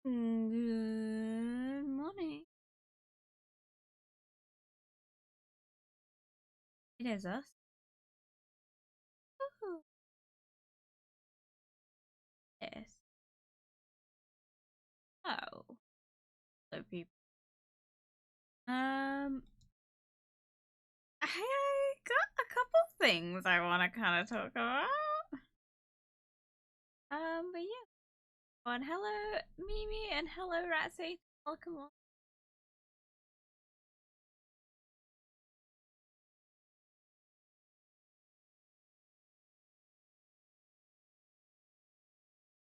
Good morning. It is us. Woohoo. Yes. Oh, hello, people. I got a couple things I want to kind of talk about. But yeah. And hello, Mimi, and hello, Ratsy. Welcome on.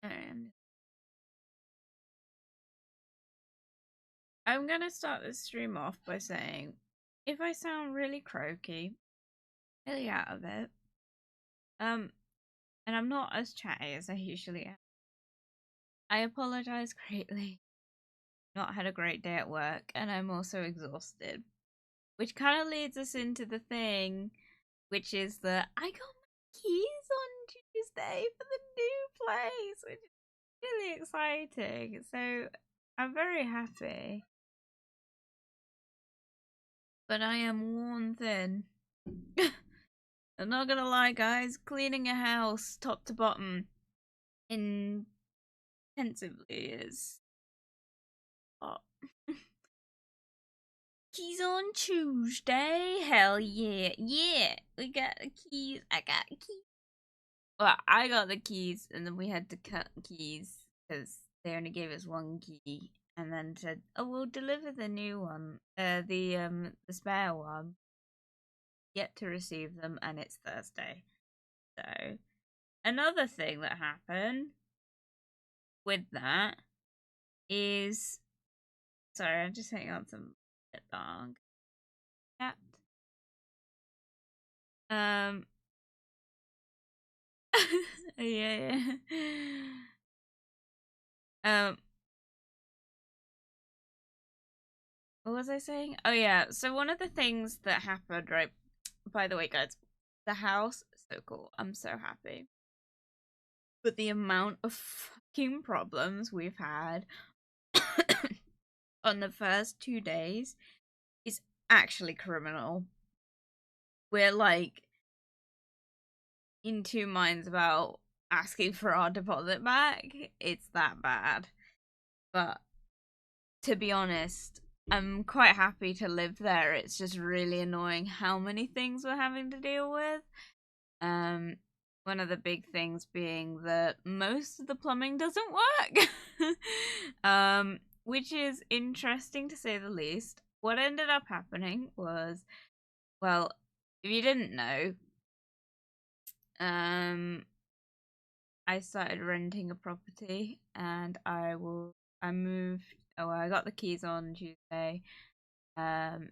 And I'm gonna start this stream off by saying, if I sound really croaky, really out of it, and I'm not as chatty as I usually am, I apologize greatly. Not had a great day at work, and I'm also exhausted. Which kind of leads us into the thing, which is that I got my keys on Tuesday for the new place, which is really exciting. So I'm very happy. But I am worn thin. I'm not gonna lie, guys, cleaning a house top to bottom intensively is hot. Keys on Tuesday. Hell yeah. Yeah. We got the keys. I got the keys. Well, I got the keys and then we had to cut keys because they only gave us one key and then said, "Oh, we'll deliver the new one. The spare one. Yet to receive them and it's Thursday." So, another thing that happened with that is sorry, I'm just hanging on some dog. Cat. Um yeah, yeah. Um, what was I saying? Oh yeah. So one of the things that happened, right? By the way, guys, the house so cool. I'm so happy. But the amount of fucking problems we've had on the first 2 days is actually criminal. We're like in two minds about asking for our deposit back. It's that bad. But to be honest, I'm quite happy to live there. It's just really annoying how many things we're having to deal with. Um, One of the big things being that most of the plumbing doesn't work. Which is interesting to say the least. What ended up happening was, well, if you didn't know, um, I started renting a property and I moved. Oh, I got the keys on Tuesday.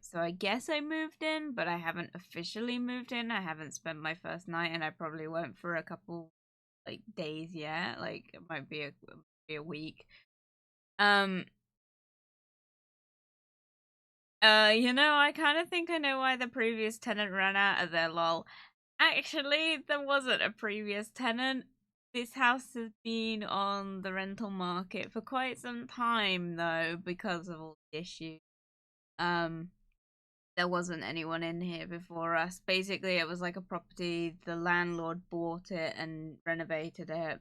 So I guess I moved in, but I haven't officially moved in. I haven't spent my first night, and I probably won't for a couple like days yet. Like it might be a week. Um. I kind of think I know why the previous tenant ran out of there. Lol. Actually, there wasn't a previous tenant. This house has been on the rental market for quite some time, though, because of all the issues. Um, there wasn't anyone in here before us. Basically, it was like a property. The landlord bought it and renovated it,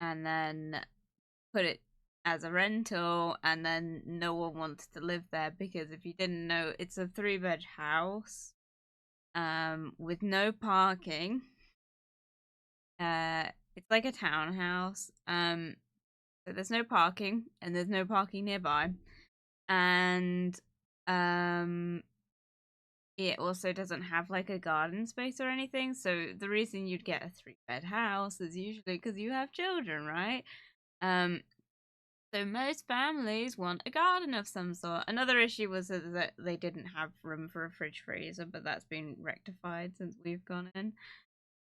and then put it as a rental. And then no one wanted to live there because if you didn't know, it's a 3-bed house, with no parking. It's like a townhouse. So there's no parking, and there's no parking nearby, and um it also doesn't have like a garden space or anything. So the reason you'd get a 3-bed house is usually because you have children, right? Um, so most families want a garden of some sort. Another issue was that they didn't have room for a fridge freezer, but that's been rectified since we've gone in.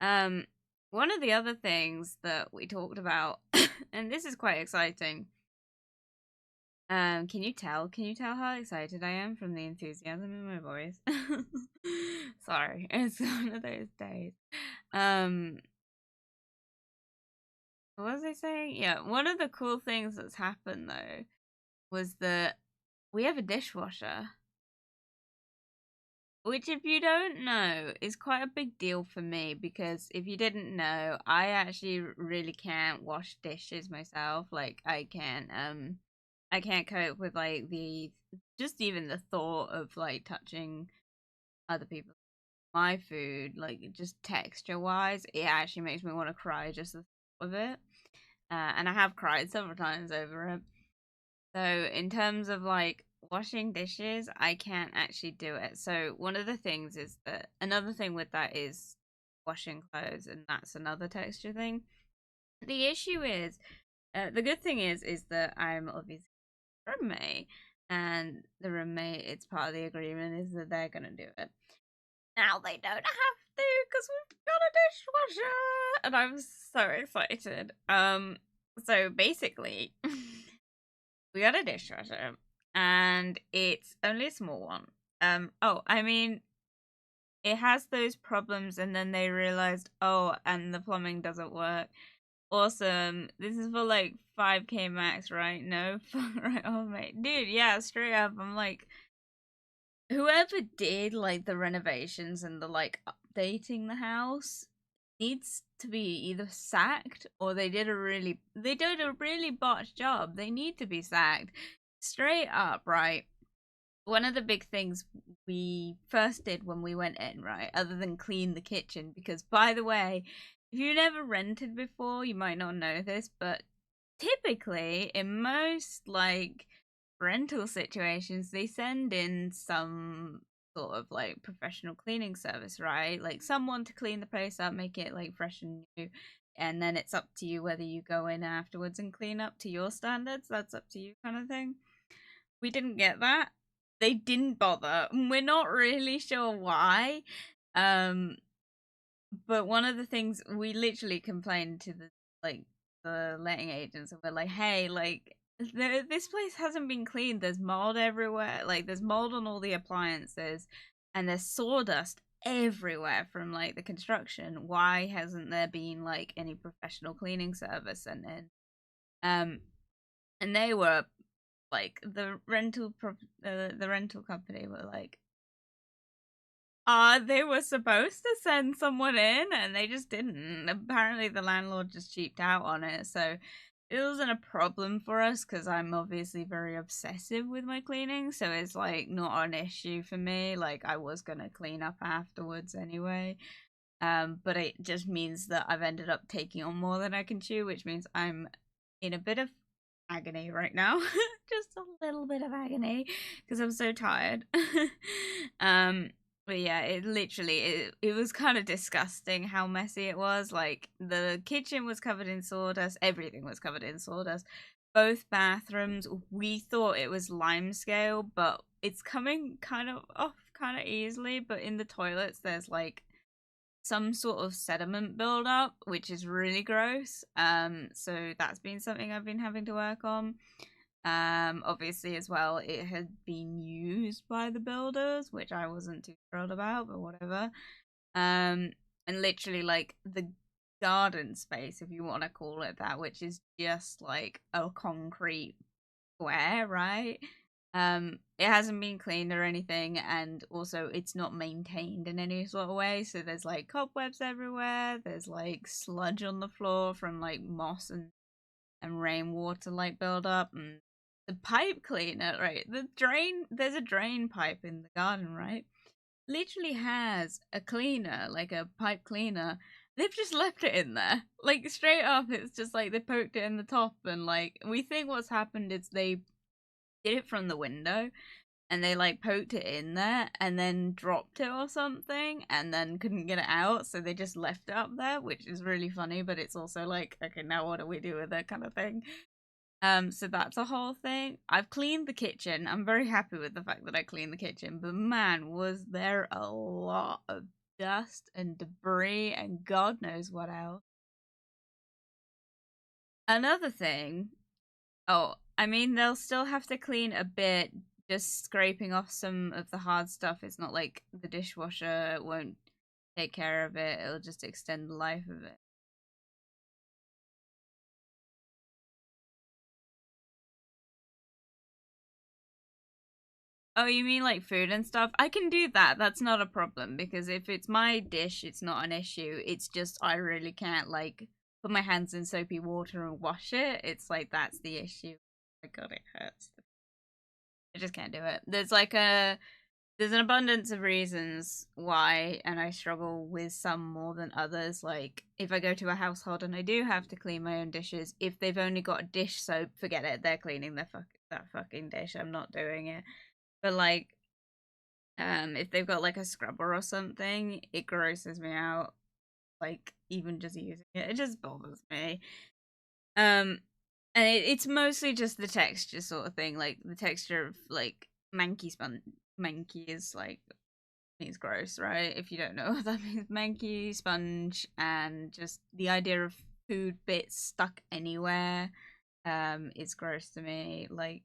Um, One of the other things that we talked about, and this is quite exciting. Can you tell? Can you tell how excited I am from the enthusiasm in my voice? Sorry, it's one of those days. Um, what was I saying? Yeah, one of the cool things that's happened though was that we have a dishwasher. Which, if you don't know, is quite a big deal for me because if you didn't know, I actually really can't wash dishes myself. Like, I can't cope with like the just even the thought of like touching other people's my food, like just texture wise, it actually makes me want to cry just the thought of it. And I have cried several times over it. So in terms of like washing dishes, I can't actually do it. So one of the things is that another thing with that is washing clothes, and that's another texture thing. The issue is, the good thing is that I'm obviously a roommate, and the roommate, it's part of the agreement is that they're gonna do it. Now they don't have to because we've got a dishwasher, and I'm so excited. So basically. We got a dishwasher, and it's only a small one. Oh, I mean, it has those problems, and then they realized, oh, and the plumbing doesn't work. Awesome. This is for like 5K max, right? No, right? Oh, mate, dude, yeah, straight up. I'm like, whoever did like the renovations and the like updating the house needs to be either sacked or they did a really botched job. They need to be sacked. Straight up, right? One of the big things we first did when we went in, right, other than clean the kitchen, because by the way, if you never rented before, you might not know this, but typically in most like rental situations, they send in some sort of like professional cleaning service, right? Like someone to clean the place up, make it like fresh and new. And then it's up to you whether you go in afterwards and clean up to your standards. That's up to you, kind of thing. We didn't get that. They didn't bother. We're not really sure why. Um, but one of the things we literally complained to the letting agents, and we're like, hey, like this place hasn't been cleaned. There's mold everywhere. Like there's mold on all the appliances, and there's sawdust everywhere from like the construction. Why hasn't there been like any professional cleaning service? Um, and they were like the rental company were like, they were supposed to send someone in and they just didn't. Apparently the landlord just cheaped out on it, so it wasn't a problem for us because I'm obviously very obsessive with my cleaning, so it's like not an issue for me. Like I was gonna clean up afterwards anyway. But it just means that I've ended up taking on more than I can chew, which means I'm in a bit of agony right now. Just a little bit of agony because I'm so tired. um, but yeah, it was kind of disgusting how messy it was. Like the kitchen was covered in sawdust, everything was covered in sawdust. Both bathrooms, we thought it was limescale, but it's coming kind of off kind of easily. But in the toilets, there's like some sort of sediment buildup, which is really gross. So that's been something I've been having to work on. Obviously as well, it had been used by the builders, which I wasn't too thrilled about, but whatever. And literally like the garden space, if you want to call it that, which is just like a concrete square, right? It hasn't been cleaned or anything, and also it's not maintained in any sort of way. So there's like cobwebs everywhere. There's like sludge on the floor from like moss and rainwater like buildup, and the pipe cleaner, right? The drain. There's a drain pipe in the garden, right? Literally has a cleaner, like a pipe cleaner. They've just left it in there, like straight up. It's just like they poked it in the top, and like we think what's happened is they did it from the window and they like poked it in there and then dropped it or something and then couldn't get it out, so they just left it up there, which is really funny, but it's also like, okay, now what do we do with it, kind of thing. So that's a whole thing. I've cleaned the kitchen. I'm very happy with the fact that I cleaned the kitchen, but man, was there a lot of dust and debris and God knows what else. Another thing, oh, I mean, they'll still have to clean a bit, just scraping off some of the hard stuff. It's not like the dishwasher won't take care of it, it'll just extend the life of it. Oh, you mean like food and stuff? I can do that. That's not a problem because if it's my dish, it's not an issue. It's just I really can't like put my hands in soapy water and wash it. It's like that's the issue. Oh my god, it hurts. I just can't do it. There's an abundance of reasons why, and I struggle with some more than others. Like if I go to a household and I do have to clean my own dishes, if they've only got a dish soap, forget it. They're cleaning that fucking dish. I'm not doing it. But like, if they've got like a scrubber or something, it grosses me out. Like even just using it, it just bothers me. And it's mostly just the texture sort of thing, like the texture of like manky sponge. Manky is like means gross, right? If you don't know what that means, manky sponge, and just the idea of food bits stuck anywhere, is gross to me. Like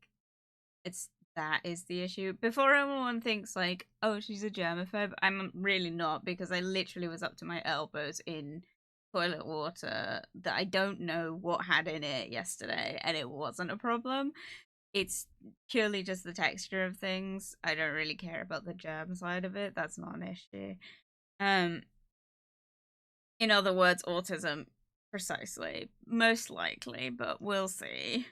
it's that is the issue. Before everyone thinks like, oh, she's a germaphobe, I'm really not because I literally was up to my elbows in toilet water that I don't know what had in it yesterday, and it wasn't a problem. It's purely just the texture of things. I don't really care about the germ side of it. That's not an issue. Um, in other words, autism, precisely, most likely, but we'll see.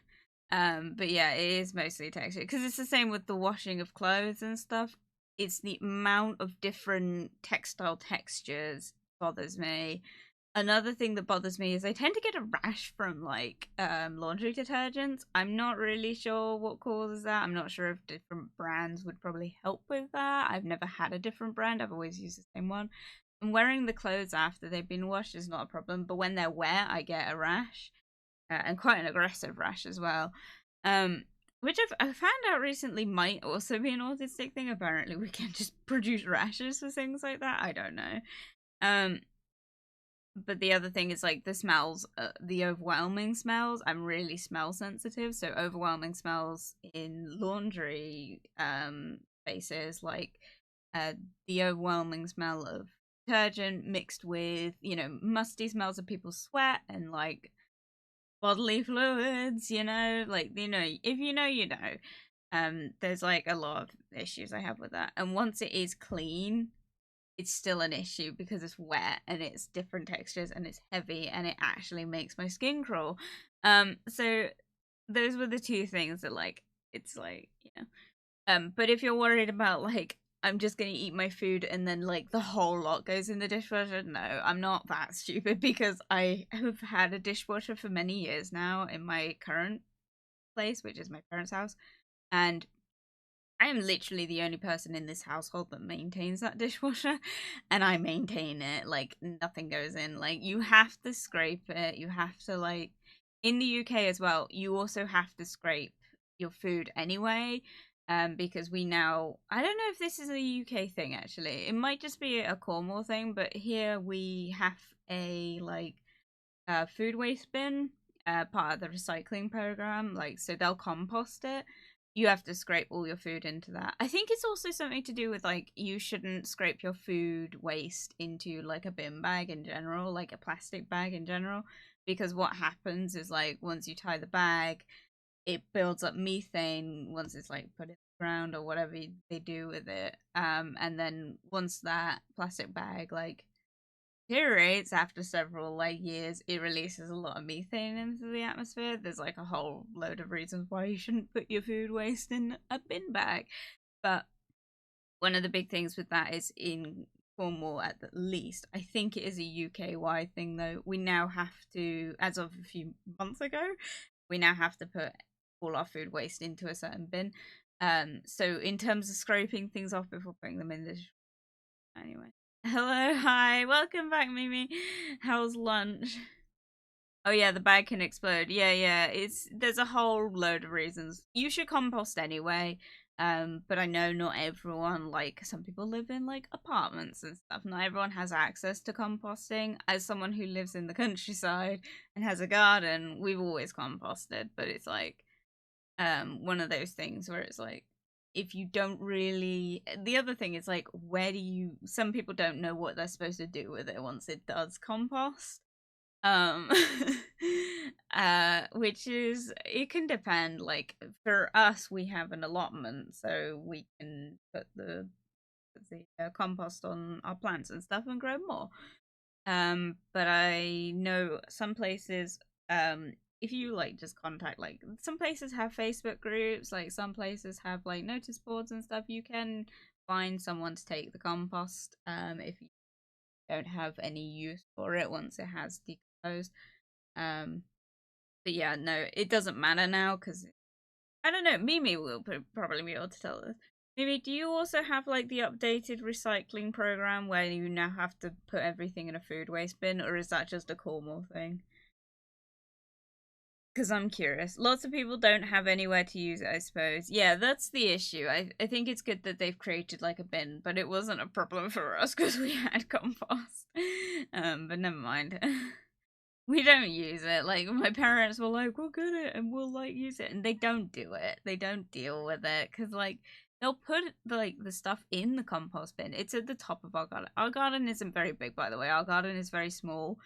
But yeah, it is mostly texture because it's the same with the washing of clothes and stuff. It's the amount of different textile textures bothers me. Another thing that bothers me is I tend to get a rash from like laundry detergents. I'm not really sure what causes that. I'm not sure if different brands would probably help with that. I've never had a different brand. I've always used the same one. And wearing the clothes after they've been washed is not a problem, but when they're wet, I get a rash, and quite an aggressive rash as well. Um, which I found out recently might also be an autistic thing. Apparently, we can just produce rashes for things like that. I don't know. Um, but the other thing is like the smells, the overwhelming smells. I'm really smell sensitive, so overwhelming smells in laundry spaces, like uh, the overwhelming smell of detergent mixed with musty smells of people's sweat and like bodily fluids. Like if you know, you know. There's like a lot of issues I have with that, and once it is clean it's still an issue because it's wet and it's different textures and it's heavy and it actually makes my skin crawl. So those were the two things that like it's like but if you're worried about like I'm just gonna eat my food and then like the whole lot goes in the dishwasher, no, I'm not that stupid because I have had a dishwasher for many years now in my current place, which is my parents' house, and I am literally the only person in this household that maintains that dishwasher, and I maintain it. Like, nothing goes in. Like, you have to scrape it. You have to, like, in the UK as well, you also have to scrape your food anyway. Because we now, I don't know if this is a UK thing actually. It might just be a Cornwall thing, but here we have a, like, food waste bin, part of the recycling program. Like, so they'll compost it. You have to scrape all your food into that. I think it's also something to do with like you shouldn't scrape your food waste into like a bin bag in general, like a plastic bag in general, because what happens is like once you tie the bag, it builds up methane once it's like put in the ground or whatever they do with it. And then once that plastic bag like deteriorates after several like years, it releases a lot of methane into the atmosphere. There's like a whole load of reasons why you shouldn't put your food waste in a bin bag. But one of the big things with that is in Cornwall, at the least, I think it is a UK wide thing though. We now have to, as of a few months ago, we now have to put all our food waste into a certain bin. So in terms of scraping things off before putting them in the anyway. Hello, hi, welcome back, Mimi. How's lunch? Oh yeah, the bag can explode. Yeah. There's a whole load of reasons. You should compost anyway. But I know not everyone, like some people live in like apartments and stuff. Not everyone has access to composting. As someone who lives in the countryside and has a garden, we've always composted, but it's like one of those things where it's like if you don't really, the other thing is like where do you, some people don't know what they're supposed to do with it once it does compost. Which is, it can depend. Like for us, we have an allotment, so we can put the compost on our plants and stuff and grow more. But I know some places, if you like just contact, like some places have Facebook groups, like some places have like notice boards and stuff. You can find someone to take the compost, if you don't have any use for it once it has decomposed. Um, but yeah, no, it doesn't matter now because I don't know. Mimi will probably be able to tell us. Mimi, do you also have like the updated recycling program where you now have to put everything in a food waste bin, or is that just a Cornwall thing? Because I'm curious. Lots of people don't have anywhere to use it, I suppose. Yeah, that's the issue. I think it's good that they've created like a bin, but it wasn't a problem for us because we had compost. But never mind. We don't use it. Like my parents were like, "We'll get it and we'll like use it," and they don't do it. They don't deal with it because like they'll put like the stuff in the compost bin. It's at the top of our garden. Our garden isn't very big, by the way. Our garden is very small,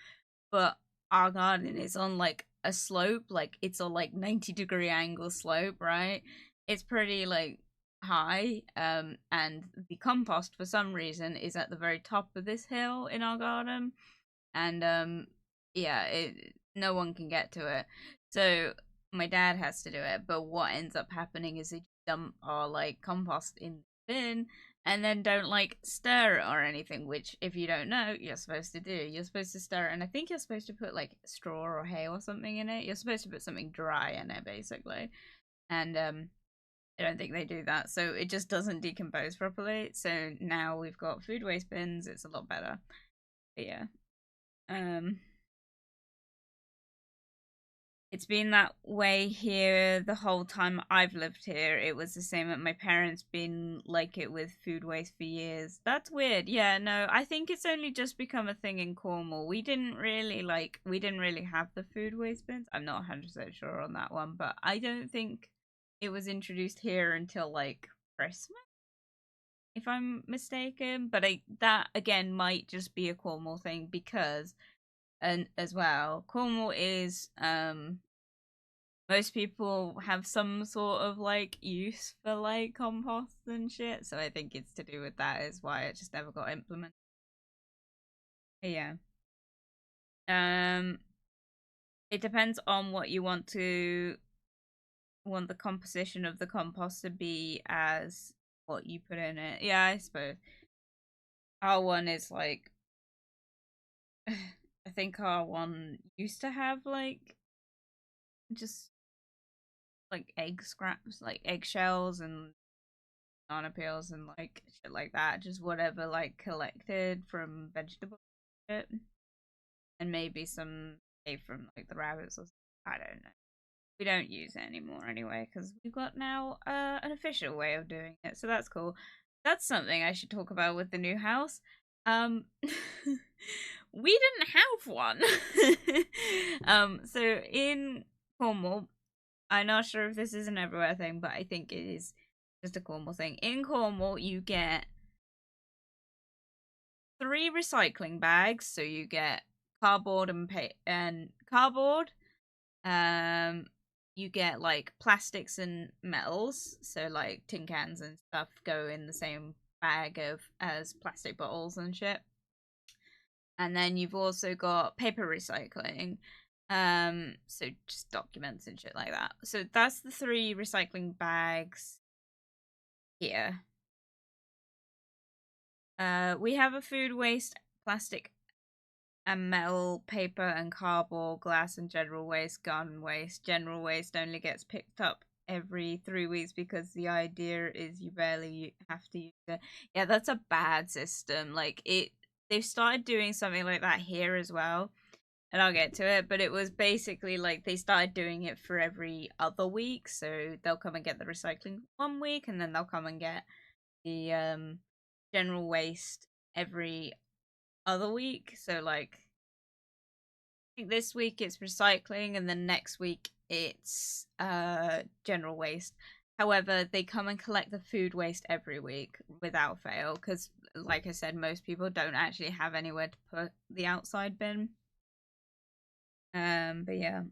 but our garden is on like a slope. Like it's a like 90-degree angle slope, right? It's pretty like high. And the compost for some reason is at the very top of this hill in our garden, and yeah, no one can get to it, so my dad has to do it. But what ends up happening is they dump our like compost in the bin and then don't like stir it or anything, which if you don't know, you're supposed to do. You're supposed to stir it, and I think you're supposed to put like straw or hay or something in it. You're supposed to put something dry in it basically, and I don't think they do that, so it just doesn't decompose properly. So now we've got food waste bins. It's a lot better. But yeah. um It's been that way here the whole time I've lived here. It was the same at my parents' been like it with food waste for years. That's weird. Yeah, no, I think it's only just become a thing in Cornwall. We didn't really have the food waste bins. I'm not 100% sure on that one, but I don't think it was introduced here until like Christmas, if I'm mistaken. But that again might just be a Cornwall thing because, and as well, Cornwall is most people have some sort of like use for like compost and shit, so I think it's to do with that is why it just never got implemented. Yeah. Um it depends on what you want the composition of the compost to be as what you put in it. Yeah, I suppose. Our one is like I think our one used to have like just like egg scraps, like eggshells and banana peels and like shit like that. Just whatever like collected from vegetable shit, and maybe some hay from like the rabbits or something. I don't know. We don't use it anymore anyway because we've got now an official way of doing it, so that's cool. That's something I should talk about with the new house. Um, we didn't have one. So in Cornwall, I'm not sure if this is an everywhere thing, but I think it is just a Cornwall thing. In Cornwall, you get 3 recycling bags, so you get cardboard and cardboard. Um, you get like plastics and metals, so like tin cans and stuff go in the same bag of as plastic bottles and shit. And then you've also got paper recycling, so just documents and shit like that. So that's the 3 recycling bags here. We have a food waste, plastic and metal, paper and cardboard, glass and general waste, garden waste. General waste only gets picked up every 3 weeks because the idea is you barely have to use it. Yeah, that's a bad system. Like they've started doing something like that here as well, and I'll get to it. But it was basically like they started doing it for every other week, so they'll come and get the recycling one week, and then they'll come and get the general waste every other week. So like I think this week it's recycling and then next week it's general waste. However, they come and collect the food waste every week without fail because like I said, most people don't actually have anywhere to put the outside bin. But yeah.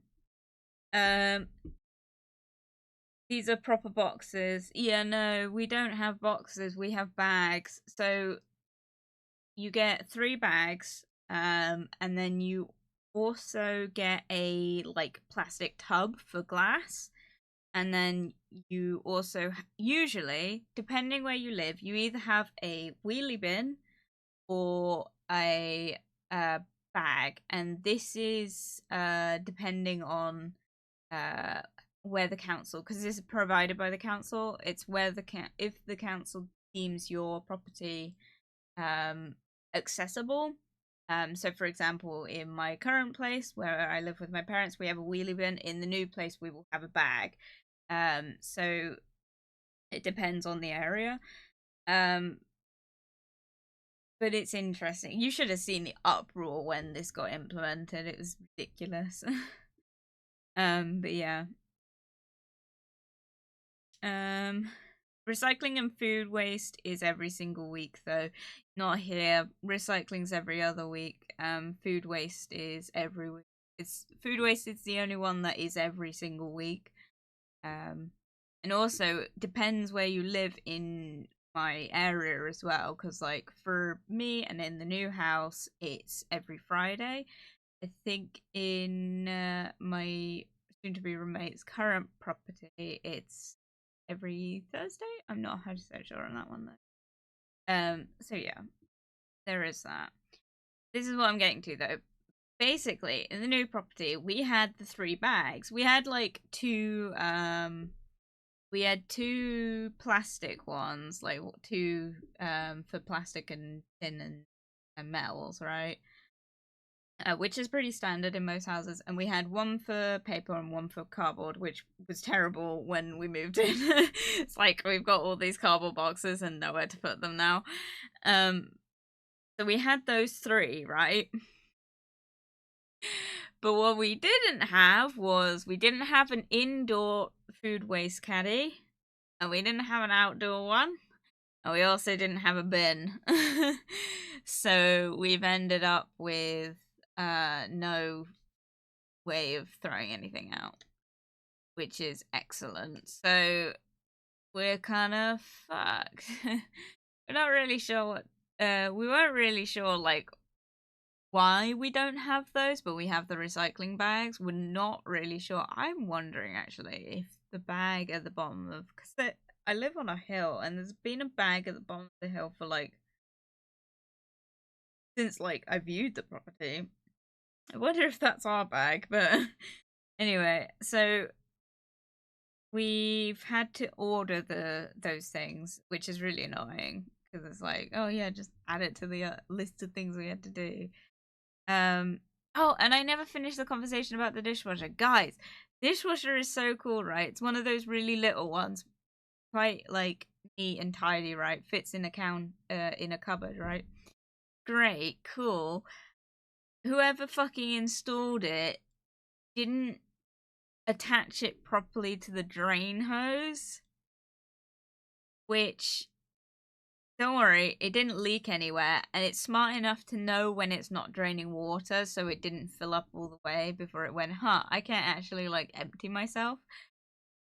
These are proper boxes. Yeah, no, we don't have boxes. We have bags. So you get 3 bags, and then you also get a like plastic tub for glass, and then you also usually, depending where you live, you either have a wheelie bin or a bag, and this is depending on uh where the council, because this is provided by the council, it's where if the council deems your property um accessible. So for example, in my current place where I live with my parents, we have a wheelie bin. In the new place we will have a bag. So it depends on the area. um but it's interesting. You should have seen the uproar when this got implemented. It was ridiculous. But yeah. um Recycling and food waste is every single week, though. Not here. Recycling's every other week. Food waste is every week. It's food waste is the only one that is every single week. And also depends where you live in my area as well. Because like for me and in the new house, it's every Friday. I think in my soon-to-be roommate's current property, it's every Thursday. I'm not 100% sure on that one though. So yeah, there is that. This is what I'm getting to though. Basically, in the new property, we had the 3 bags. We had like we had 2 plastic ones, like 2 for plastic and tin and metals, right? Which is pretty standard in most houses, and we had 1 for paper and 1 for cardboard, which was terrible when we moved in. It's like we've got all these cardboard boxes and nowhere to put them now. So we had those 3, right? But what we didn't have was, we didn't have an indoor food waste caddy, and we didn't have an outdoor one, and we also didn't have a bin. So we've ended up with no way of throwing anything out, which is excellent. So we're kind of fucked. We're not really sure what we weren't really sure like why we don't have those, but we have the recycling bags. We're not really sure. I'm wondering actually if the bag at the bottom of, because I live on a hill and there's been a bag at the bottom of the hill for like since like I viewed the property. I wonder if that's our bag, but anyway, so we've had to order those things, which is really annoying because it's like, oh yeah, just add it to the list of things we had to do. Oh, and I never finished the conversation about the dishwasher. Guys, dishwasher is so cool, right? It's one of those really little ones, quite like neat and tidy, right? Fits in a cupboard, right? Great, cool. Whoever fucking installed it didn't attach it properly to the drain hose, which, don't worry, it didn't leak anywhere, and it's smart enough to know when it's not draining water, so it didn't fill up all the way before it went, I can't actually like empty myself.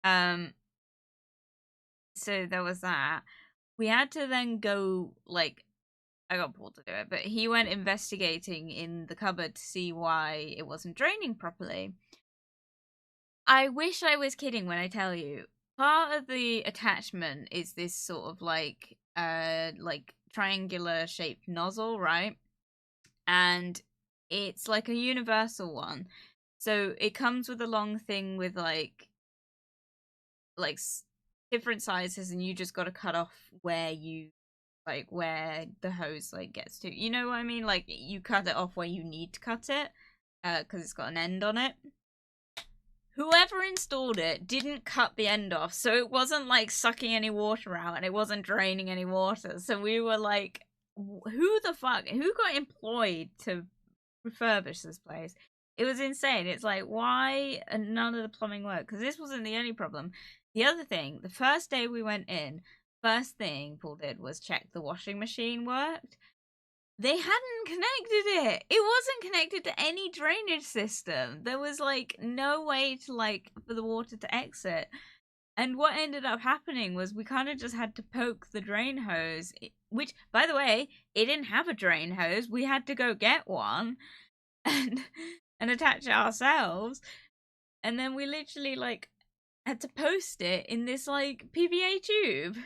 So there was that. We had to then go, like, I got Paul to do it, but he went investigating in the cupboard to see why it wasn't draining properly. I wish I was kidding when I tell you, part of the attachment is this sort of like triangular shaped nozzle, right? And it's like a universal one. So it comes with a long thing with like different sizes, and you just got to cut off where you like where the hose like gets to. You know what I mean? Like you cut it off where you need to cut it, because it's got an end on it. Whoever installed it didn't cut the end off, so it wasn't like sucking any water out and it wasn't draining any water. So we were like, who the fuck? Who got employed to refurbish this place? It was insane. It's like, why none of the plumbing worked? Because this wasn't the only problem. The other thing, the first day we went in, first thing Paul did was check the washing machine worked. they hadn't connected it. It wasn't connected to any drainage system. There was like no way to like for the water to exit. And what ended up happening was we kind of just had to poke the drain hose, which, by the way, it didn't have a drain hose. We had to go get one and attach it ourselves. And then we literally like had to post it in this like PVA tube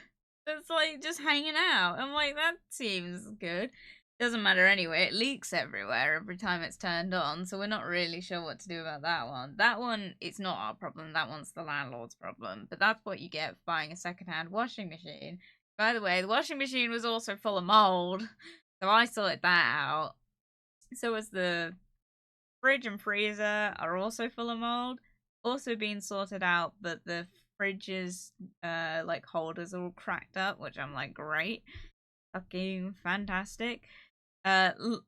that's like just hanging out. I'm like, that seems good. Doesn't matter anyway, it leaks everywhere every time it's turned on, so we're not really sure what to do about that one. That one, it's not our problem, that one's the landlord's problem. But that's what you get for buying a second-hand washing machine. By the way, the washing machine was also full of mold, so I sorted that out. So was the fridge and freezer are also full of mold, also being sorted out, but the fridge's like holders are all cracked up, which I'm like, great. Fucking fantastic.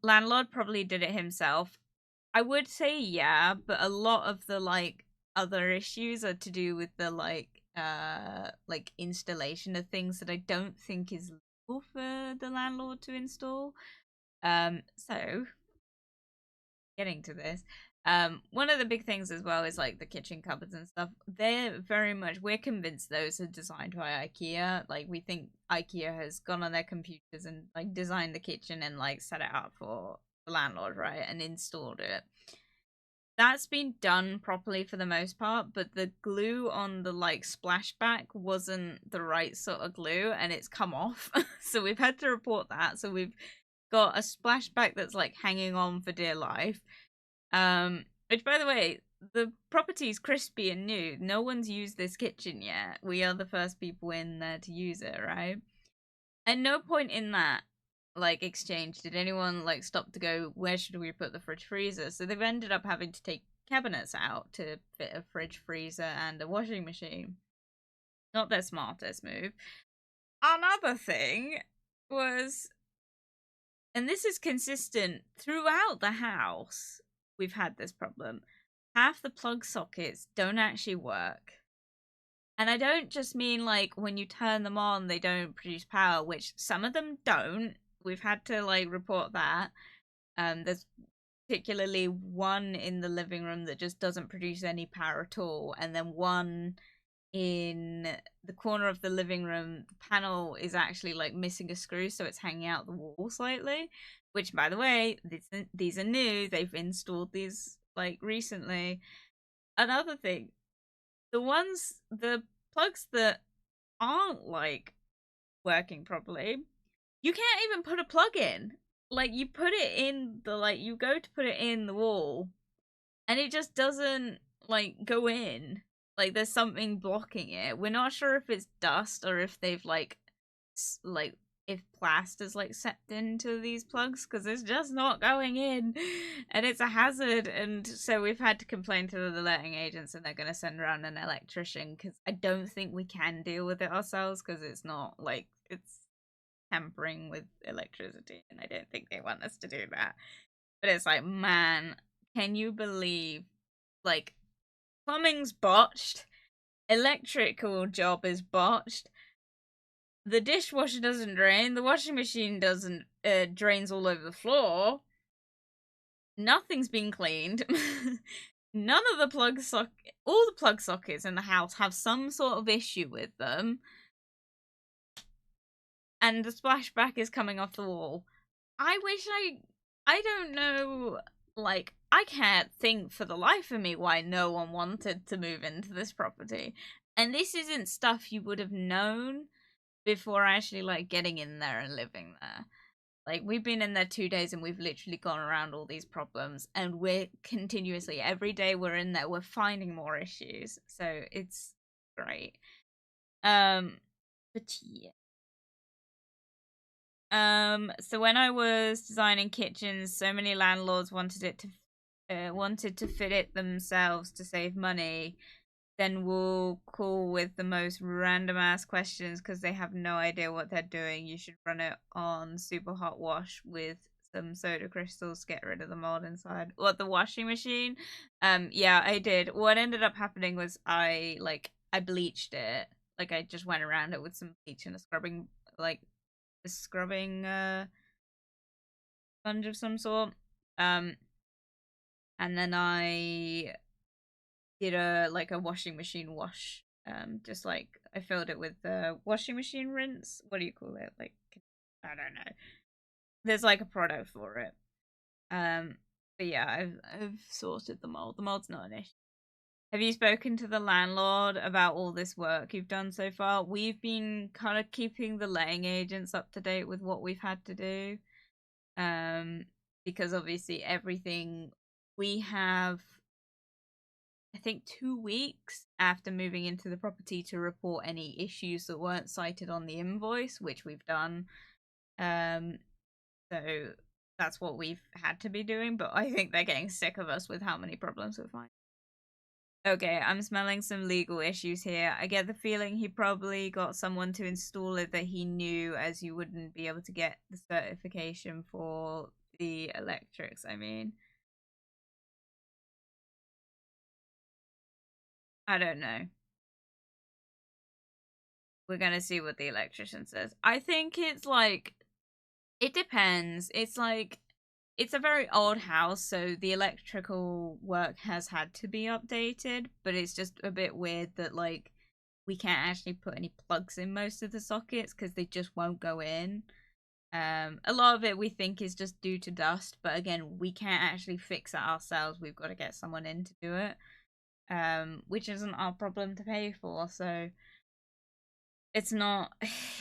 Landlord probably did it himself. I would say yeah, but a lot of the like other issues are to do with the like installation of things that I don't think is legal for the landlord to install. So getting to this, one of the big things as well is like the kitchen cupboards and stuff. They're very much, we're convinced those are designed by IKEA. Like we think IKEA has gone on their computers and like designed the kitchen and like set it up for the landlord, right, and installed it. That's been done properly for the most part, but the glue on the like splashback wasn't the right sort of glue and it's come off. So we've had to report that. So we've got a splashback that's like hanging on for dear life. Which, by the way, the property's crispy and new. No one's used this kitchen yet. We are the first people in there to use it, right? At no point in that like exchange did anyone like stop to go, where should we put the fridge freezer? So they've ended up having to take cabinets out to fit a fridge freezer and a washing machine. Not their smartest move. Another thing was, and this is consistent throughout the house, we've had this problem. Half the plug sockets don't actually work. And I don't just mean like when you turn them on, they don't produce power, which some of them don't. We've had to like report that. There's particularly one in the living room that just doesn't produce any power at all, and then one in the corner of the living room, the panel is actually like missing a screw, so it's hanging out the wall slightly. Which, by the way, these are new. They've installed these like recently. Another thing, the plugs that aren't like working properly, you can't even put a plug in. Like you put it in the like you go to put it in the wall, and it just doesn't like go in. Like there's something blocking it. We're not sure if it's dust or if they've like if plaster's like seeped into these plugs, because it's just not going in and it's a hazard. And so we've had to complain to the letting agents and they're going to send around an electrician, because I don't think we can deal with it ourselves, because it's not like it's tampering with electricity and I don't think they want us to do that. But it's like, man, can you believe like plumbing's botched, electrical job is botched, the dishwasher doesn't drain, the washing machine doesn't drains all over the floor, nothing's been cleaned. None of the all the plug sockets in the house have some sort of issue with them, and the splashback is coming off the wall. I don't know, like, I can't think for the life of me why no one wanted to move into this property. And this isn't stuff you would have known before actually, like, getting in there and living there. Like, we've been in there 2 days and we've literally gone around all these problems. And we're continuously, every day we're in there, we're finding more issues. So it's great. But yeah. So when I was designing kitchens, so many landlords wanted to fit it themselves to save money. Then we'll call with the most random ass questions because they have no idea what they're doing. You should run it on super hot wash with some soda crystals to get rid of the mold inside. What, the washing machine? Yeah, I did. What ended up happening was I bleached it. Like I just went around it with some bleach and a scrubbing sponge of some sort. And then I did a washing machine wash. Just like I filled it with the washing machine rinse. What do you call it? Like, I don't know. There's like a product for it. But yeah, I've sorted the mold. The mold's not an issue. Have you spoken to the landlord about all this work you've done so far? We've been kind of keeping the letting agents up to date with what we've had to do. Because obviously everything we have, I think 2 weeks after moving into the property to report any issues that weren't cited on the invoice, which we've done. So that's what we've had to be doing, but I think they're getting sick of us with how many problems we find. Okay, I'm smelling some legal issues here. I get the feeling he probably got someone to install it that he knew, as you wouldn't be able to get the certification for the electrics, I mean. I don't know. We're gonna see what the electrician says. I think it's like, it depends. It's like, it's a very old house, so the electrical work has had to be updated, but it's just a bit weird that, like, we can't actually put any plugs in most of the sockets because they just won't go in. A lot of it we think is just due to dust, but again, we can't actually fix it ourselves. We've got to get someone in to do it, which isn't our problem to pay for, so it's not,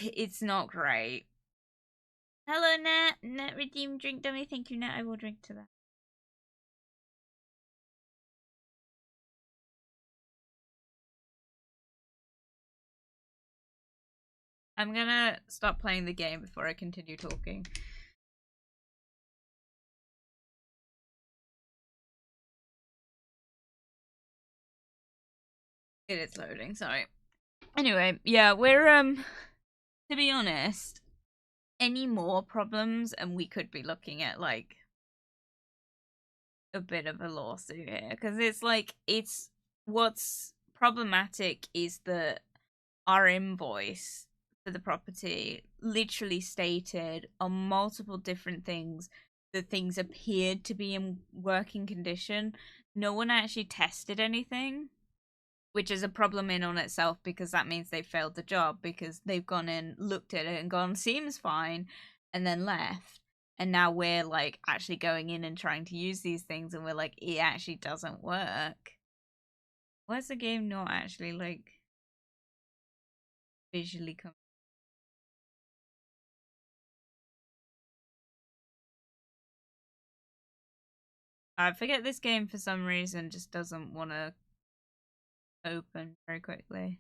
it's not great. Hello, Nat. Nat redeem drink dummy. Thank you, Nat. I will drink to that. I'm gonna stop playing the game before I continue talking. It is loading, sorry. Anyway, yeah, we're to be honest, any more problems and we could be looking at like a bit of a lawsuit here, because it's like, it's what's problematic is that our invoice for the property literally stated on multiple different things that things appeared to be in working condition. No one actually tested anything, which is a problem in on itself, because that means they failed the job, because they've gone in, looked at it and gone, seems fine, and then left. And now we're like actually going in and trying to use these things, and we're like, it actually doesn't work. Where's the game not actually like visually come? I forget, this game for some reason just doesn't want to open very quickly.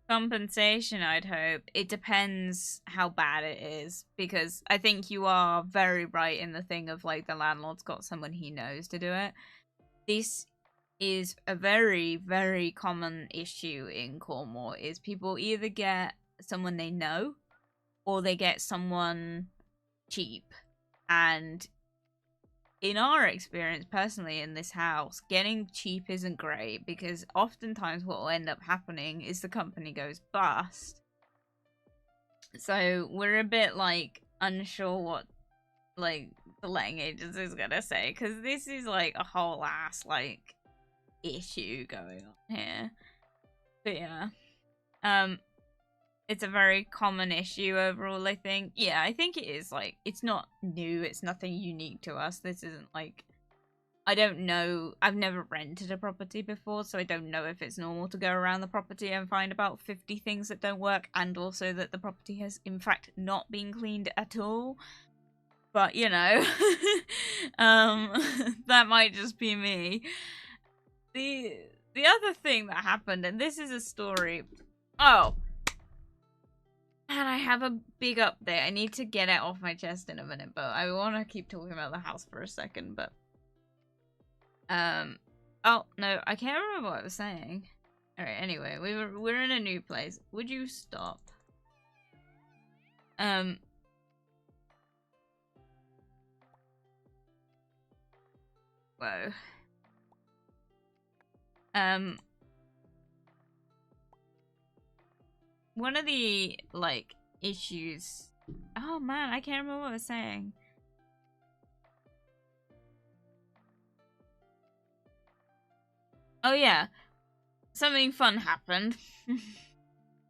Compensation, I'd hope. It depends how bad it is, because I think you are very right in the thing of like the landlord's got someone he knows to do it. This is a very, very common issue in Cornwall, is people either get someone they know or they get someone cheap. And in our experience personally in this house, getting cheap isn't great, because oftentimes what will end up happening is the company goes bust. So we're a bit like unsure what like the letting agency is gonna say, because this is like a whole ass like issue going on here. But yeah, it's a very common issue overall, I think. Yeah, I think it is like, it's not new, it's nothing unique to us. This isn't like, I don't know, I've never rented a property before, so I don't know if it's normal to go around the property and find about 50 things that don't work, and also that the property has in fact not been cleaned at all. But you know, that might just be me. The other thing that happened, and this is a story. Oh, and I have a big update. I need to get it off my chest in a minute, but I want to keep talking about the house for a second. But oh no, I can't remember what I was saying. All right. Anyway, we're in a new place. Would you stop? Whoa. one of the, like, issues... Oh, man, I can't remember what I was saying. Oh, yeah. Something fun happened.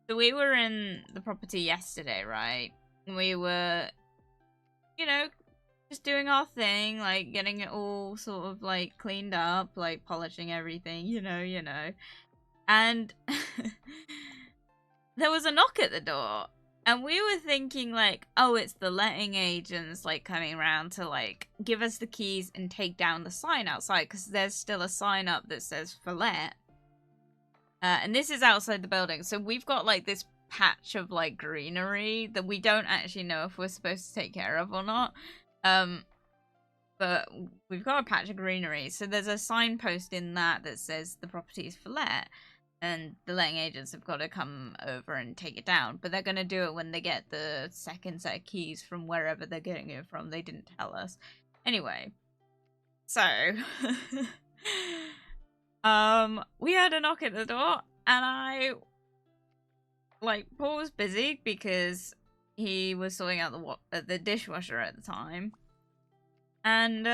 So we were in the property yesterday, right? We were, you know, just doing our thing, like, getting it all sort of, like, cleaned up, like, polishing everything, you know. And there was a knock at the door. And we were thinking, like, oh, it's the letting agents, like, coming around to, like, give us the keys and take down the sign outside, because there's still a sign up that says for let. And this is outside the building, so we've got, like, this patch of, like, greenery that we don't actually know if we're supposed to take care of or not. But we've got a patch of greenery, so there's a signpost in that says the property is for let. And the letting agents have got to come over and take it down. But they're going to do it when they get the second set of keys from wherever they're getting it from. They didn't tell us. Anyway. So. We had a knock at the door. And I... Like, Paul was busy because he was sorting out the dishwasher at the time. And,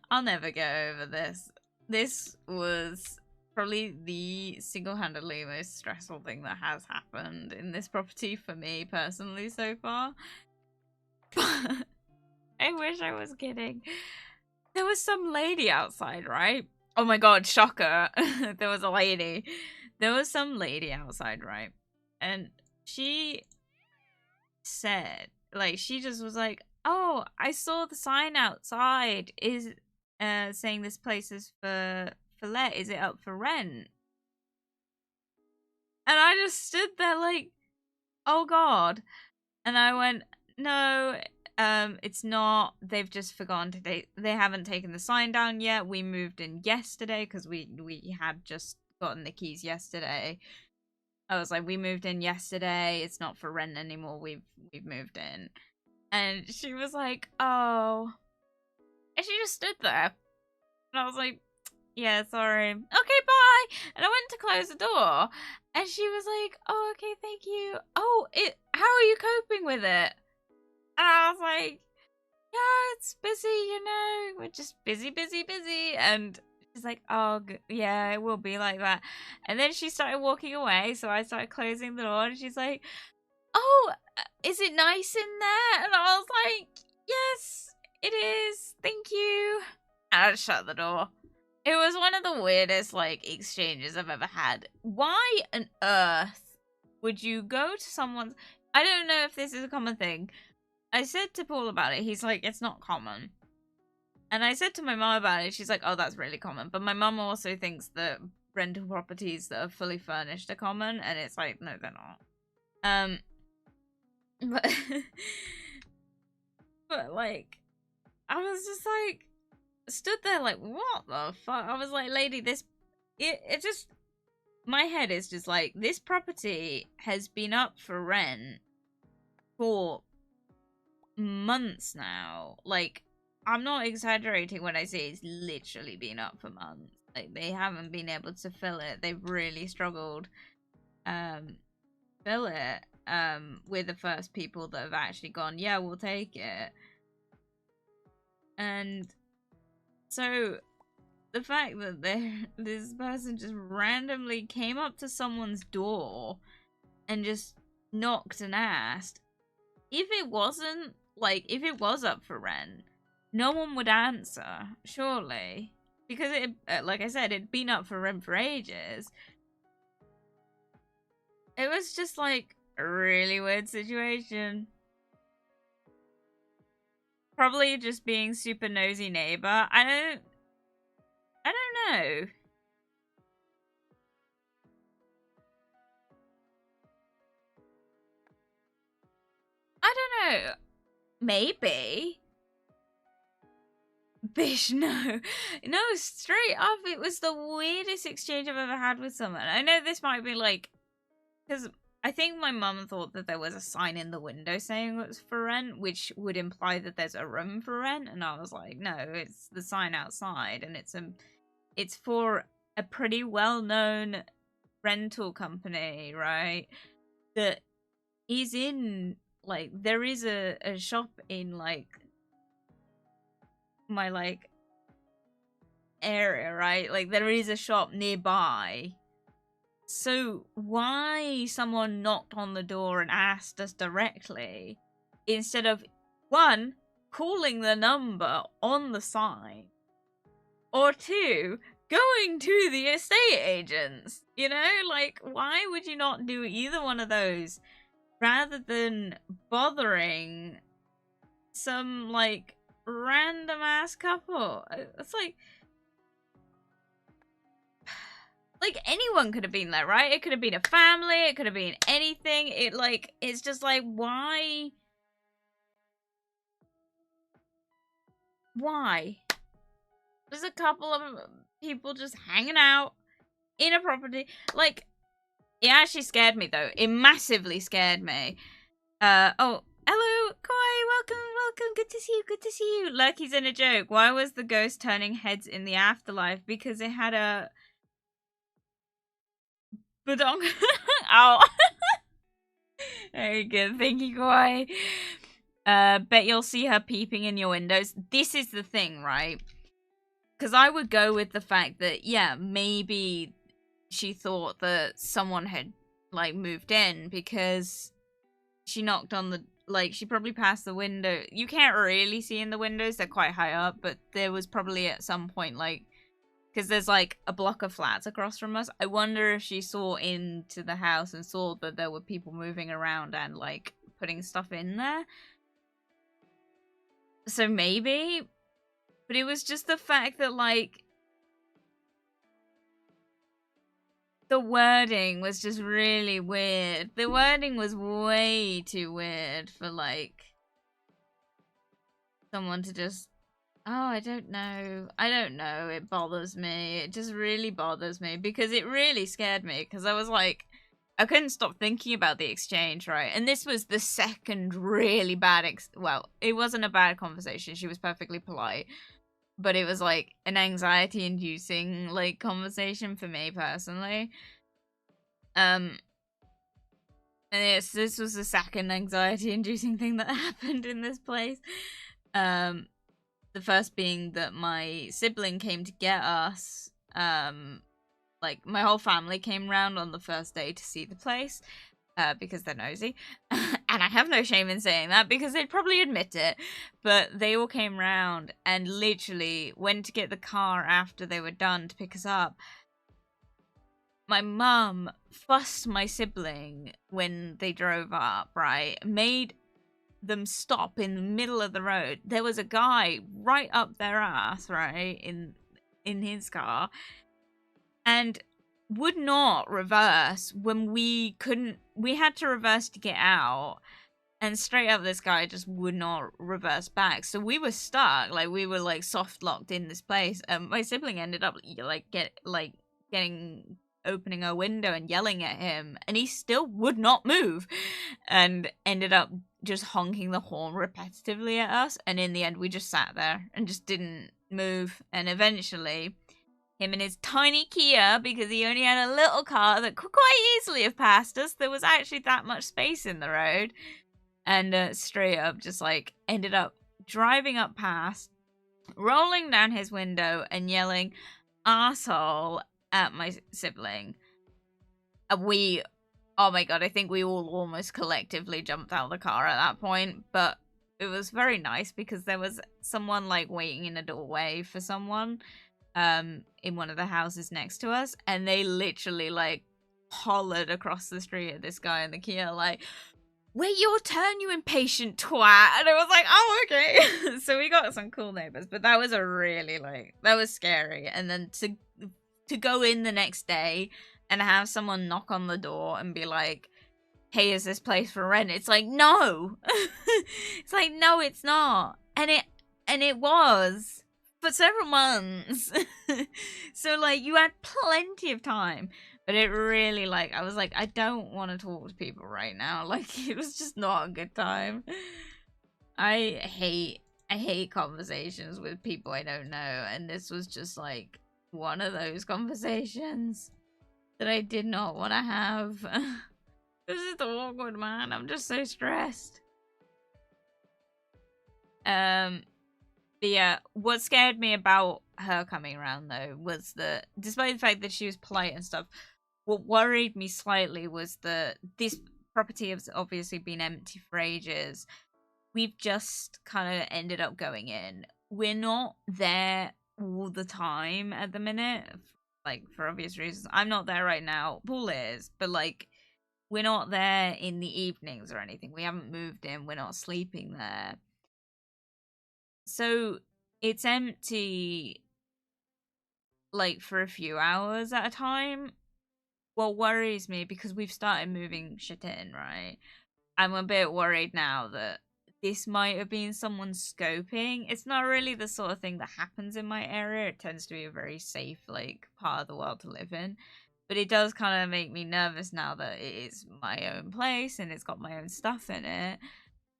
I'll never get over this. This was... probably the single-handedly most stressful thing that has happened in this property for me personally so far. But I wish I was kidding. There was some lady outside, right? Oh my god, shocker. There was a lady. There was some lady outside, right? And she said, like, she just was like, oh, I saw the sign outside is saying this place is for let, is it up for rent? And I just stood there like, oh god. And I went, no, it's not. They've just forgotten to they haven't taken the sign down yet. We moved in yesterday because we had just gotten the keys yesterday. I was like, we moved in yesterday. It's not for rent anymore. We've moved in. And she was like, oh. And she just stood there. And I was like, yeah, sorry. Okay, bye. And I went to close the door. And she was like, oh, okay, thank you. Oh, how are you coping with it? And I was like, yeah, it's busy, you know. We're just busy. And she's like, oh, yeah, it will be like that. And then she started walking away. So I started closing the door. And she's like, oh, is it nice in there? And I was like, yes, it is. Thank you. And I shut the door. It was one of the weirdest, like, exchanges I've ever had. Why on earth would you go to someone's... I don't know if this is a common thing. I said to Paul about it. He's like, it's not common. And I said to my mum about it. She's like, oh, that's really common. But my mum also thinks that rental properties that are fully furnished are common. And it's like, no, they're not. But... but, like... I was just like... stood there like, what the fuck? I was like, lady, it just, my head is just like, this property has been up for rent for months now. Like, I'm not exaggerating when I say it's literally been up for months. Like, they haven't been able to fill it. They've really struggled fill it with the first people that have actually gone, yeah, we'll take it. And so, the fact that this person just randomly came up to someone's door and just knocked and asked, if it wasn't, like, if it was up for rent, no one would answer, surely. Because, it, like I said, it'd been up for rent for ages. It was just, like, a really weird situation. Probably just being super nosy neighbor. I don't know. I don't know. Maybe. Bish, no. No, straight up, it was the weirdest exchange I've ever had with someone. I know this might be like... because I think my mum thought that there was a sign in the window saying it was for rent, which would imply that there's a room for rent. And I was like, no, it's the sign outside. And it's for a pretty well-known rental company, right? That is in, like, there is a shop in, like, my, like, area, right? Like, there is a shop nearby. So why someone knocked on the door and asked us directly instead of, one, calling the number on the sign, or two, going to the estate agents? You know, like, why would you not do either one of those rather than bothering some, like, random ass couple? It's like anyone could have been there, right? It could have been a family, it could have been anything. It's just like, why? Why? There's a couple of people just hanging out in a property. Like, it actually scared me, though. It massively scared me. Oh, hello, Koi, welcome, good to see you. Like he's in a joke. Why was the ghost turning heads in the afterlife? Because it had a... Badong. Ow. Very good, thank you, Koi. Bet you'll see her peeping in your windows. This is the thing, right? Because I would go with the fact that, yeah, maybe she thought that someone had, like, moved in because she knocked on the, like, she probably passed the window. You can't really see in the windows, they're quite high up, but there was probably at some point, like, because there's, like, a block of flats across from us. I wonder if she saw into the house and saw that there were people moving around and, like, putting stuff in there. So maybe, but it was just the fact that, like, the wording was just really weird. The wording was way too weird for, like, someone to just... Oh, I don't know. It bothers me. It just really bothers me because it really scared me because I was like, I couldn't stop thinking about the exchange, right? And this was the second really bad well, it wasn't a bad conversation. She was perfectly polite. But it was, like, an anxiety-inducing, like, conversation for me, personally. And this was the second anxiety-inducing thing that happened in this place. The first being that my sibling came to get us. Like, my whole family came round on the first day to see the place. Because they're nosy. And I have no shame in saying that because they'd probably admit it. But they all came round and literally went to get the car after they were done to pick us up. My mum fussed my sibling when they drove up, right? Made them stop in the middle of the road. There was a guy right up their ass, right? In his car. And would not reverse when we had to reverse to get out, and straight up this guy just would not reverse back, so we were stuck, like we were like soft locked in this place. My sibling ended up opening a window and yelling at him, and he still would not move, and ended up just honking the horn repetitively at us, and in the end we just sat there and just didn't move. And eventually him and his tiny Kia, because he only had a little car that could quite easily have passed us. There was actually that much space in the road. And straight up just, like, ended up driving up past, rolling down his window and yelling, "Arsehole," at my sibling. Oh my god, I think we all almost collectively jumped out of the car at that point. But it was very nice because there was someone, like, waiting in a doorway for someone. In one of the houses next to us, and they literally, like, hollered across the street at this guy in the Kia, like, "Wait your turn, you impatient twat." And I was like, oh, okay. So we got some cool neighbors, but that was a really, like, that was scary. And then to go in the next day and have someone knock on the door and be like, "Hey, is this place for rent?" It's like, no. It's like, no, it's not. And it was for several months. So, like, you had plenty of time, but it really, like, I was like, I don't want to talk to people right now. Like, it was just not a good time. I hate conversations with people I don't know, and this was just, like, one of those conversations. that I did not want to have. This is awkward, man. I'm just so stressed. But yeah, what scared me about her coming around though was that, despite the fact that she was polite and stuff, what worried me slightly was that this property has obviously been empty for ages. We've just kind of ended up going in. We're not there all the time at the minute, like for obvious reasons. I'm not there right now. Paul is, but like we're not there in the evenings or anything. We haven't moved in. We're not sleeping there. So it's empty like for a few hours at a time. What worries me, because we've started moving shit in, right? I'm a bit worried now that this might have been someone scoping. It's not really the sort of thing that happens in my area. It tends to be a very safe, like, part of the world to live in. But it does kind of make me nervous now that it is my own place and it's got my own stuff in it.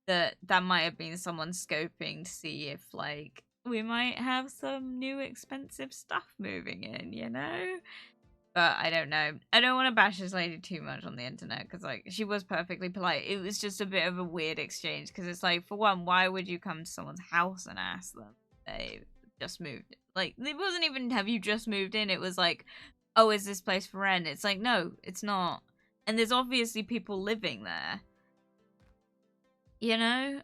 That might have been someone scoping to see if, like, we might have some new expensive stuff moving in, you know? But I don't know. I don't want to bash this lady too much on the internet because, like, she was perfectly polite. It was just a bit of a weird exchange because it's like, for one, why would you come to someone's house and ask them they just moved? Like, it wasn't even, have you just moved in? It was like, oh, is this place for rent? It's like, no, it's not. And there's obviously people living there. You know?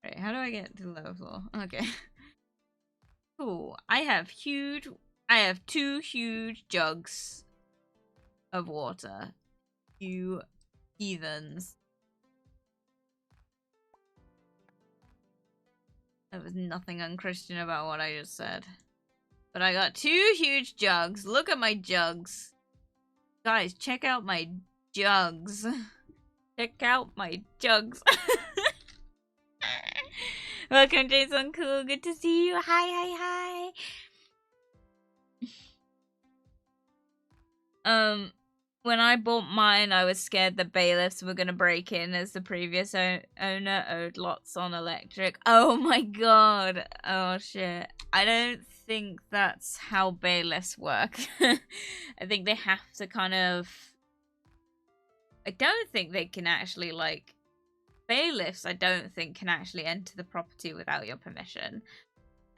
Right, how do I get to the lower floor? Okay. Cool. I have two huge jugs of water. You heathens. There was nothing unchristian about what I just said. But I got two huge jugs. Look at my jugs. Guys, check out my jugs. Check out my jugs. Welcome, Jason Cool. Good to see you. Hi. When I bought mine, I was scared that bailiffs were gonna break in, as the previous owner owed lots on electric. Oh my god. Oh shit. I don't think that's how bailiffs work. I think they have to kind of... I don't think they can actually, like... Bailiffs, I don't think, can actually enter the property without your permission.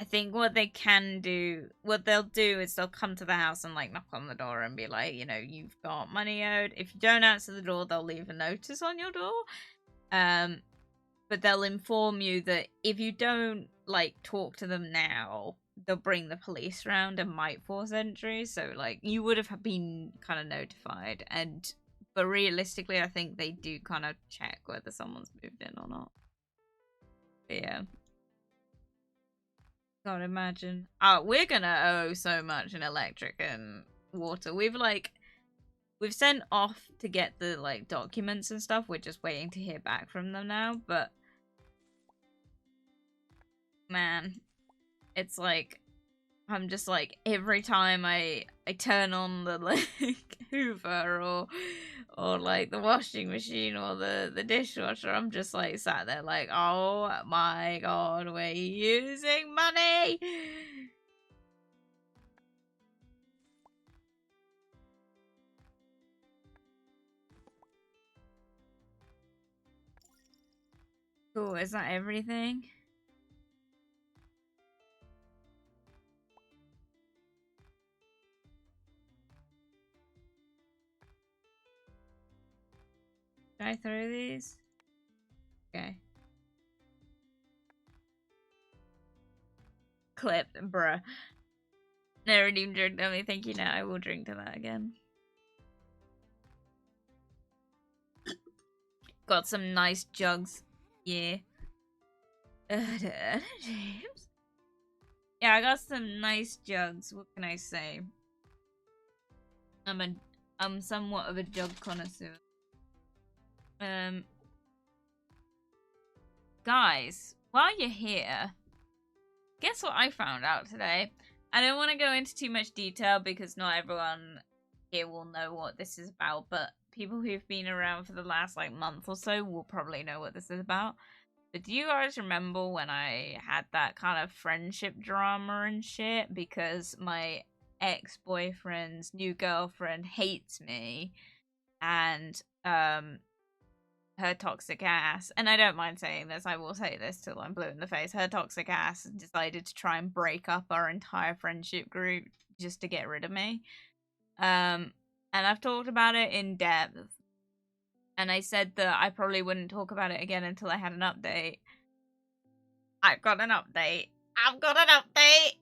I think what they can do, what they'll do is they'll come to the house and, like, knock on the door and be like, you know, you've got money owed. If you don't answer the door, they'll leave a notice on your door. But they'll inform you that if you don't, like, talk to them now, they'll bring the police around and might force entry. So, like, you would have been kind of notified. But realistically, I think they do kind of check whether someone's moved in or not. But yeah. God, imagine. We're gonna owe so much in electric and water. We've sent off to get the, like, documents and stuff. We're just waiting to hear back from them now, but man, it's like, I'm just like, every time I turn on the, like, Hoover or like the washing machine or the dishwasher, I'm just like sat there like, oh my god, we're using money. Cool, is that everything? Should I throw these? Okay. Clip, bruh. Never even drink to me. Thank you. Now I will drink to that again. Got some nice jugs. Yeah. James. Yeah, I got some nice jugs. What can I say? I'm somewhat of a jug connoisseur. Guys, while you're here, guess what I found out today? I don't want to go into too much detail because not everyone here will know what this is about, but people who've been around for the last, like, month or so will probably know what this is about. But do you guys remember when I had that kind of friendship drama and shit? Because my ex-boyfriend's new girlfriend hates me, and her toxic ass, and I don't mind saying this, I will say this till I'm blue in the face, her toxic ass decided to try and break up our entire friendship group just to get rid of me. And I've talked about it in depth, and I said that I probably wouldn't talk about it again until I had an update. I've got an update. I've got an update.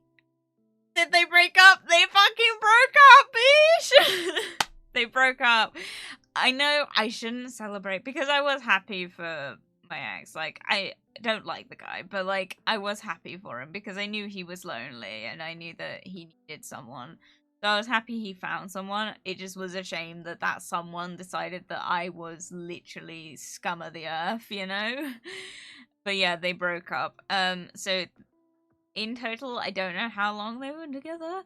Did they break up? They fucking broke up, bitch! They broke up. I know I shouldn't celebrate because I was happy for my ex. Like, I don't like the guy, but like, I was happy for him because I knew he was lonely and I knew that he needed someone. So I was happy he found someone. It just was a shame that that someone decided that I was literally scum of the earth, you know? But yeah, they broke up. So in total, I don't know how long they were together.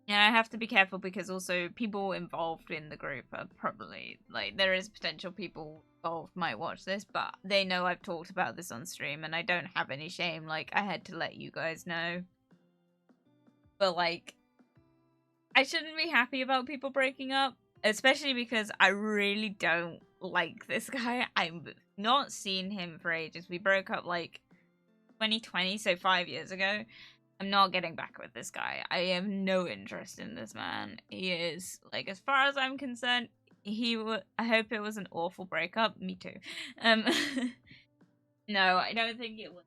And I have to be careful because also people involved in the group are probably, like, there is potential people involved might watch this, but they know I've talked about this on stream and I don't have any shame. Like, I had to let you guys know. But, like, I shouldn't be happy about people breaking up, especially because I really don't like this guy. I've not seen him for ages. We broke up, like, 2020, so 5 years ago. I'm not getting back with this guy. I have no interest in this man. He is, like, as far as I'm concerned, I hope it was an awful breakup. Me too. No, I don't think it was.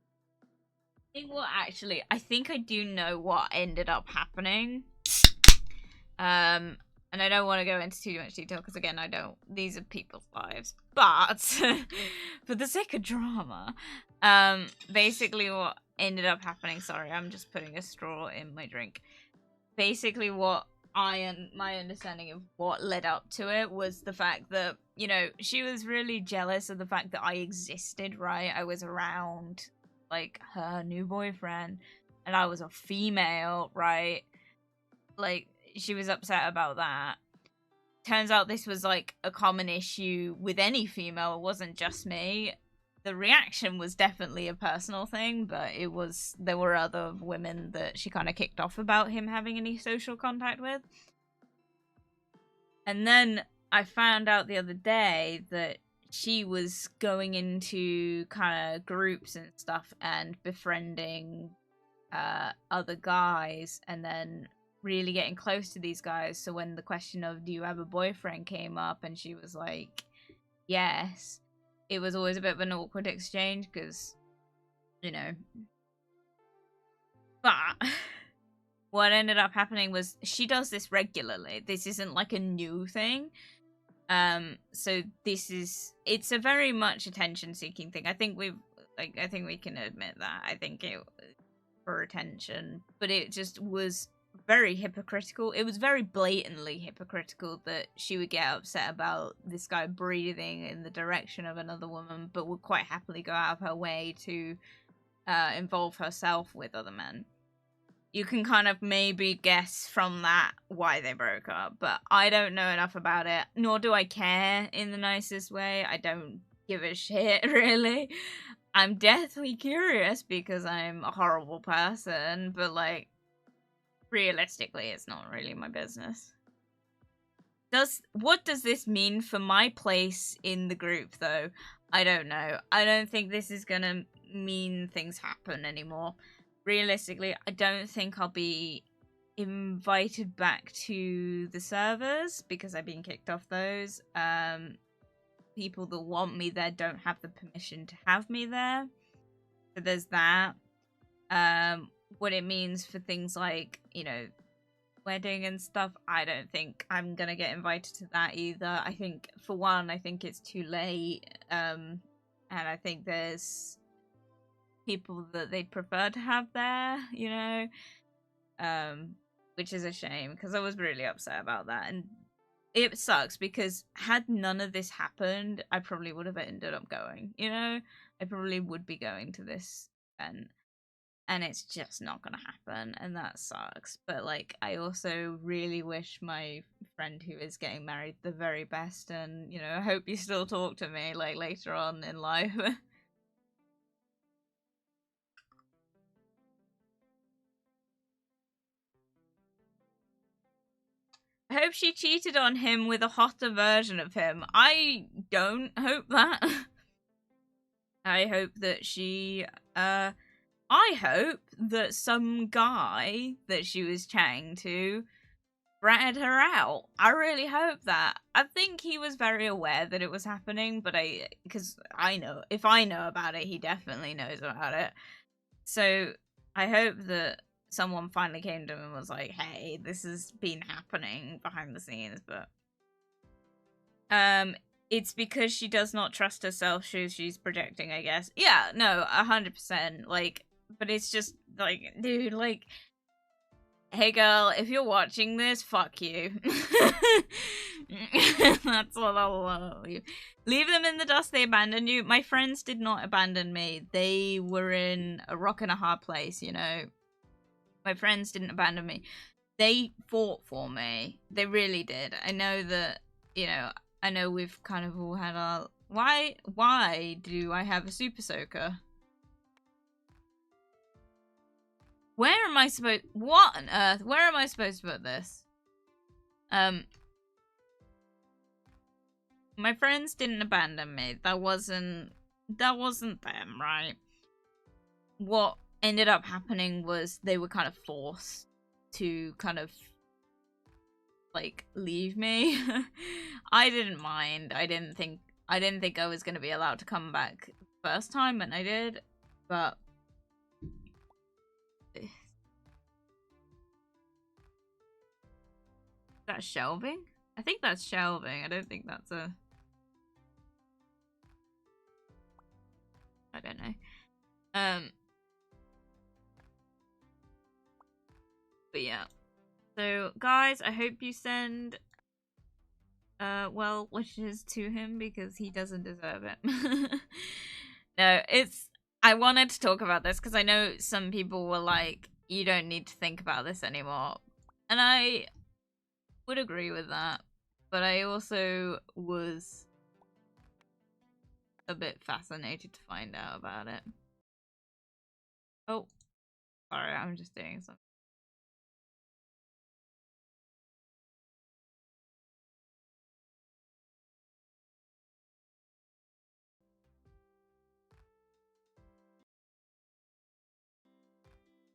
I think I do know what ended up happening. And I don't want to go into too much detail because, again, these are people's lives. But for the sake of drama, basically what ended up happening, sorry, I'm just putting a straw in my drink. Basically what my understanding of what led up to it was the fact that, you know, she was really jealous of the fact that I existed, right? I was around, like, her new boyfriend, and I was a female, right? Like, she was upset about that. Turns out this was, like, a common issue with any female. It wasn't just me. The reaction was definitely a personal thing, but there were other women that she kind of kicked off about him having any social contact with. And then I found out the other day that she was going into kind of groups and stuff and befriending other guys and then really getting close to these guys. So when the question of do you have a boyfriend came up and she was like, yes, it was always a bit of an awkward exchange because, you know. But what ended up happening was she does this regularly. This isn't like a new thing. So it's a very much attention-seeking thing. I think we can admit that. I think it for attention, but it just was very hypocritical. It was very blatantly hypocritical that she would get upset about this guy breathing in the direction of another woman, but would quite happily go out of her way to involve herself with other men. You can kind of maybe guess from that why they broke up, but I don't know enough about it, nor do I care in the nicest way. I don't give a shit, really. I'm deathly curious because I'm a horrible person, but, like, realistically, it's not really my business. What does this mean for my place in the group, though? I don't know. I don't think this is gonna mean things happen anymore. Realistically, I don't think I'll be invited back to the servers because I've been kicked off those. People that want me there don't have the permission to have me there. So there's that. What it means for things like, you know, wedding and stuff, I don't think I'm gonna get invited to that either. I think, for one, I think it's too late. And I think there's people that they'd prefer to have there, you know? Which is a shame, because I was really upset about that. And it sucks because had none of this happened, I probably would have ended up going, you know? I probably would be going to this event. And it's just not gonna happen, and that sucks. But, like, I also really wish my friend who is getting married the very best, and, you know, I hope you still talk to me, like, later on in life. hope she cheated on him with a hotter version of him. I don't hope that. I hope that she, I hope that some guy that she was chatting to ratted her out. I really hope that. I think he was very aware that it was happening, but because I know, if I know about it, he definitely knows about it. So I hope that someone finally came to him and was like, hey, this has been happening behind the scenes, but it's because she does not trust herself. She's projecting, I guess. Yeah, no, 100%. Like, but it's just like, dude, like, hey girl, if you're watching this, fuck you. That's what I'll leave. Leave them in the dust, they abandoned you. My friends did not abandon me. They were in a rock and a hard place, you know. My friends didn't abandon me. They fought for me. They really did. I know that, you know, I know we've kind of all had our... Why do I have a super soaker? Where am I supposed... What on earth? Where am I supposed to put this? My friends didn't abandon me. That wasn't them, right? What ended up happening was they were kind of forced to kind of like leave me. I didn't mind. I didn't think I was gonna be allowed to come back first time, and I did, but is that shelving? I think that's shelving. I don't think that's a... I don't know. But yeah. So, guys, I hope you send well wishes to him because he doesn't deserve it. No, it's... I wanted to talk about this because I know some people were like, you don't need to think about this anymore. And I would agree with that. But I also was a bit fascinated to find out about it. Oh, sorry, I'm just doing something.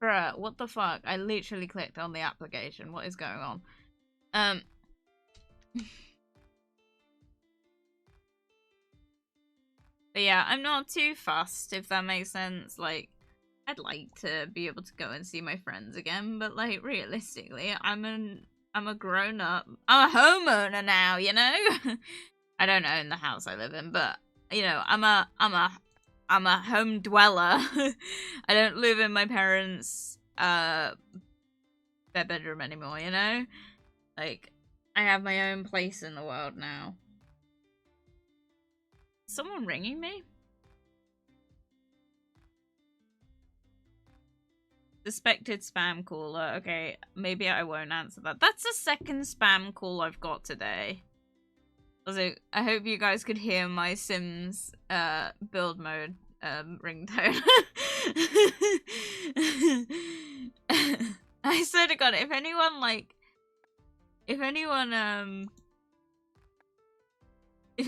Bruh, what the fuck? I literally clicked on the application. What is going on? But yeah, I'm not too fussed, if that makes sense. Like, I'd like to be able to go and see my friends again, but like, realistically, I'm a grown-up. I'm a homeowner now, you know? I don't own the house I live in, but, you know, I'm a home dweller. I don't live in my parents' their bedroom anymore, you know? Like, I have my own place in the world now. Is someone ringing me? Suspected spam caller. Okay, maybe I won't answer that. That's the second spam call I've got today. Also, I hope you guys could hear my Sims build mode ringtone. I swear to God, if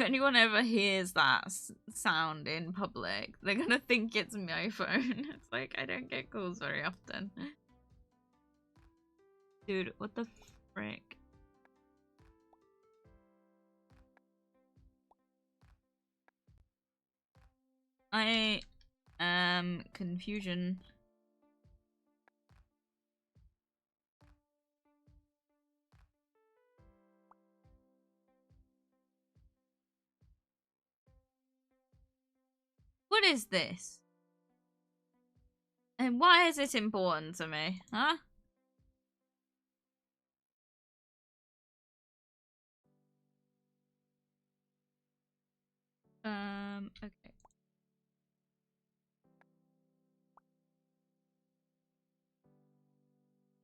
anyone ever hears that sound in public, they're gonna think it's my phone. It's like, I don't get calls very often. Dude, what the frick? Confusion. What is this? And why is it important to me? Huh? Okay.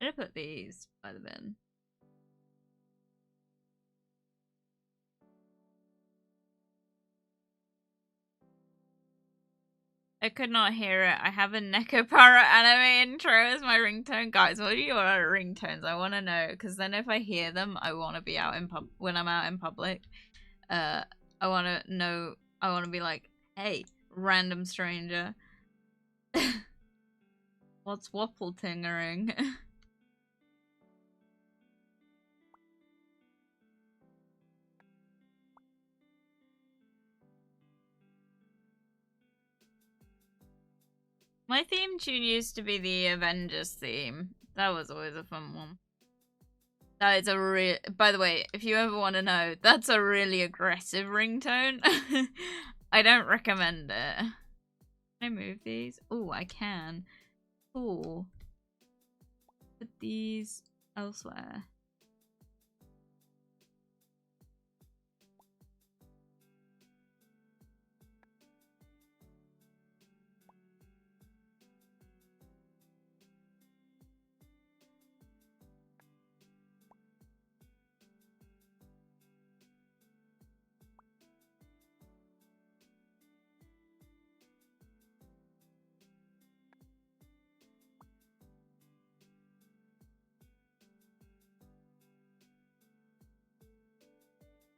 I'm gonna put these by the bin. I could not hear it. I have a Nekopara anime intro as my ringtone. Guys, what are your ringtones? I want to know, because then if I hear them, I want to be out in when I'm out in public. I want to know. I want to be like, hey, random stranger. What's waffle-tingering? My theme tune used to be the Avengers theme. That was always a fun one. That is a real. By the way, if you ever want to know, that's a really aggressive ringtone. I don't recommend it. Can I move these? Oh, I can. Cool. Put these elsewhere.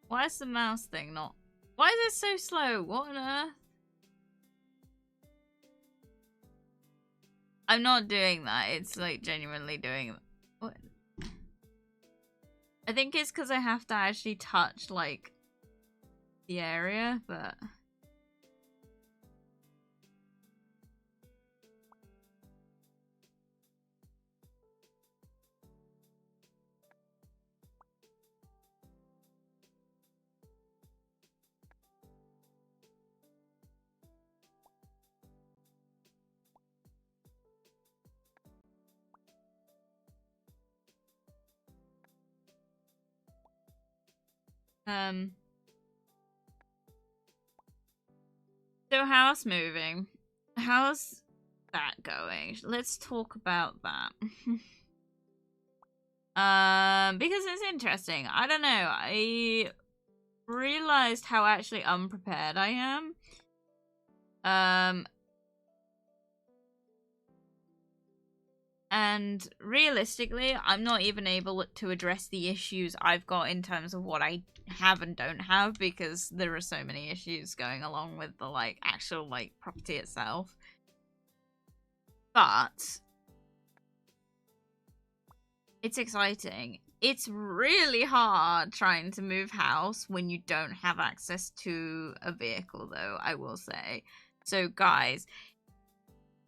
Why is the mouse thing not... Why is it so slow? What on earth? I'm not doing that. It's like genuinely doing... What? I think it's because I have to actually touch like the area, but... So house moving. How's that going? Let's talk about that. Because it's interesting. I don't know. I realized how actually unprepared I am. And realistically, I'm not even able to address the issues I've got in terms of what I have and don't have, because there are so many issues going along with the, like, actual, like, property itself. But it's exciting. It's really hard trying to move house when you don't have access to a vehicle, though, I will say. So, guys,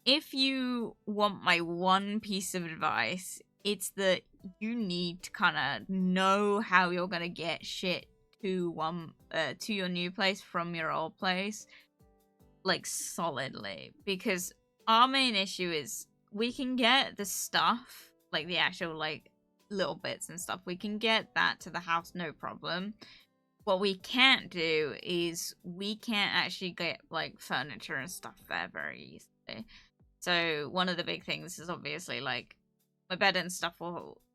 if you want my one piece of advice, it's that you need to kind of know how you're gonna get shit to your new place from your old place, like, solidly. Because our main issue is we can get the stuff, like the actual, like, little bits and stuff, we can get that to the house, no problem. What we can't do is we can't actually get, like, furniture and stuff there very easily. So one of the big things is obviously, like, my bed and stuff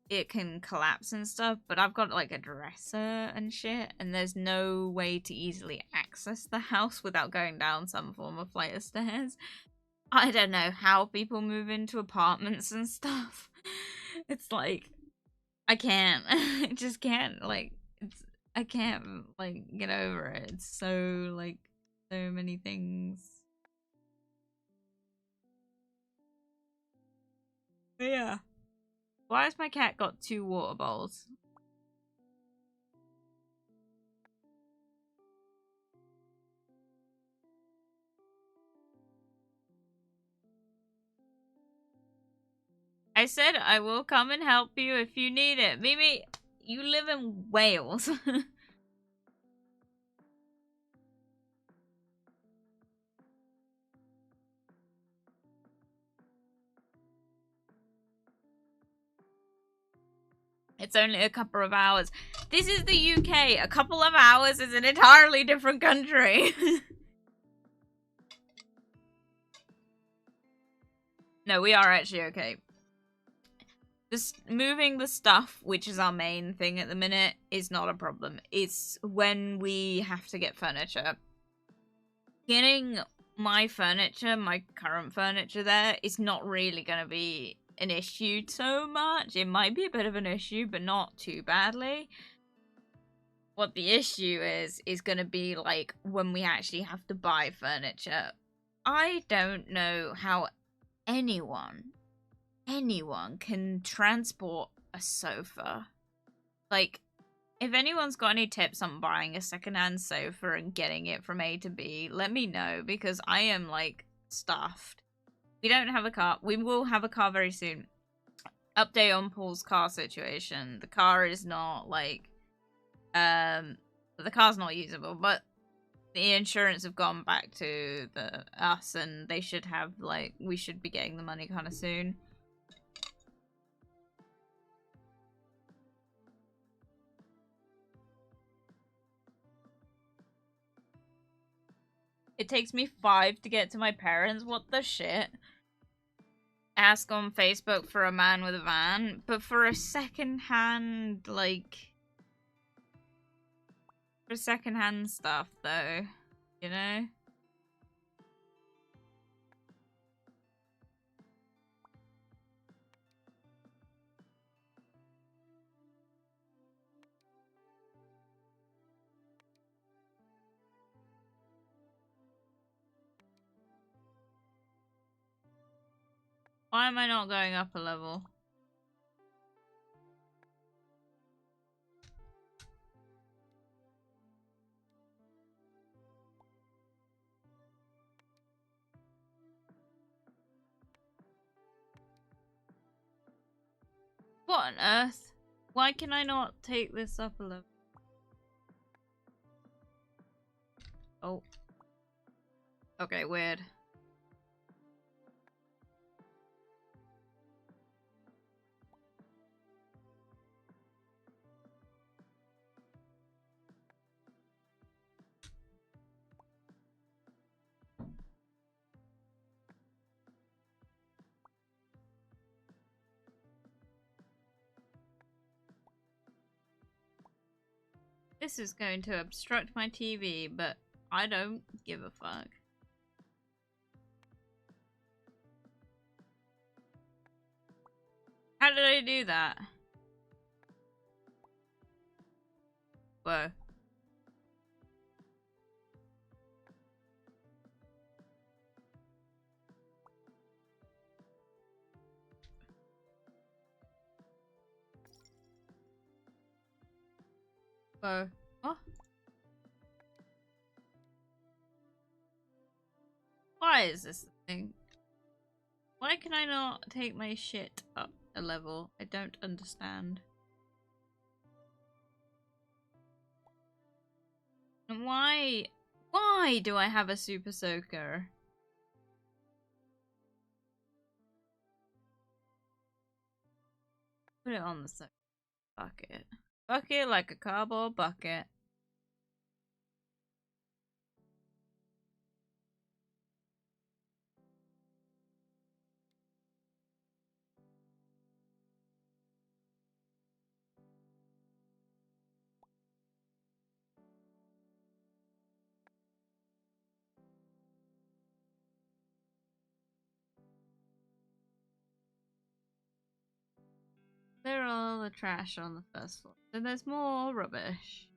it can collapse and stuff, but I've got, like, a dresser and shit, and there's no way to easily access the house without going down some form of flight of stairs. I don't know how people move into apartments and stuff. It's like, I can't. I just can't, like, I can't, like, get over it. It's so, like, so many things. But yeah. Why has my cat got 2 water bowls? I said I will come and help you if you need it. Mimi, you live in Wales. It's only a couple of hours. This is the UK. A couple of hours is an entirely different country. No, we are actually okay. Just moving the stuff, which is our main thing at the minute, is not a problem. It's when we have to get furniture. Getting my furniture, my current furniture there, is not really going to be an issue so much. It might be a bit of an issue, but not too badly. What the issue is going to be like when we actually have to buy furniture. I don't know how anyone can transport a sofa. Like, if anyone's got any tips on buying a secondhand sofa and getting it from A to B, let me know, because I am, like, stuffed. We don't have a car. We will have a car very soon. Update on Paul's car situation. The car is not, like, the car's not usable, but the insurance have gone back to us, and they should have, like, we should be getting the money kind of soon. It takes me 5 to get to my parents. What the shit? Ask on Facebook for a man with a van, but for a second-hand, like, for second-hand stuff, though, you know? Why am I not going up a level? What on earth? Why can I not take this up a level? Oh. Okay, weird. This is going to obstruct my TV, but I don't give a fuck. How did I do that? Whoa. Whoa. What? Why is this a thing? Why can I not take my shit up a level? I don't understand. And why do I have a super soaker? Put it on the bucket. Bucket like a cardboard bucket. Clear all the trash on the first floor. Then there's more rubbish.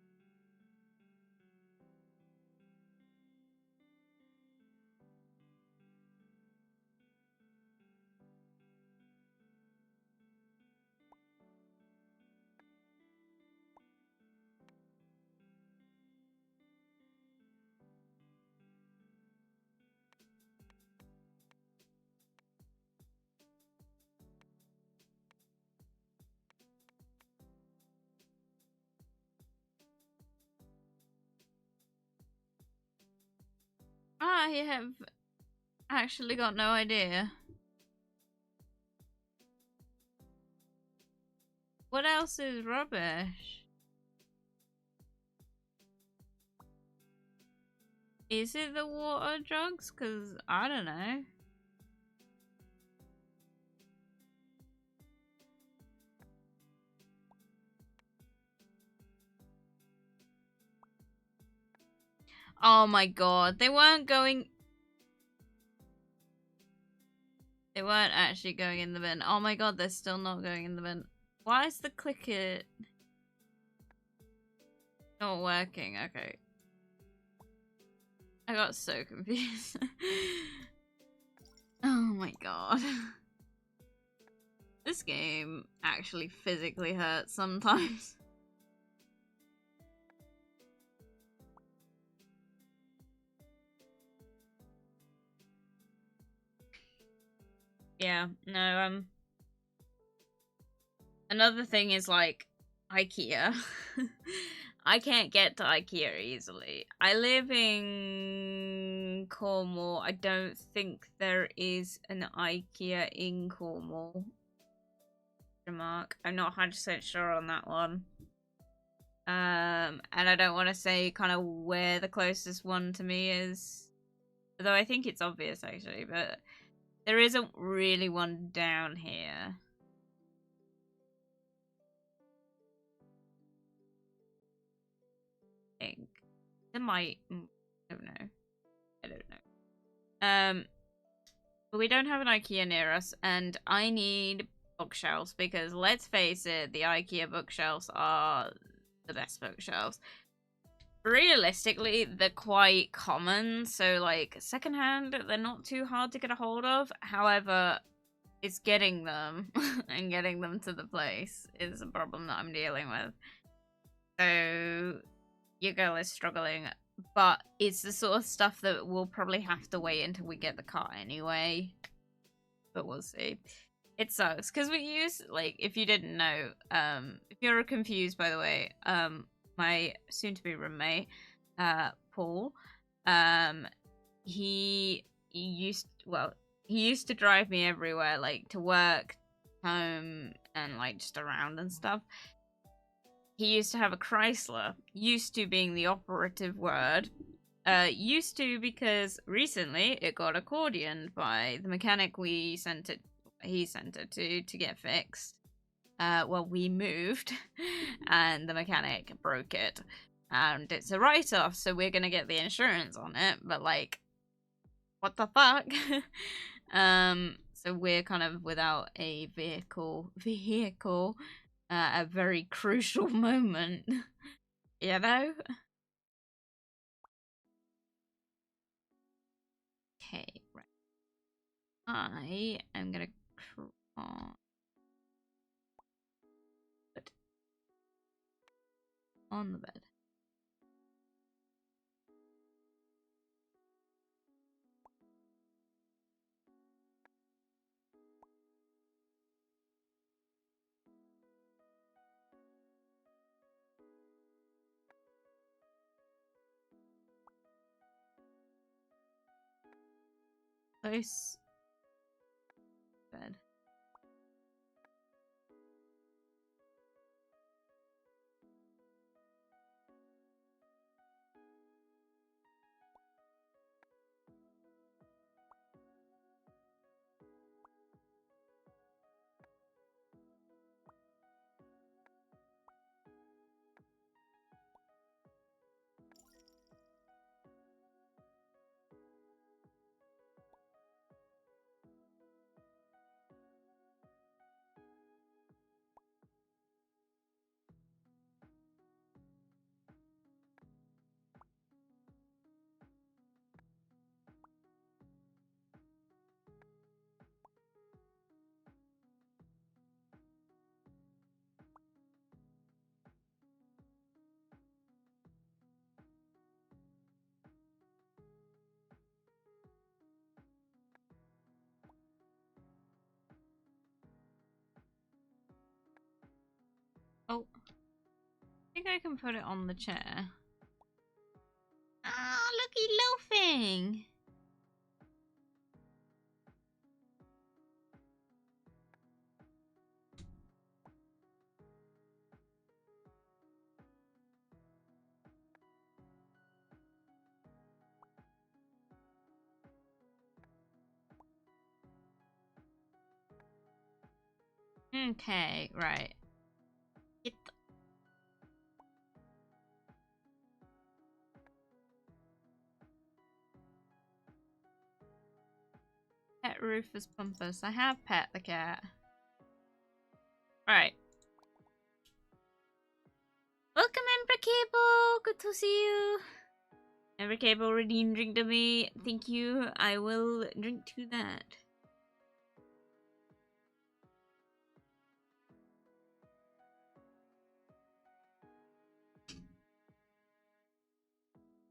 I have actually got no idea. What else is rubbish? Is it the water jugs? Cause I don't know. Oh my god, they weren't going... They weren't actually going in the bin. Oh my god, they're still not going in the bin. Why is the clicker not working? Okay. I got so confused. Oh my god. This game actually physically hurts sometimes. Yeah, no, another thing is like IKEA. I can't get to IKEA easily. I live in Cornwall. I don't think there is an IKEA in Cornwall. Mark. I'm not 100% sure on that one. And I don't want to say kind of where the closest one to me is. Although I think it's obvious actually, but there isn't really one down here. I think. There might... I don't know. I don't know. But we don't have an IKEA near us, and I need bookshelves because let's face it, the IKEA bookshelves are the best bookshelves. Realistically, they're quite common, so like secondhand, they're not too hard to get a hold of. However, it's getting them and getting them to the place is a problem that I'm dealing with. So your girl is struggling, but it's the sort of stuff that we'll probably have to wait until we get the car anyway. But we'll see. It sucks because we use, like, if you didn't know, if you're confused, by the way, my soon-to-be roommate, Paul, he used to drive me everywhere, like to work, home, and like just around and stuff. He used to have a Chrysler, used to being the operative word. Used to because recently it got accordioned by the mechanic he sent it to get fixed. Well, we moved and the mechanic broke it. And it's a write-off, so we're gonna get the insurance on it, but like, what the fuck? So we're kind of without a vehicle, a very crucial moment, you know? Okay, right. I am gonna put on the bed. Close bed. Oh, I think I can put it on the chair. Ah, looky loafing. Okay, right. Get the Pet Rufus Pumpus. I have pet the cat. Right. Welcome, Ember Cable. Good to see you. Ember Cable redeemed drink to me. Thank you. I will drink to that.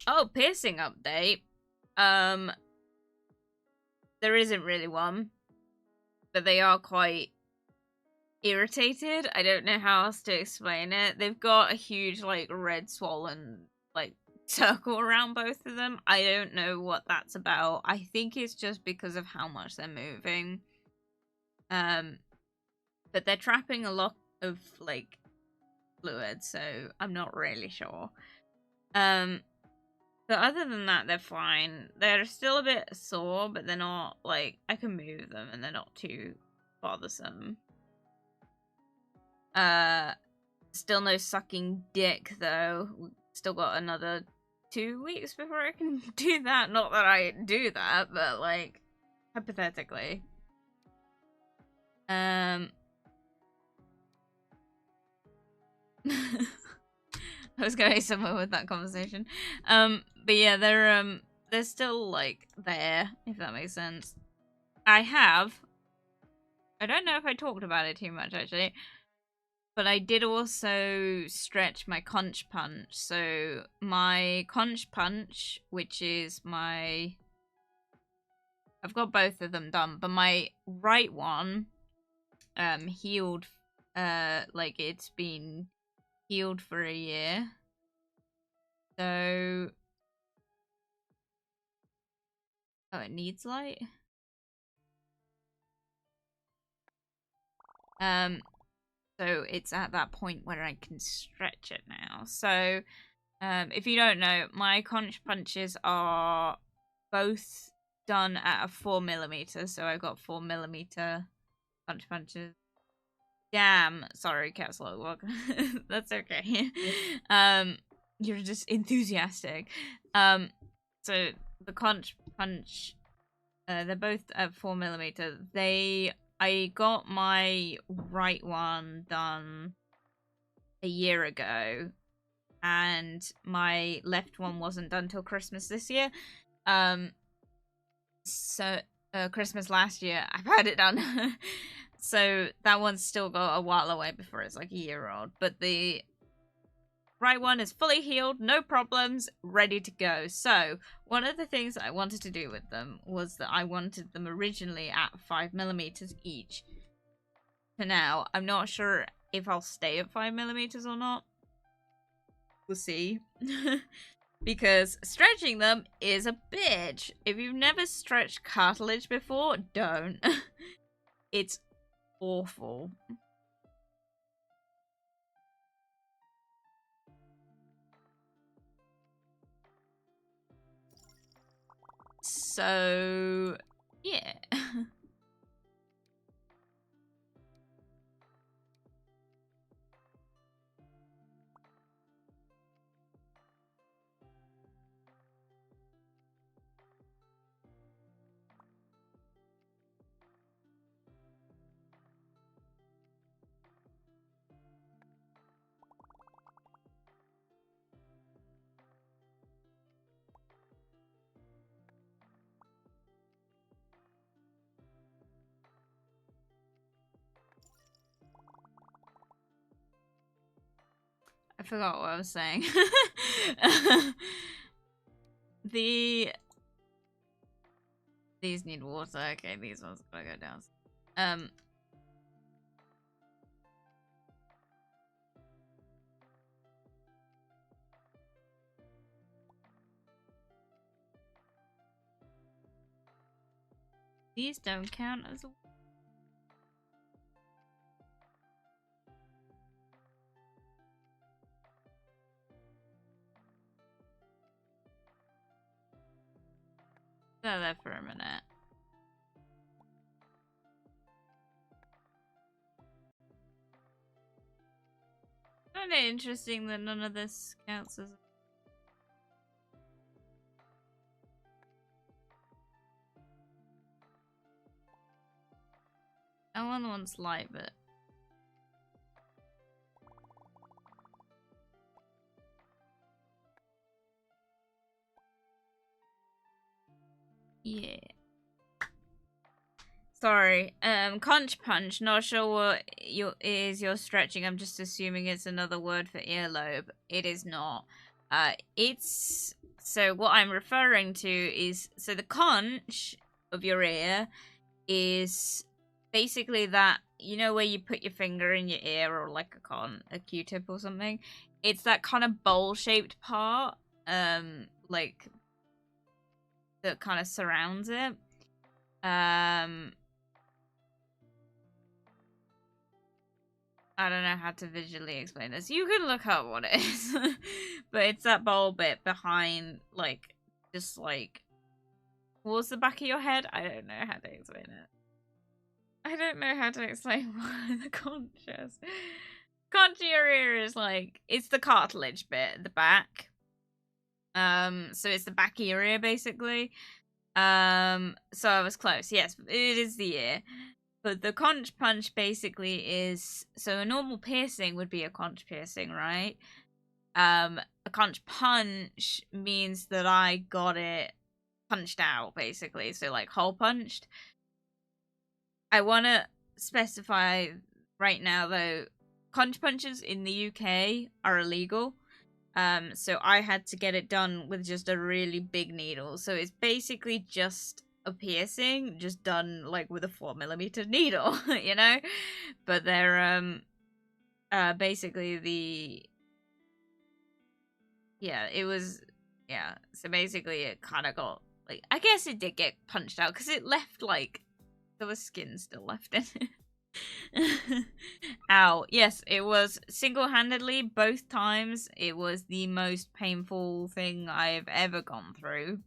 Oh, piercing update. There isn't really one, but they are quite irritated. I don't know how else to explain it. They've got a huge, like, red swollen, like, circle around both of them. I don't know what that's about. I think it's just because of how much they're moving. But they're trapping a lot of, like, fluid, so I'm not really sure. But other than that, they're fine. They're still a bit sore, but they're not, like, I can move them and they're not too bothersome. Still no sucking dick, though. Still got another 2 weeks before I can do that. Not that I do that, but, like, hypothetically. I was going somewhere with that conversation. But yeah, they're still, like, there, if that makes sense. I don't know if I talked about it too much, actually, but I did also stretch my conch punch. So my conch punch, which is I've got both of them done, but my right one, healed, like, it's been healed for a year. So, oh, it needs light? So it's at that point where I can stretch it now. So, if you don't know, my conch punches are both done at a 4mm, so I've got 4mm conch punches. Damn, sorry, Caps Lock. That's okay. You're just enthusiastic. So the conch punch, they're both at 4mm. I got my right one done a year ago, and my left one wasn't done till Christmas this year. So Christmas last year, I've had it done. So that one's still got a while away before it's like a year old. But the right one is fully healed, no problems, ready to go. So one of the things I wanted to do with them was that I wanted them originally at 5mm each. For now, I'm not sure if I'll stay at 5mm or not. We'll see. Because stretching them is a bitch. If you've never stretched cartilage before, don't. It's awful. So, yeah. I forgot what I was saying. These need water. Okay, these ones gotta go down. These don't count as a... Go there for a minute. Kind of interesting that none of this counts as... I want the one that's light, but... Yeah. Sorry. Conch punch. Not sure what you're stretching. I'm just assuming it's another word for earlobe. It is not. It's... So what I'm referring to is... So the conch of your ear is basically that... You know where you put your finger in your ear or like a Q-tip or something? It's that kind of bowl-shaped part. Like... That kind of surrounds it. I don't know how to visually explain this. You can look up what it is. But it's that bowl bit behind, like, just like, towards the back of your head. I don't know how to explain it. I don't know how to explain why the conch is. Conch of your ear is like, it's the cartilage bit at the back. So it's the back of your ear, basically. So I was close. Yes, it is the ear. But the conch punch basically is... So a normal piercing would be a conch piercing, right? A conch punch means that I got it punched out, basically. So, like, hole punched. I want to specify right now, though, conch punches in the UK are illegal. So I had to get it done with just a really big needle. So it's basically just a piercing, just done like with a 4mm needle, you know? But they're basically the... Yeah, it was... Yeah, so basically it kind of got... Like, I guess it did get punched out because it left like... There was skin still left in it. Ow. Yes, it was single-handedly, both times, it was the most painful thing I've ever gone through.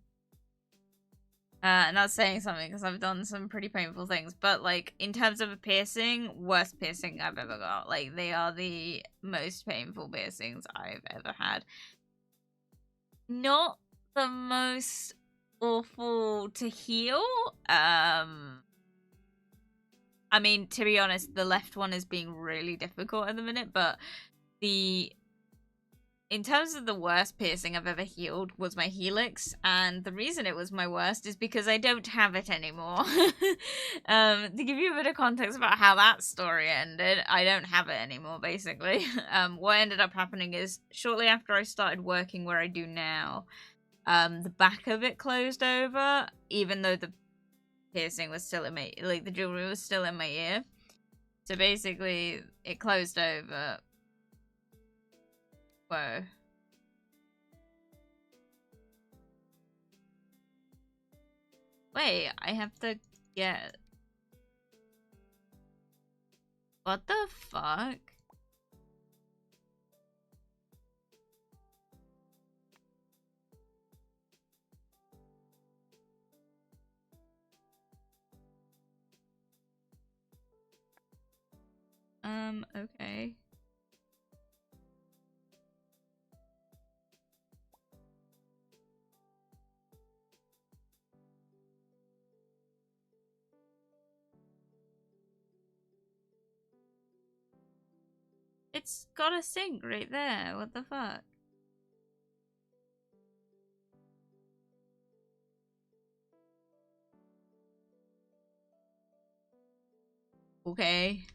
And that's saying something, because I've done some pretty painful things, but, like, in terms of a piercing, worst piercing I've ever got. Like, they are the most painful piercings I've ever had. Not the most awful to heal, I mean, to be honest, the left one is being really difficult at the minute, but in terms of the worst piercing I've ever healed was my helix, and the reason it was my worst is because I don't have it anymore. To give you a bit of context about how that story ended, I don't have it anymore, basically. What ended up happening is, shortly after I started working where I do now, the back of it closed over, even though the piercing was still in my... Like, the jewelry was still in my ear. So basically, it closed over. Whoa. Wait, I have to get... What the fuck? Okay. It's got a sink right there. What the fuck? Okay.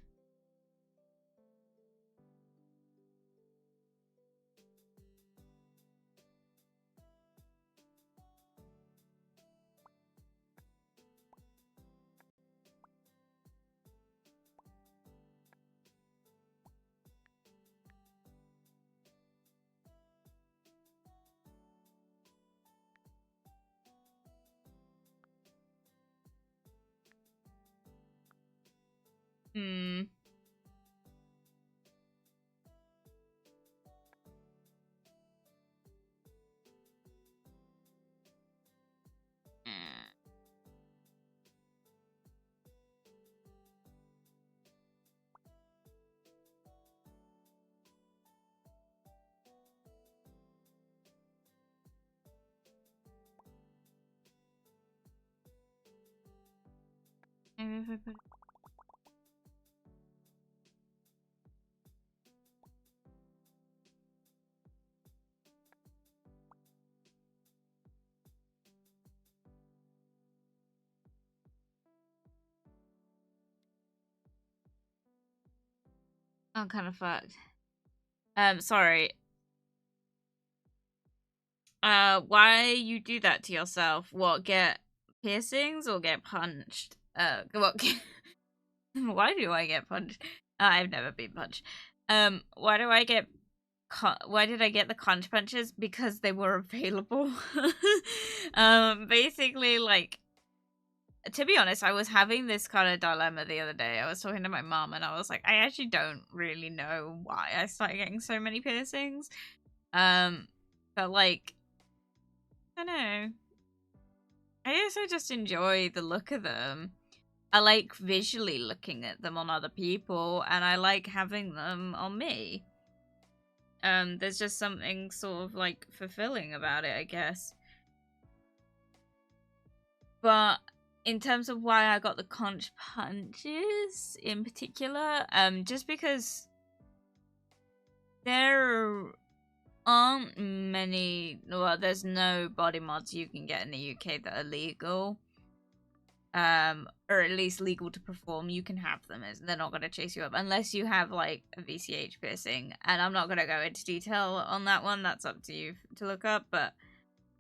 Hmm. Maybe if I put... I'm kind of fucked. Sorry. Why you do that to yourself? What, get piercings or get punched? What? Why do I get punched? I've never been punched. Why do I get? Why did I get the conch punches? Because they were available. Basically, like, to be honest, I was having this kind of dilemma the other day. I was talking to my mom, and I was like, I actually don't really know why I started getting so many piercings. But like, I don't know. I also just enjoy the look of them. I like visually looking at them on other people, and I like having them on me. There's just something sort of like fulfilling about it, I guess. But in terms of why I got the conch punches in particular, just because there aren't many, well, there's no body mods you can get in the UK that are legal. Or at least legal to perform. You can have them, they're not going to chase you up unless you have like a VCH piercing, and I'm not going to go into detail on that one. That's up to you to look up, but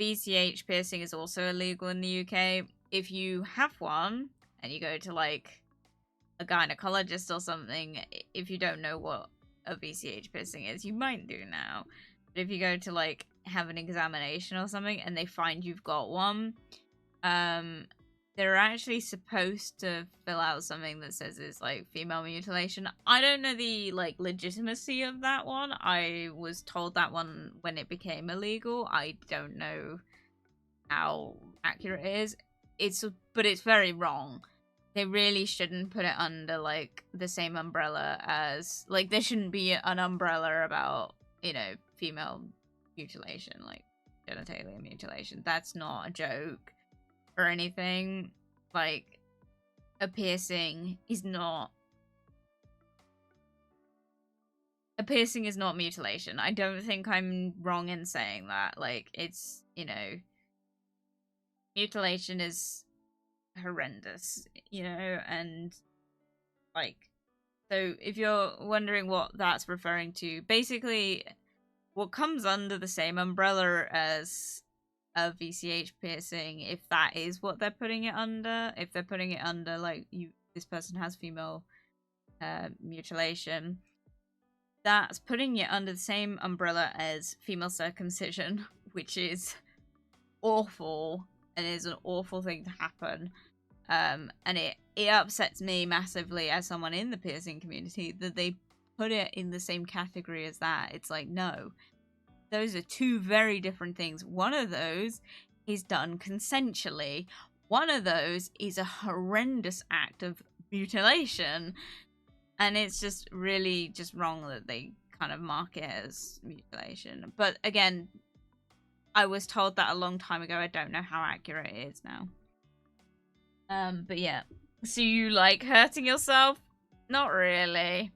VCH piercing is also illegal in the UK. If you have one and you go to like a gynecologist or something, if you don't know what a VCH piercing is, you might do now, but if you go to like have an examination or something and they find you've got one, they're actually supposed to fill out something that says it's like female mutilation. I don't know the like legitimacy of that one. I was told that one when it became illegal. I don't know how accurate it is. But it's very wrong. They really shouldn't put it under like the same umbrella as, like, there shouldn't be an umbrella about, you know, female mutilation, like genitalia mutilation. That's not a joke or anything. Like, a piercing is not mutilation. I don't think I'm wrong in saying that. Like, it's, you know, mutilation is horrendous, you know, and like, so if you're wondering what that's referring to, basically what comes under the same umbrella as a VCH piercing, if that is what they're putting it under, if they're putting it under like, this person has female mutilation, that's putting it under the same umbrella as female circumcision, which is awful and is an awful thing to happen. And it upsets me massively as someone in the piercing community that they put it in the same category as that. It's like, no, those are two very different things. One of those is done consensually. One of those is a horrendous act of mutilation. And it's just really just wrong that they kind of mark it as mutilation. But again, I was told that a long time ago. I don't know how accurate it is now. But yeah. So you like hurting yourself? Not really.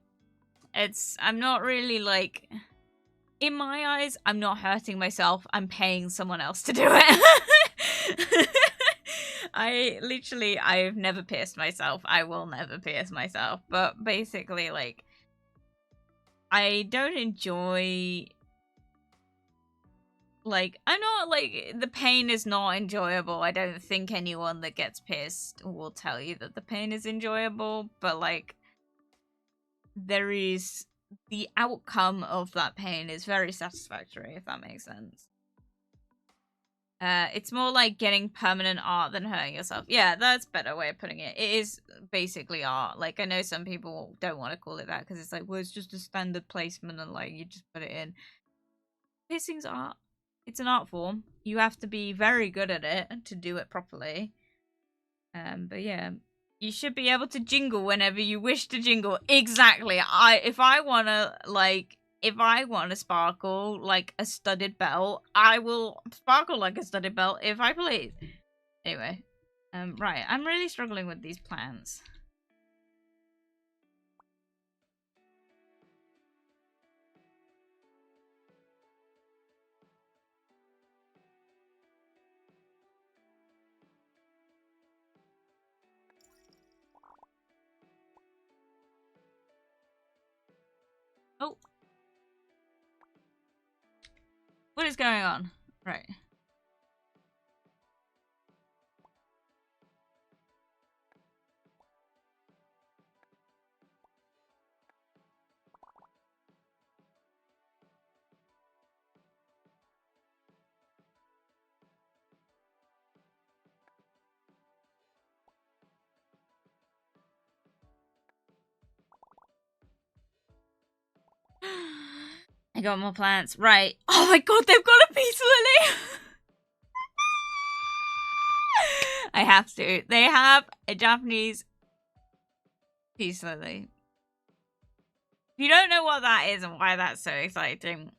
I'm not really like, in my eyes, I'm not hurting myself. I'm paying someone else to do it. I've never pierced myself. I will never pierce myself. But basically, like, I don't enjoy, like, I'm not, like, the pain is not enjoyable. I don't think anyone that gets pierced will tell you that the pain is enjoyable, but, like, there is, the outcome of that pain is very satisfactory, if that makes sense. It's more like getting permanent art than hurting yourself. Yeah, that's a better way of putting it. It is basically art. Like, I know some people don't want to call it that because it's like, well, it's just a standard placement and, like, you just put it in. Piercing's art. It's an art form. You have to be very good at it to do it properly. But yeah, you should be able to jingle whenever you wish to jingle. Exactly. If I want to sparkle like a studded belt, I will sparkle like a studded belt if I please. Anyway, right. I'm really struggling with these plants. Oh. What is going on? Right. I got more plants. Right. Oh my god, they've got a peace lily! I have to. They have a Japanese peace lily. If you don't know what that is and why that's so exciting,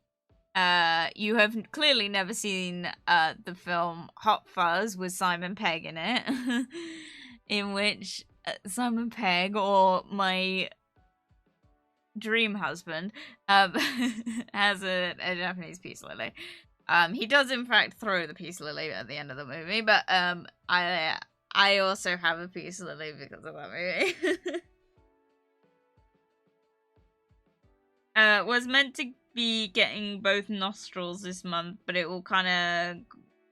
you have clearly never seen the film Hot Fuzz with Simon Pegg in it, in which Simon Pegg, or my dream husband, has a Japanese peace lily. He does in fact throw the peace lily at the end of the movie, but I also have a peace lily because of that movie. Was meant to be getting both nostrils this month, but it all kind of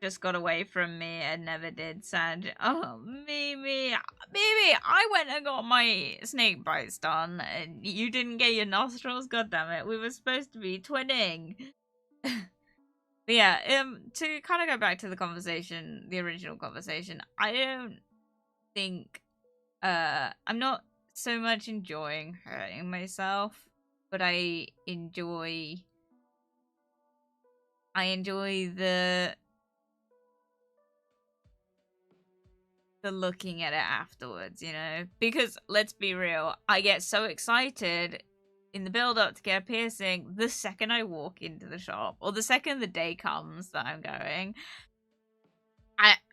just got away from me and never did. Sad. Oh, Mimi, I went and got my snake bites done, and you didn't get your nostrils. God damn it, we were supposed to be twinning. But yeah, to kind of go back to the conversation, the original conversation, I don't think, I'm not so much enjoying hurting myself, but I enjoy the looking at it afterwards, you know? Because let's be real, I get so excited in the build up to get a piercing the second I walk into the shop, or the second the day comes that I'm going.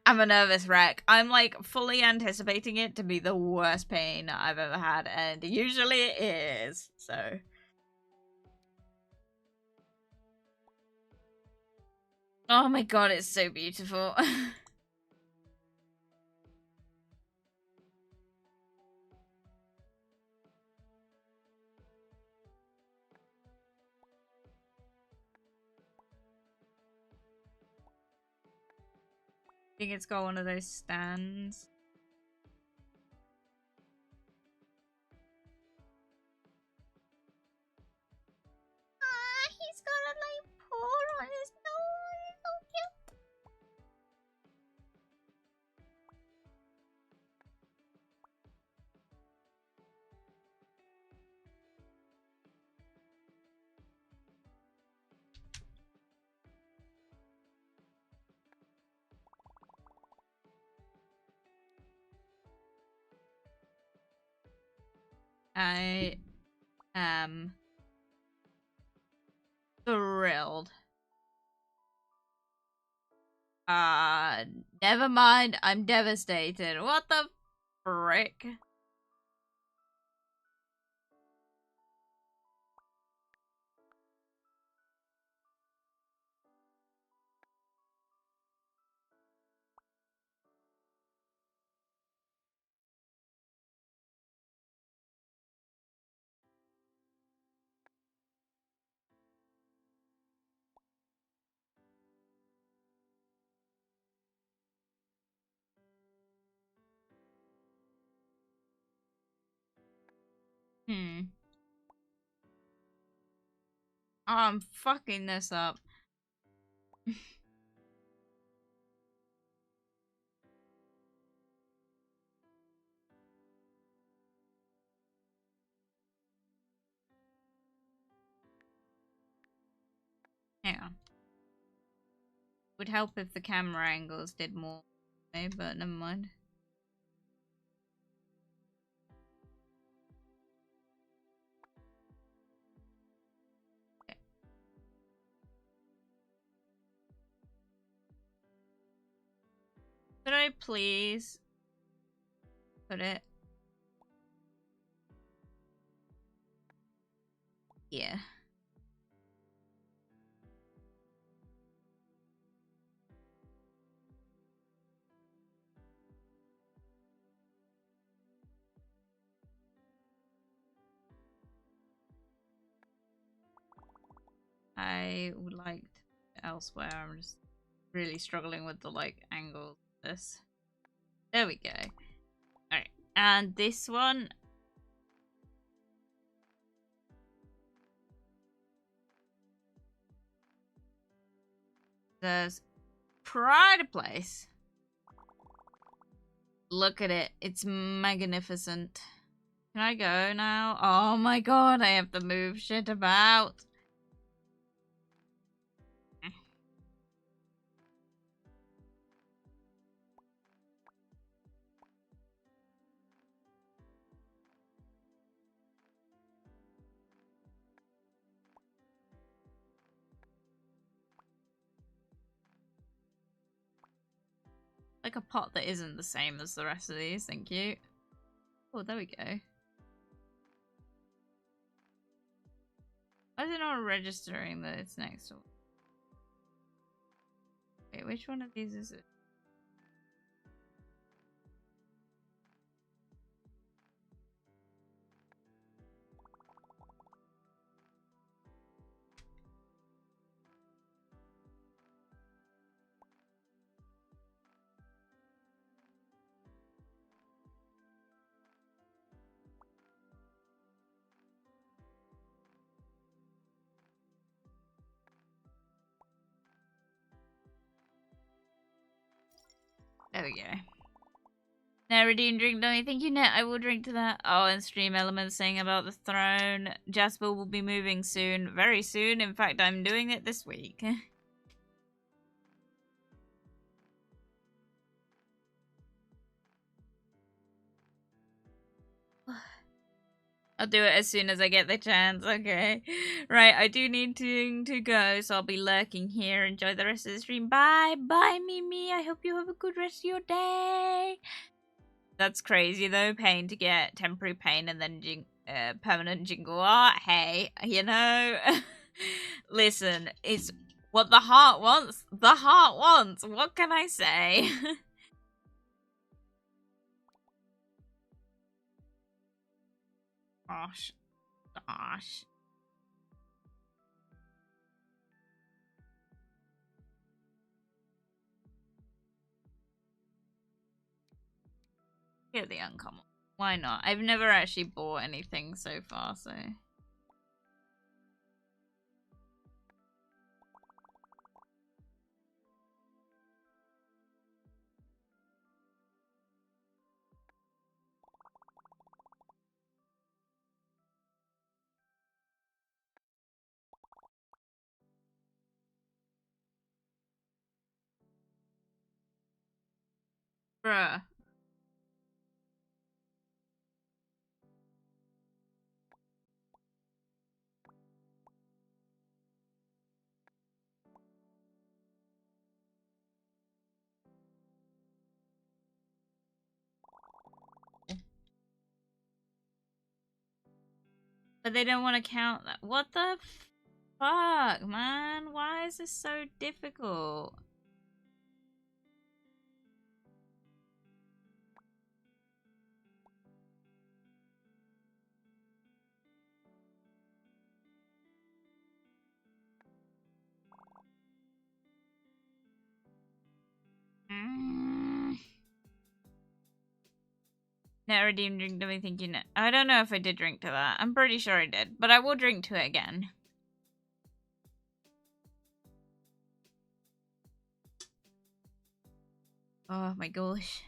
I'm a nervous wreck. I'm like fully anticipating it to be the worst pain I've ever had, and usually it is, so. Oh my god, it's so beautiful. I think it's got one of those stands. He's got a like paw on his nose. So cute. I am thrilled. Never mind. I'm devastated. What the frick? I'm fucking this up. Hang on. Would help if the camera angles did more, but never mind. Okay. Could I please put it? Yeah. I would like to put it elsewhere. I'm just really struggling with the like angles of this. There we go. Alright. And this one. There's pride of place. Look at it. It's magnificent. Can I go now? Oh my god, I have to move shit about. Like a pot that isn't the same as the rest of these, thank you. Oh, there we go. Why is it not registering that it's next to? Wait, which one of these is it? There we go. Now, redeem drink, don't you think you know? I will drink to that. Oh, and Stream Elements saying about the throne. Jasper will be moving soon. Very soon. In fact, I'm doing it this week. I'll do it as soon as I get the chance, okay? Right, I do need to go, so I'll be lurking here. Enjoy the rest of the stream. Bye! Bye, Mimi! I hope you have a good rest of your day! That's crazy, though. Pain to get temporary pain and then permanent jingle art. Hey, you know? Listen, it's what the heart wants. The heart wants! What can I say? Gosh. Gosh. Get the uncommon. Why not? I've never actually bought anything so far, so... Bruh. But they don't want to count that. What the fuck, man? Why is this so difficult? Net redeemed drink, do we think you know? I don't know if I did drink to that. I'm pretty sure I did, but I will drink to it again. Oh my gosh.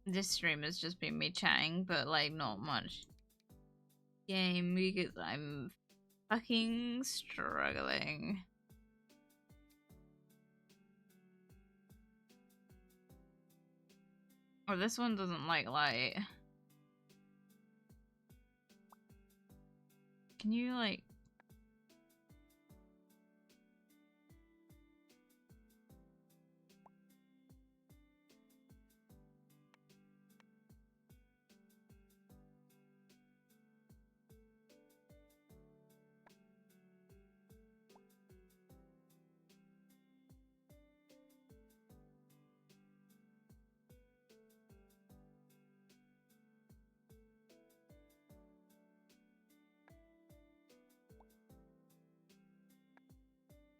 This stream has just been me chatting, but like not much game because I'm fucking struggling. Oh, this one doesn't like light. Can you like...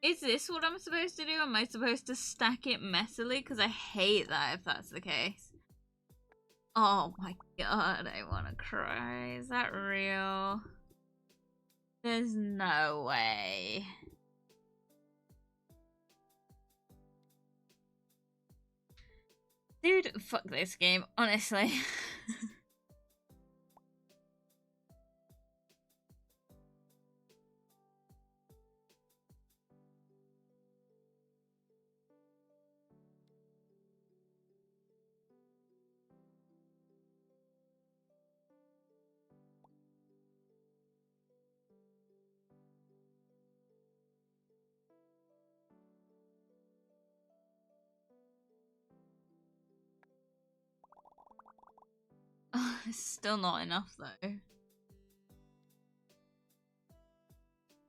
Is this what I'm supposed to do? Am I supposed to stack it messily? Because I hate that if that's the case. Oh my god, I want to cry. Is that real? There's no way. Dude, fuck this game, honestly. It's still not enough though.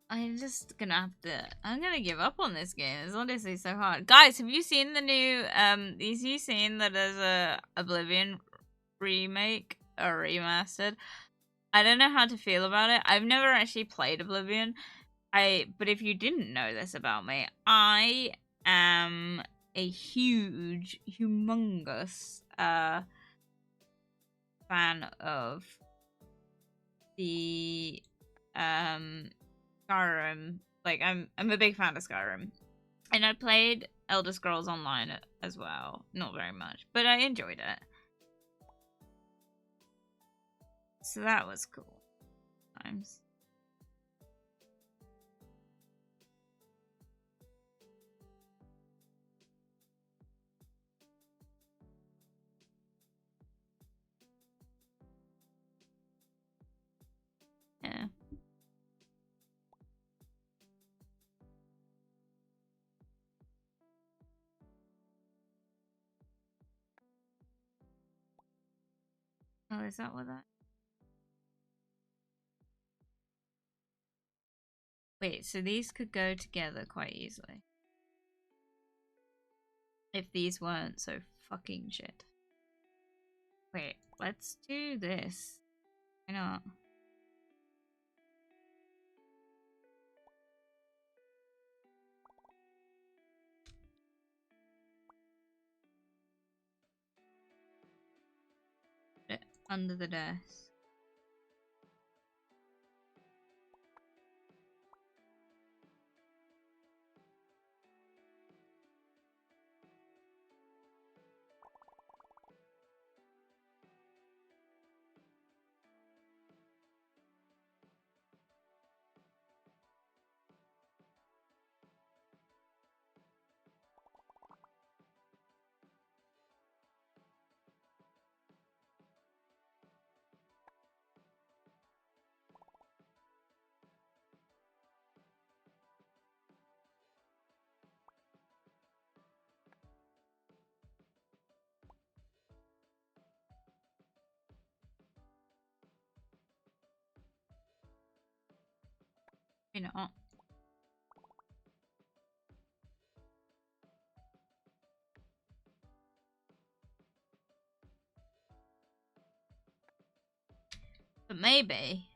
I'm just gonna have to. I'm gonna give up on this game. It's honestly so hard. Guys, have you seen the new? Have you seen that there's a Oblivion remake or remastered? I don't know how to feel about it. I've never actually played Oblivion. But if you didn't know this about me, I am a humongous fan of the Skyrim. Like I'm a big fan of Skyrim. And I played Elder Scrolls Online as well. Not very much, but I enjoyed it. So that was cool. Times. Yeah. Oh, is that what that? Wait, so these could go together quite easily. If these weren't so fucking shit. Wait, let's do this. Why not? Put it under the desk. Why not? But maybe,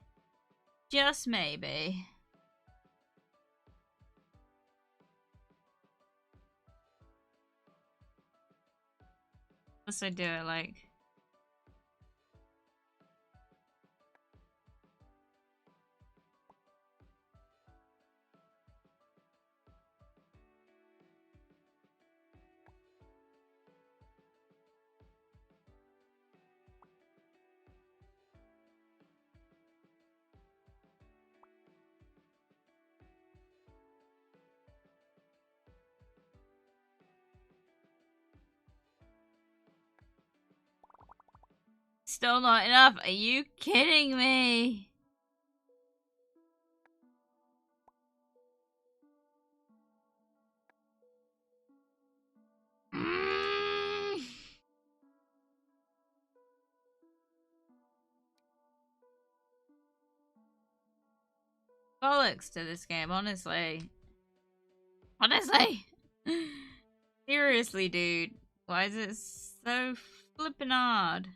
just maybe, unless I do it like. Still not enough. Are you kidding me? Bollocks to this game, honestly. Honestly. Seriously, dude. Why is it so flippin' hard?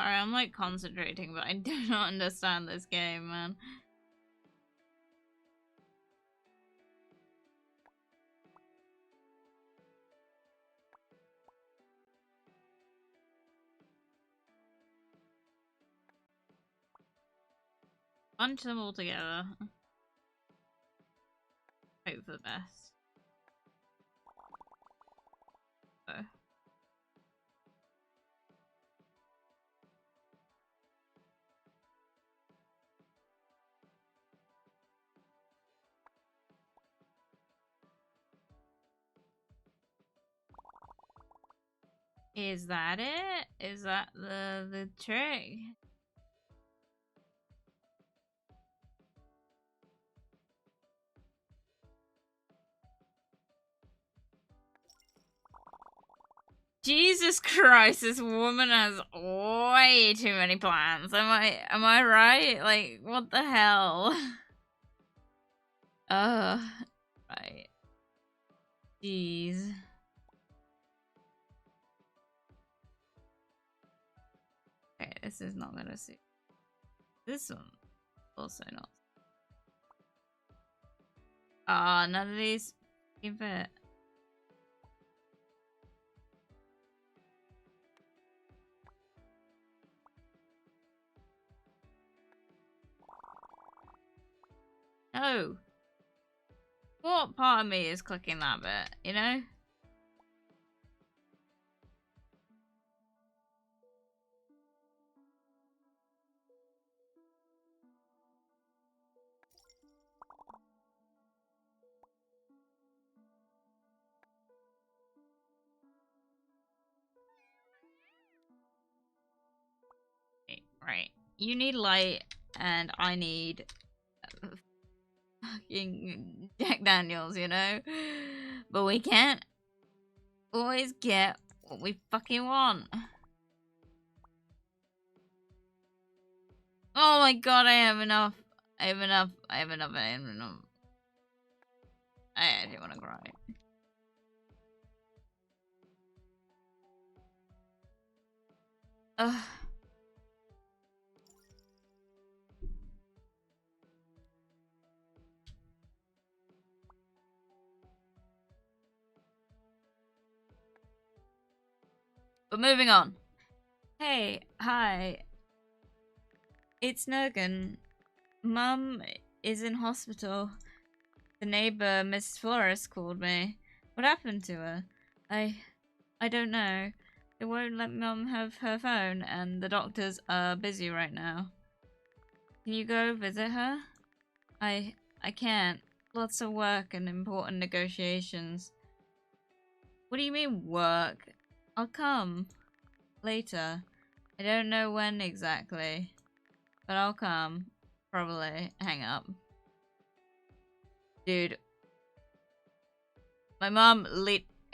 Sorry, I'm like concentrating, but I do not understand this game, man. Bunch them all together. Hope for the best. So. Is that it? Is that the trick? Jesus Christ, this woman has way too many plans. Am I right? Like, what the hell? Right. Jeez. Okay, this is not gonna suit. This one also not. Ah, none of these can fit. No. What part of me is clicking that bit, you know? Right. You need light, and I need fucking Jack Daniels, you know? But we can't always get what we fucking want. Oh my god, I have enough. I have enough. I have enough. I have enough. I actually want to cry. Ugh. But moving on. Hey, hi. It's Nergan. Mum is in hospital. The neighbor, Miss Flores, called me. What happened to her? I don't know. They won't let Mum have her phone, and the doctors are busy right now. Can you go visit her? I can't. Lots of work and important negotiations. What do you mean, work? I'll come. Later. I don't know when exactly. But I'll come. Probably. Hang up. Dude. My mom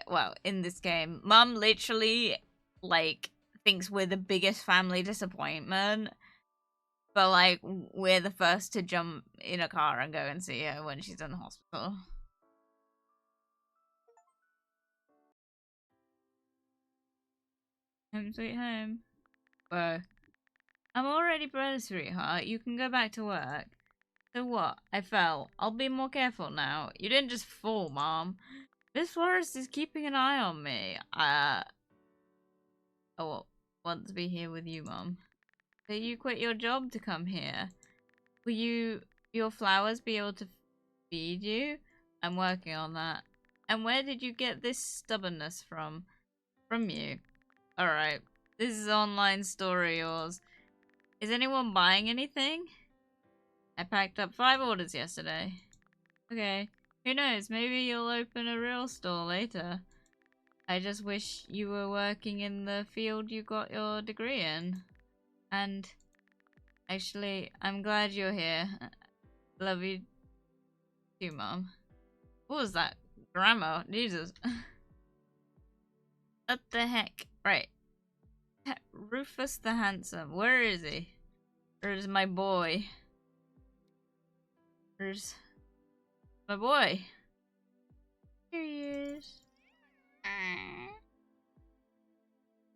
well, in this game, mom literally, like, thinks we're the biggest family disappointment. But, like, we're the first to jump in a car and go and see her when she's in the hospital. Home sweet home. Whoa. I'm already better, sweetheart. You can go back to work. So what? I fell. I'll be more careful now. You didn't just fall, Mom. Miss Forrest is keeping an eye on me. I want to be here with you, Mom. So you quit your job to come here. Will your flowers be able to feed you? I'm working on that. And where did you get this stubbornness from? From you. Alright. This is online story yours. Is anyone buying anything? I packed up 5 orders yesterday. Okay. Who knows, maybe you'll open a real store later. I just wish you were working in the field you got your degree in. And actually, I'm glad you're here. Love you too, Mom. What was that? Grandma? Jesus. What the heck? Right. Rufus the Handsome. Where is he? Where's my boy? Where's my boy? Here he is.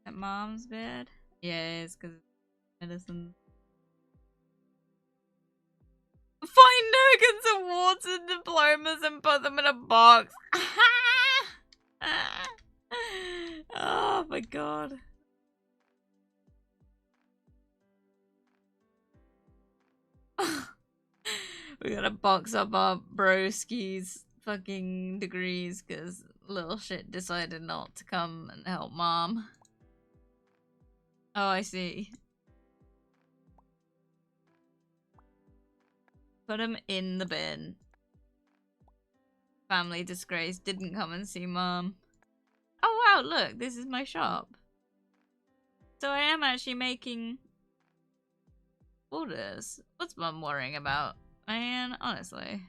At Mom's bed? Yeah, it is, because Medicine. Find Nergans awards and diplomas and put them in a box. Oh my god. We gotta box up our broski's fucking degrees because little shit decided not to come and help mom. Oh, I see. Put him in the bin. Family disgrace, didn't come and see mom. Oh wow, look, this is my shop. So I am actually making orders. What's mom worrying about? Man, honestly.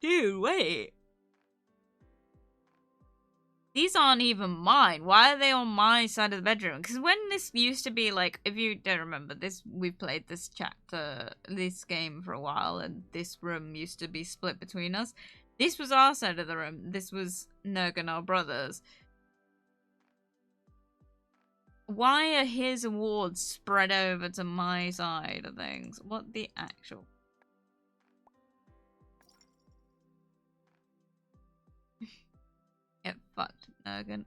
Dude, wait. These aren't even mine. Why are they on my side of the bedroom? Because when this used to be like, if you don't remember this, we played this chapter, this game for a while, and this room used to be split between us. This was our side of the room. This was Nerg and our brothers. Why are his awards spread over to my side of things? What the actual... Get fucked, Nergan.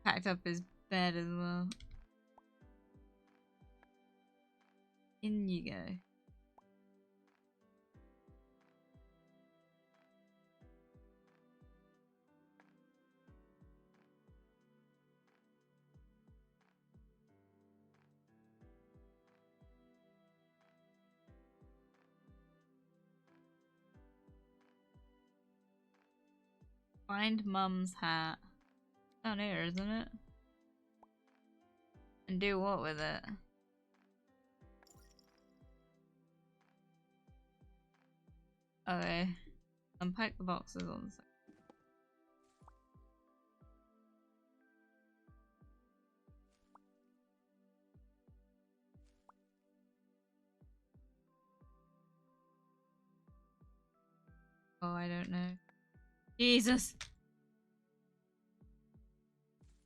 Packed up his bed as well. In you go. Find mum's hat. Down here, isn't it? And do what with it? Okay. Unpack the boxes on the side. Oh, I don't know. Jesus!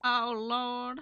Oh, Lord.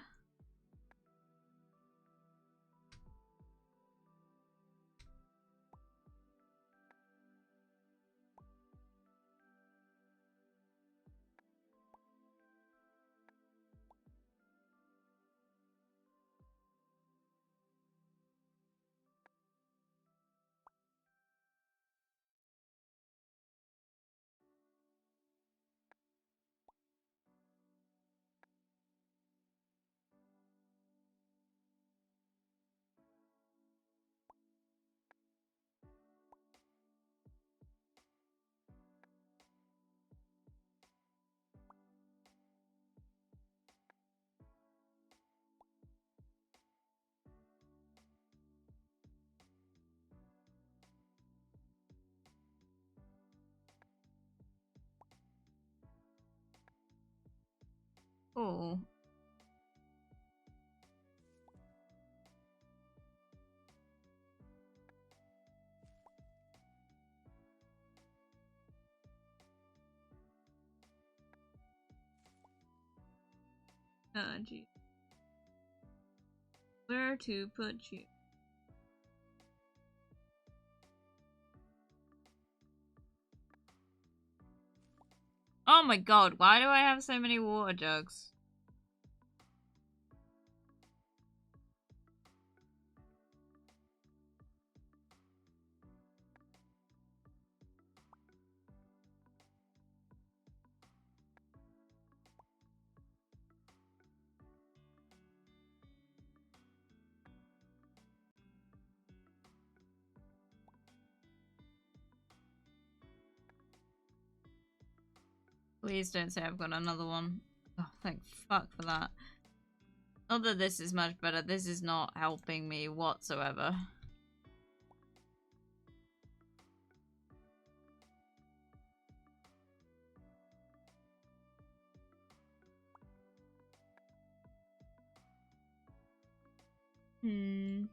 Oh. Oh, gee. Where to put you? Oh my god, why do I have so many water jugs? Please don't say I've got another one. Oh, thank fuck for that. Not that this is much better, this is not helping me whatsoever. Hmm.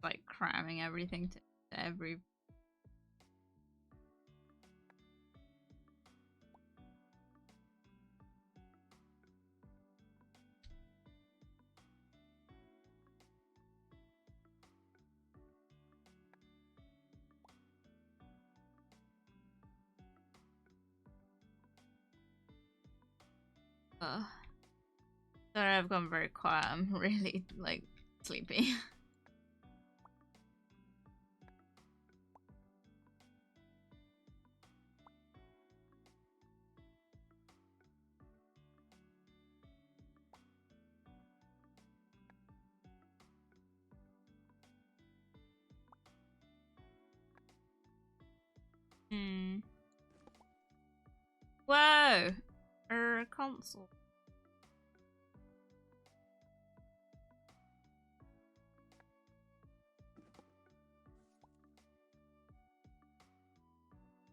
like cramming everything to every. Sorry, I've gone very quiet. I'm really like sleepy. Whoa! Console.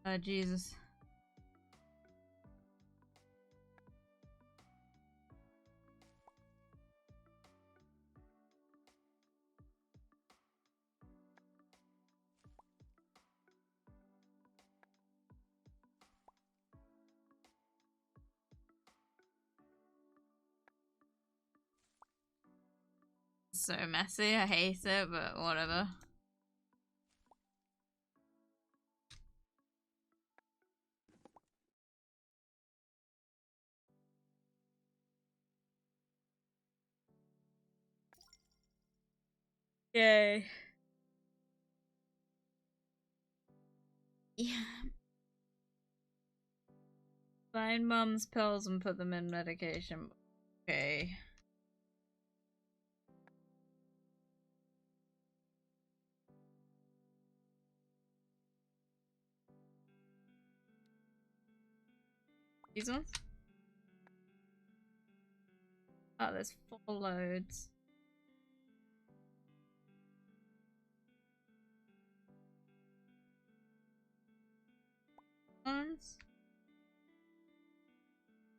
Oh, Jesus. So messy, I hate it, but whatever. Yay. Yeah. Find Mum's pills and put them in medication. Okay. These ones? Oh, there's 4 loads. Ones?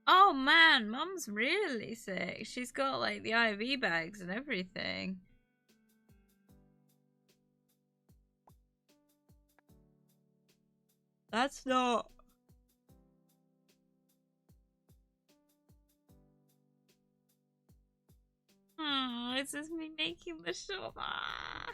Oh man, Mum's really sick. She's got like the IV bags and everything. That's not. Oh, it's just me making the shop. Ah.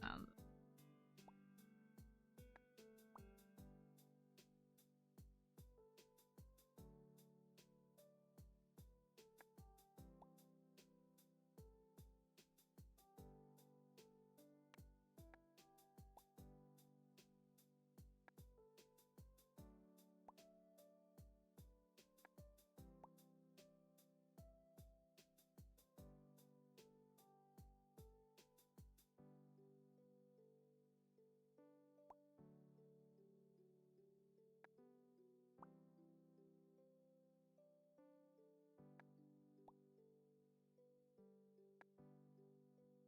Um,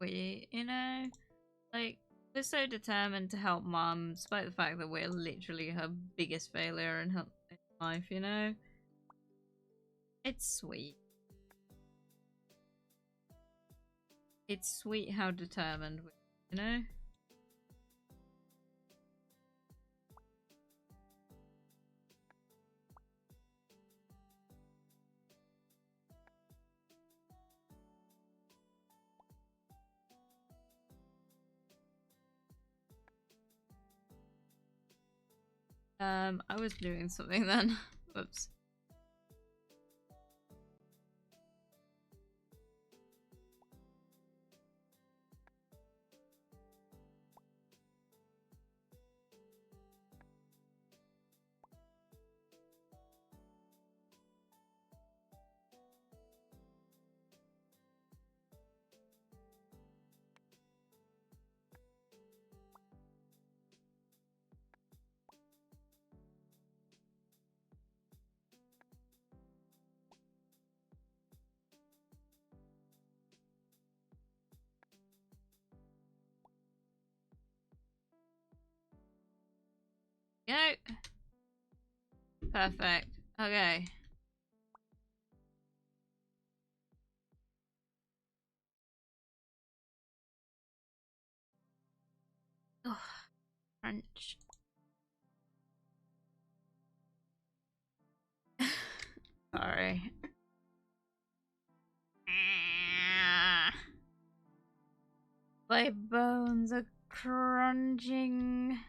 you know, like, we're so determined to help Mum, despite the fact that we're literally her biggest failure in her life, you know? It's sweet. It's sweet how determined we are, you know? I was doing something then. Whoops. Go. Perfect. Okay. Oh, crunch. Sorry. My bones are crunching.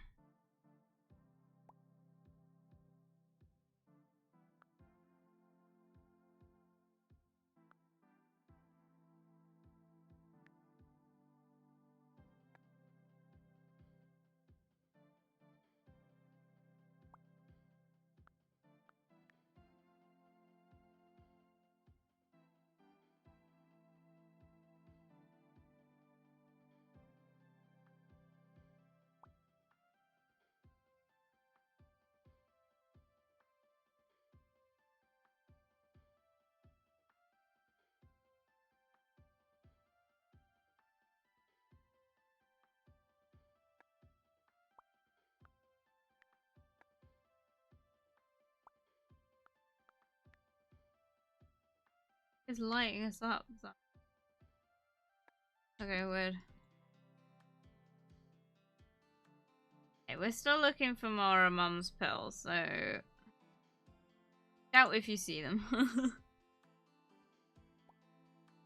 It's lighting us up. Okay, weird. Okay, we're still looking for more of Mum's pills, so shout if you see them. I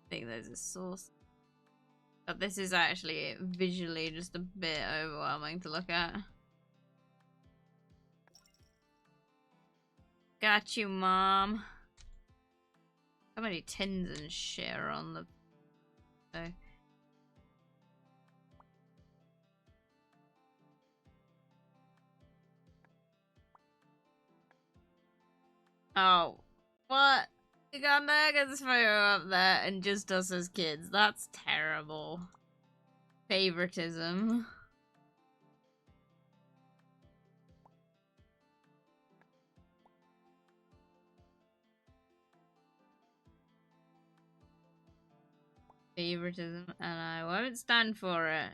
think there's a source. But this is actually visually just a bit overwhelming to look at. Got you, Mom. How many tins and shit are on the... Oh. What? You got Megan's photo up there and just us as kids. That's terrible. Favoritism. Favoritism, and I won't stand for it.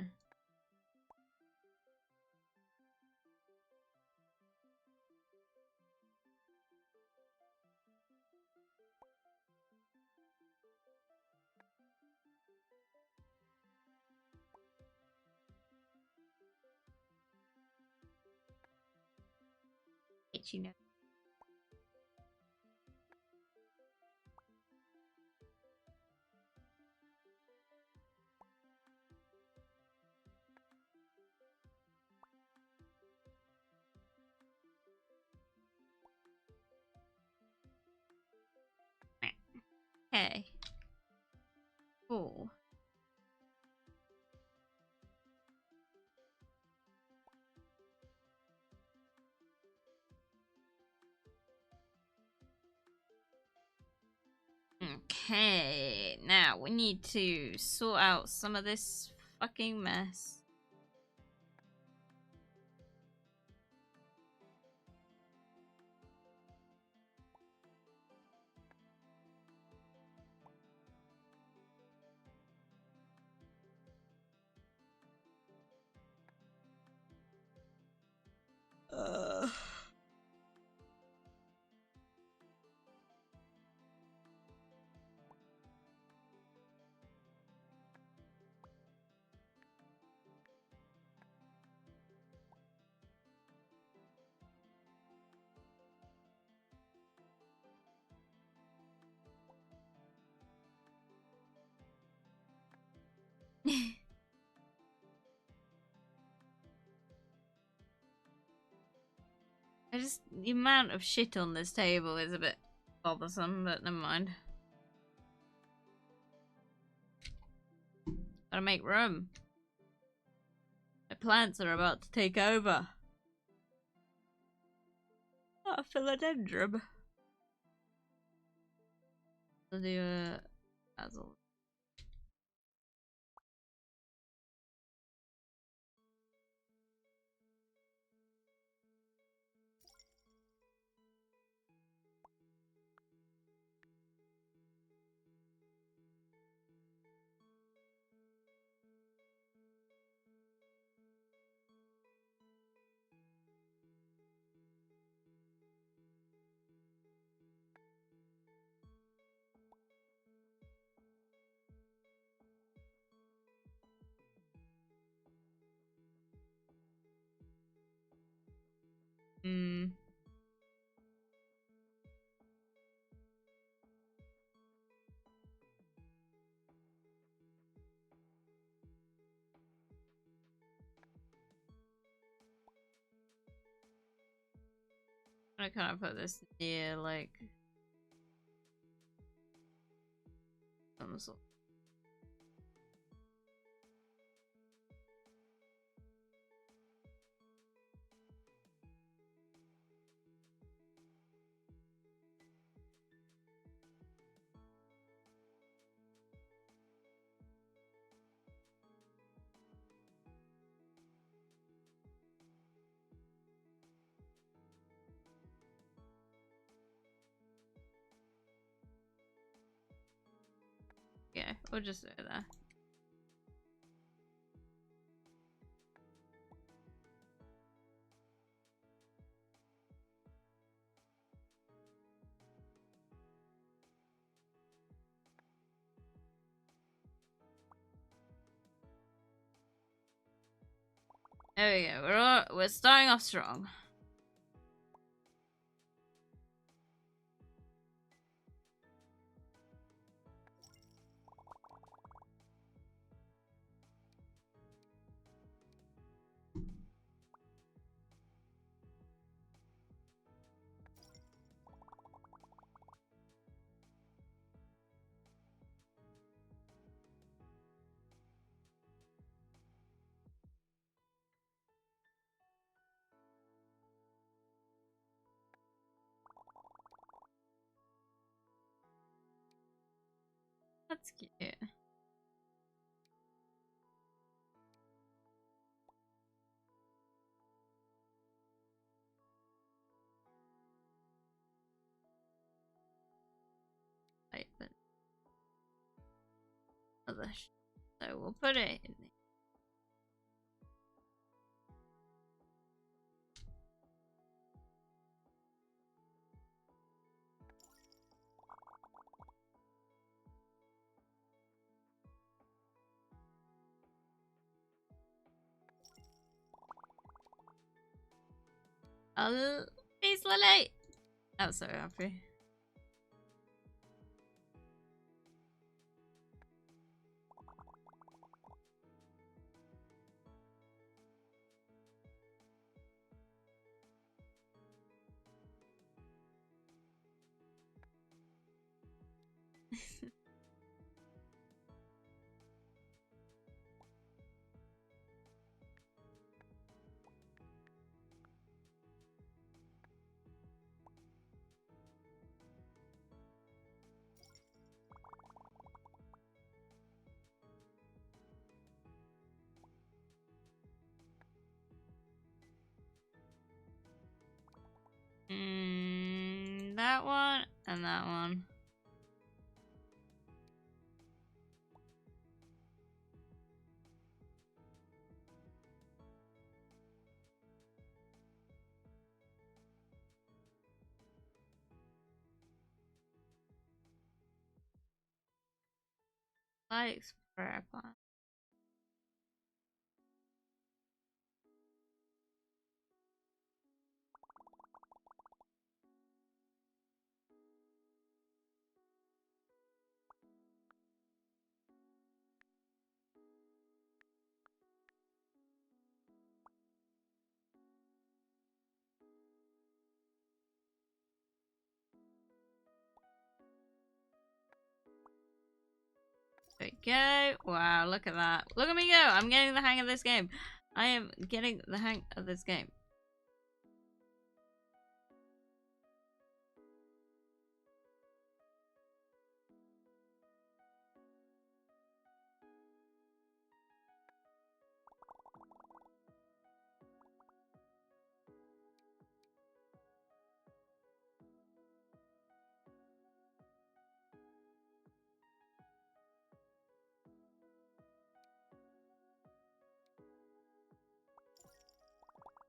Itchy nose. Okay. Cool. Okay, now we need to sort out some of this fucking mess. The amount of shit on this table is a bit bothersome, but never mind. Gotta make room. My plants are about to take over. Oh, a philodendron. I'll do a basil. I kind of put this near, like, some sort. Yeah, we'll just do it there. There we go. We're starting off strong. That's cute. Right, but so we'll put it in there. Oh, peace, Lily! I'm so happy. That one and that one. Likes prayer plant. go. Wow, look at that. Look at me go. I'm getting the hang of this game. I am getting the hang of this game.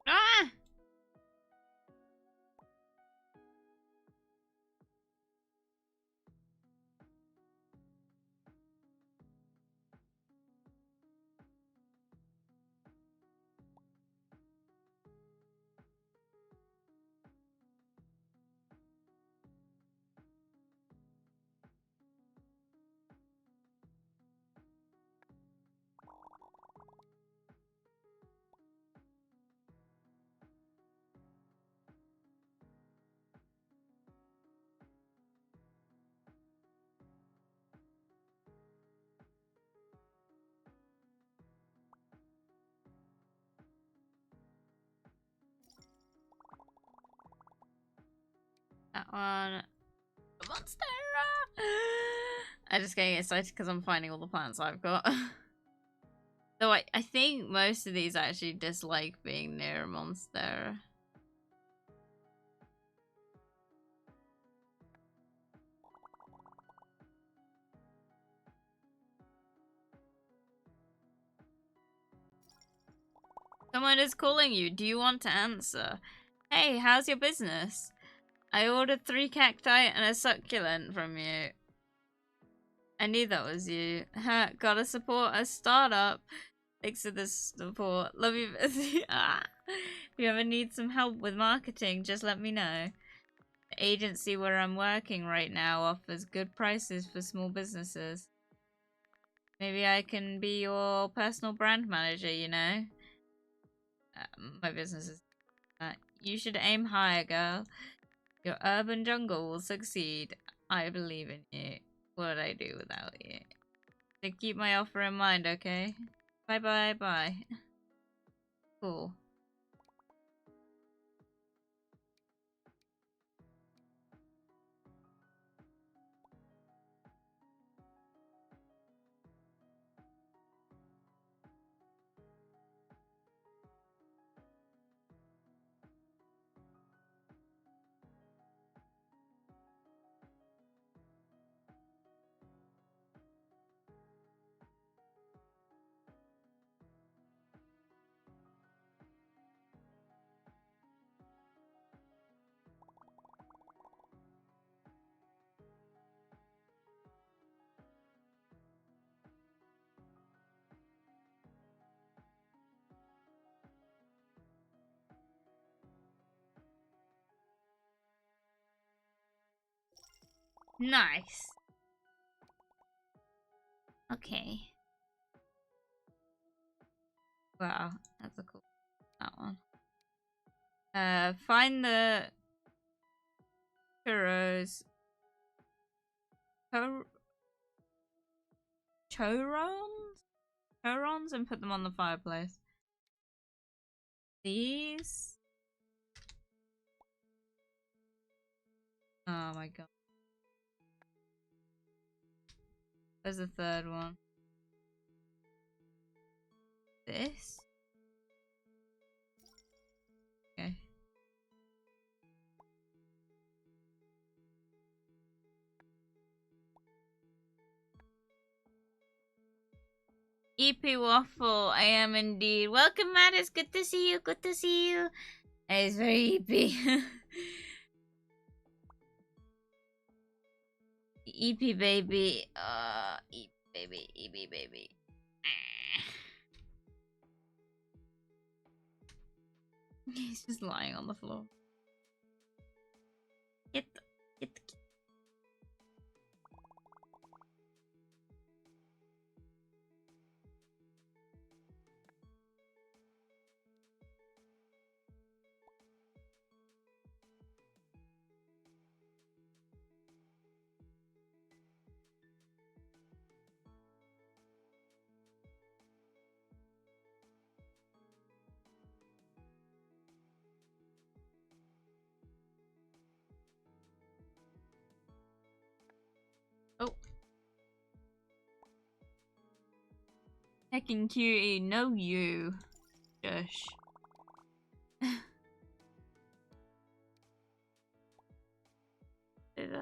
Ah! That one. Monstera! I'm just getting excited because I'm finding all the plants I've got. Though I think most of these actually dislike being near a monstera. Someone is calling you. Do you want to answer? Hey, how's your business? I ordered 3 cacti and a succulent from you. I knew that was you. Gotta support a startup. Thanks for the support. Love you. If you ever need some help with marketing, just let me know. The agency where I'm working right now offers good prices for small businesses. Maybe I can be your personal brand manager, you know? My business is... you should aim higher, girl. Your urban jungle will succeed. I believe in you. What would I do without you? So keep my offer in mind, okay? Bye bye bye. Cool. Nice. Okay. Wow, that's a cool that one. Find the churros. Churons and put them on the fireplace. These. Oh my god. There's the third one. This. Okay. Eepy waffle, I am indeed. Welcome, Matt. It's good to see you. Good to see you. It's very eepy. Eepy baby. Eepy baby. Eepy baby. He's just lying on the floor. Get. Heckin' cutie, no you. Shush. Did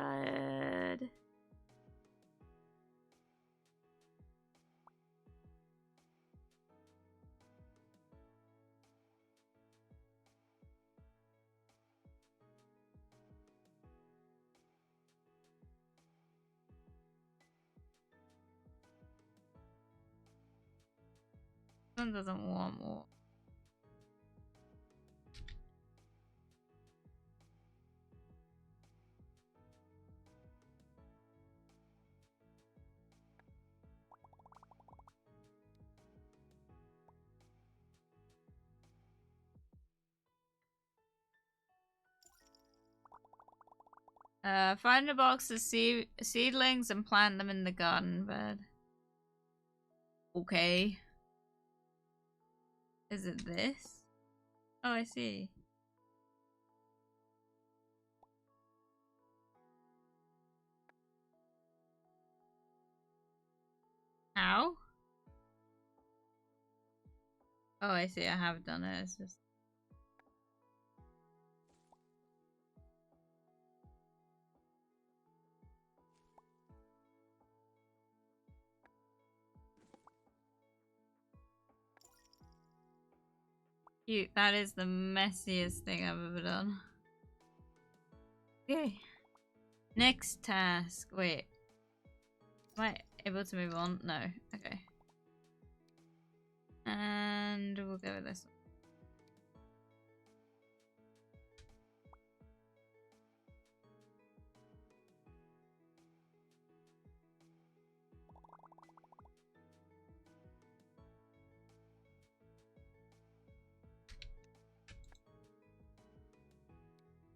One doesn't want more. Find a box of seedlings and plant them in the garden bed. Okay. Is it this? Oh, I see. How? Oh, I see. I have done it. It's just... Cute. That is the messiest thing I've ever done. Okay. Next task. Wait. Am I able to move on? No. Okay. And we'll go with this one.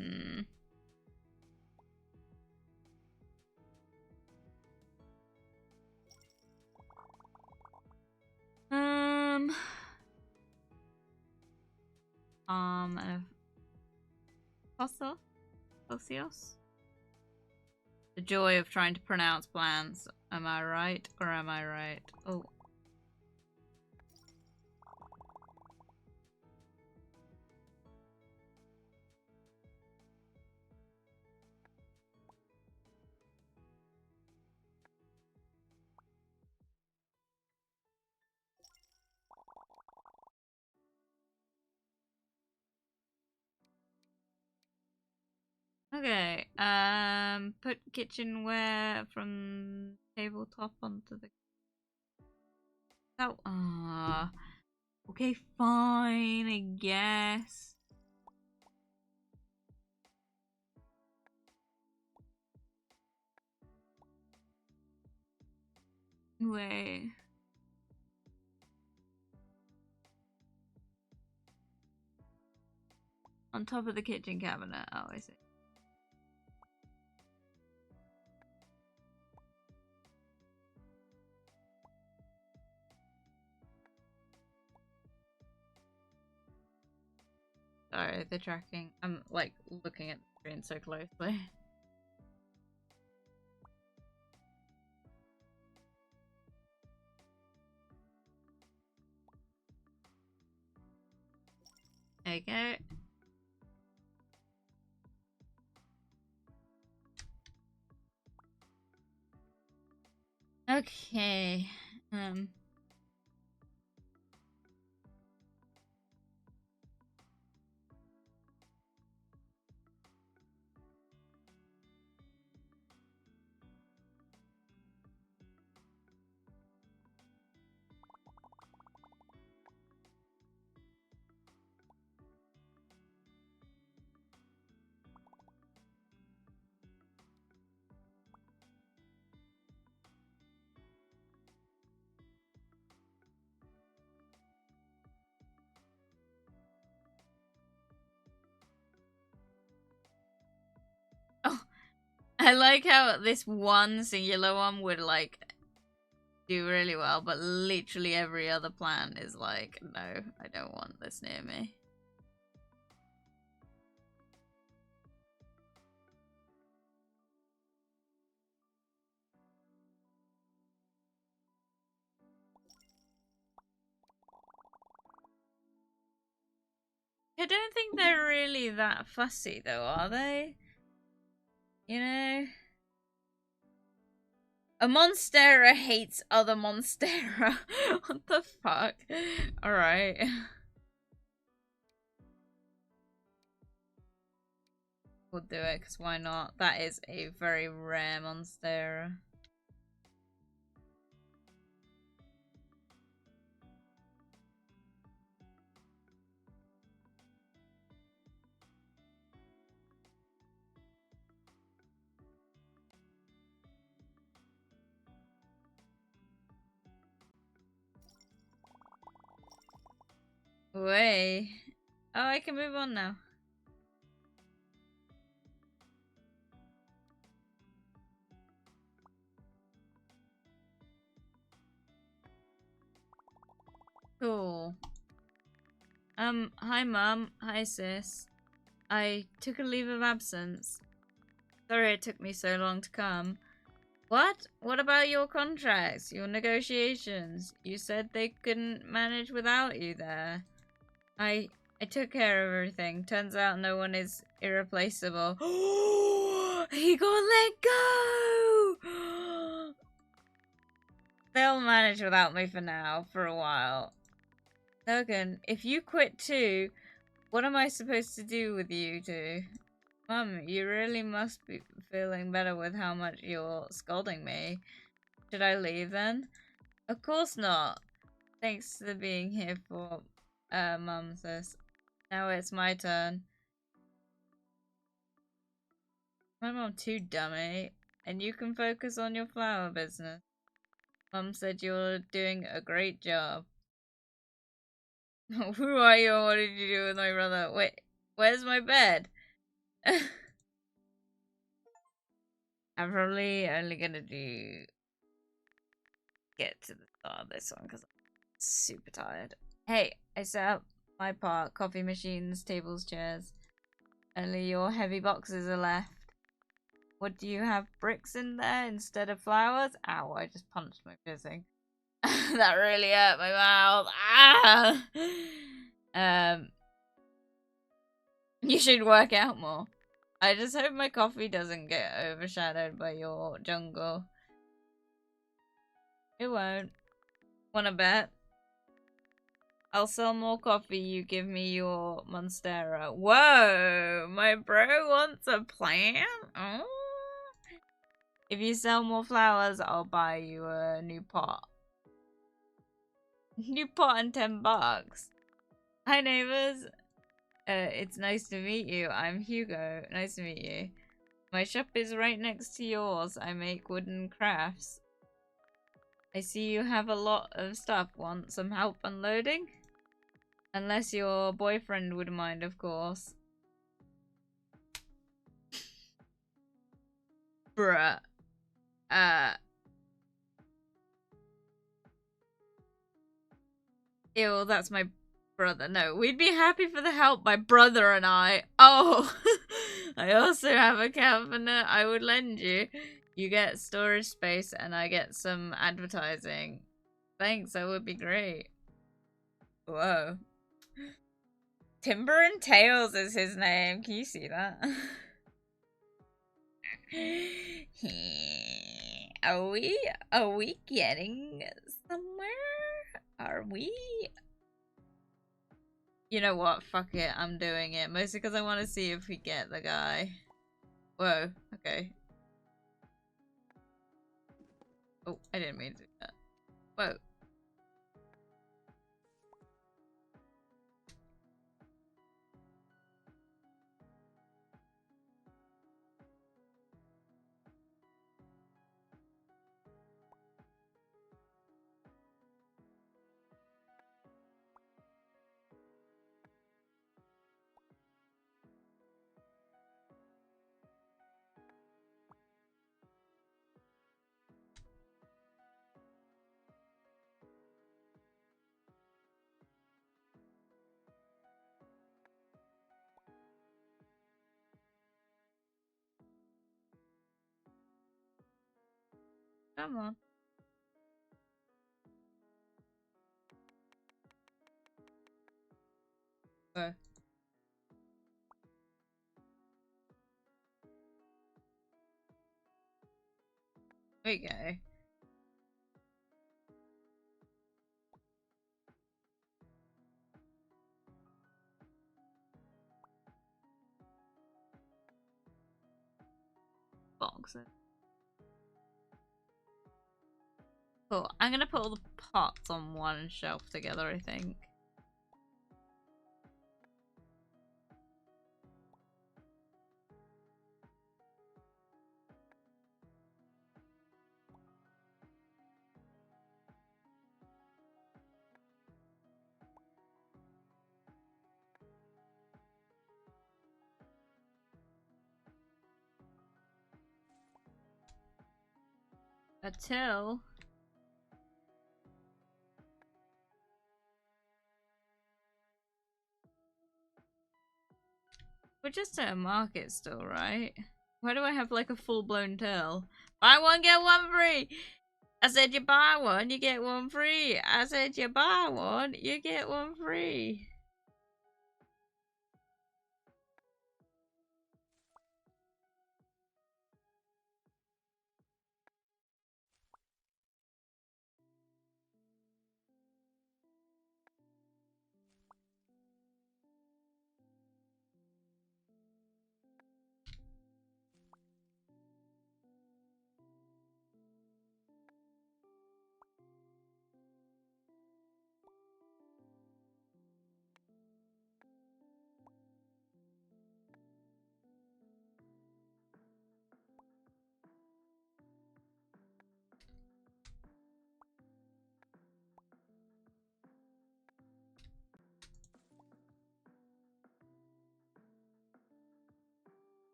Hmm. And Fossios? The joy of trying to pronounce plants. Am I right or am I right? Oh. Okay. Put kitchenware from tabletop onto the... Oh, okay, fine, I guess. Wait. On top of the kitchen cabinet. Oh, I see. Sorry, the tracking. I'm like looking at the screen so closely. There you go. Okay. Oh, I like how this one singular one would like do really well, but literally every other plant is like, no, I don't want this near me. I don't think they're really that fussy though, are they? You know? A Monstera hates other Monstera. What the fuck? Alright. We'll do it, because why not? That is a very rare Monstera. Way. Oh, I can move on now. Cool. Hi mum. Hi sis. I took a leave of absence. Sorry it took me so long to come. What? What about your contracts? Your negotiations? You said they couldn't manage without you there. I took care of everything. Turns out no one is irreplaceable. He got let go! They'll manage without me for now, for a while. Logan, if you quit too, what am I supposed to do with you two? Mum, you really must be feeling better with how much you're scolding me. Should I leave then? Of course not. Thanks for being here for, Mum says. Now it's my turn. My mom too, dummy. And you can focus on your flower business. Mum said you're doing a great job. Who are you and what did you do with my brother? Wait, where's my bed? I'm probably only gonna get to the start of this one because I'm super tired. Hey, I set up my part. Coffee machines, tables, chairs. Only your heavy boxes are left. What do you have, bricks in there instead of flowers? Ow, I just punched my piercing. That really hurt my mouth. Ah! You should work out more. I just hope my coffee doesn't get overshadowed by your jungle. It won't. Wanna bet? I'll sell more coffee, you give me your Monstera. Whoa! My bro wants a plant? Oh. If you sell more flowers, I'll buy you a new pot. New pot and $10. Hi neighbors. It's nice to meet you. I'm Hugo. Nice to meet you. My shop is right next to yours. I make wooden crafts. I see you have a lot of stuff. Want some help unloading? Unless your boyfriend would mind, of course. Bruh. Ew, that's my brother. No, we'd be happy for the help, my brother and I. Oh, I also have a cabinet I would lend you. You get storage space and I get some advertising. Thanks, that would be great. Whoa. Timber and Tails is his name. Can you see that? Are we getting somewhere? Are we? You know what? Fuck it. I'm doing it. Mostly because I want to see if we get the guy. Whoa. Okay. Oh, I didn't mean to do that. Whoa. Come on. Whoa. There we go. Boxes. Cool. I'm gonna put all the pots on one shelf together, I think. A till. We're just at a market still, right? Why do I have like a full-blown till? Buy one, get one free! I said you buy one, you get one free! I said you buy one, you get one free!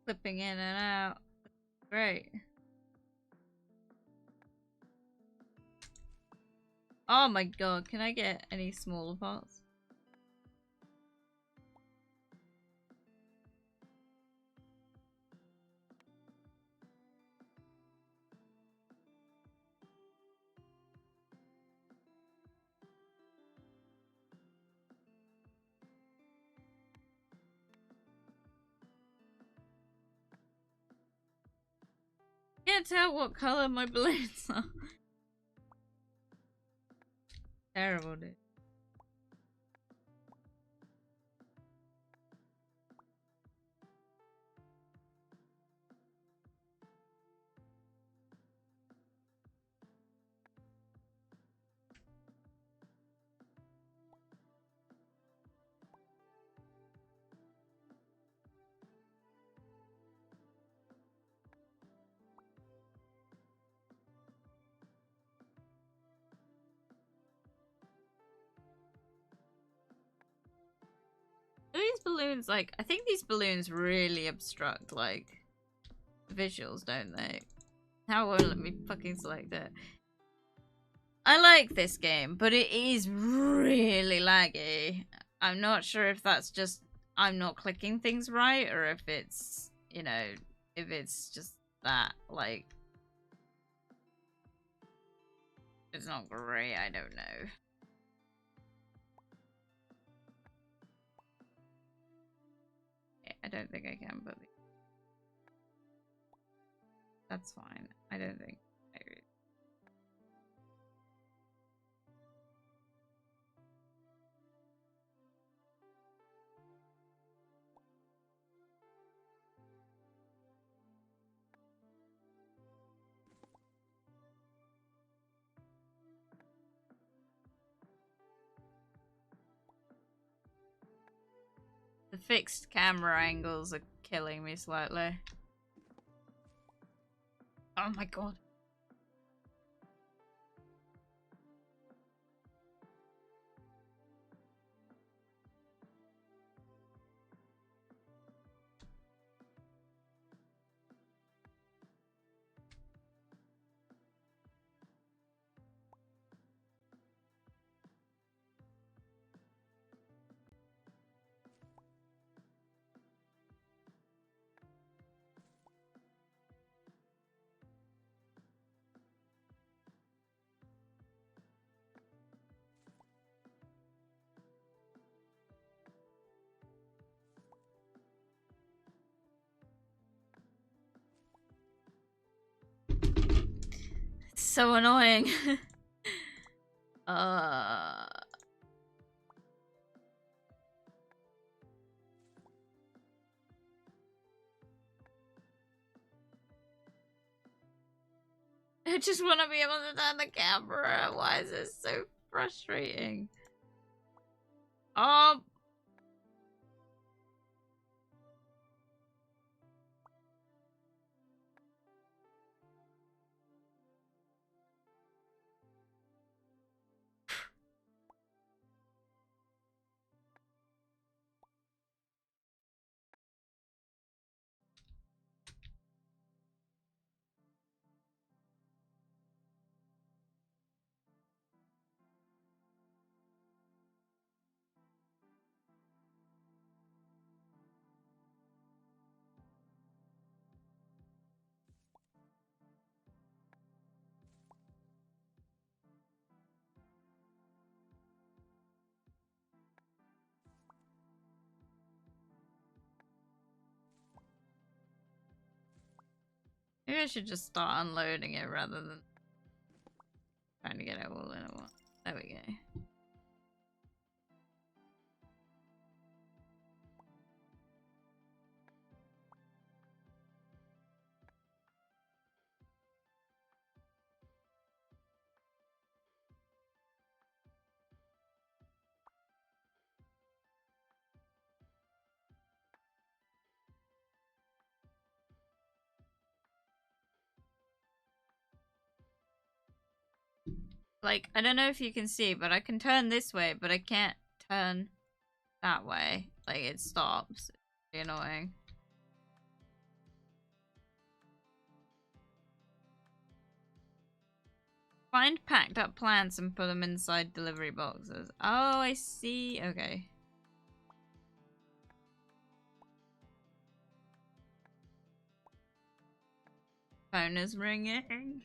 Flipping in and out. Great. Oh my god, can I get any smaller pots? Can't tell what color my balloons are. Terrible, dude. Are these balloons like, I think these balloons really obstruct like visuals, don't they? How won't let me fucking select it? I like this game, but it is really laggy. I'm not sure if that's just I'm not clicking things right, or if it's, you know, if it's just that, like, it's not great, I don't know. Yeah, I don't think I can, but that's fine. I don't think I really. The fixed camera angles are killing me slightly. Oh my god. so annoying. I just want to be able to turn the camera. Why is this so frustrating? Oh. Maybe I should just start unloading it rather than trying to get it all in at once. There we go. Like, I don't know if you can see, but I can turn this way, but I can't turn that way. Like, it stops. It's really annoying. Find packed up plants and put them inside delivery boxes. Oh, I see. Okay. Phone is ringing.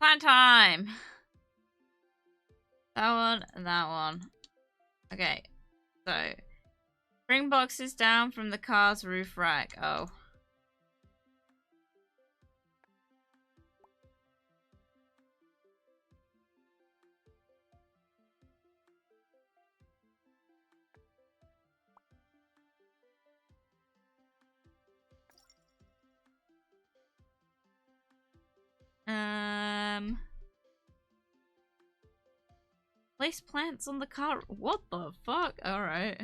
Plant time! That one and that one. Okay, so bring boxes down from the car's roof rack. Oh. Place plants on the car. What the fuck? Alright.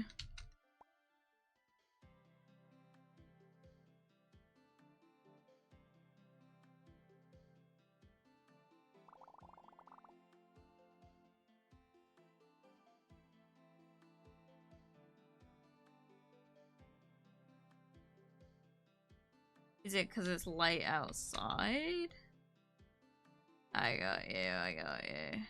Is it because it's light outside? I got you, I got you.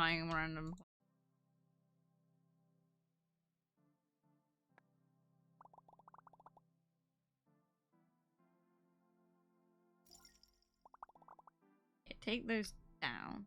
buying random. Okay, take those down.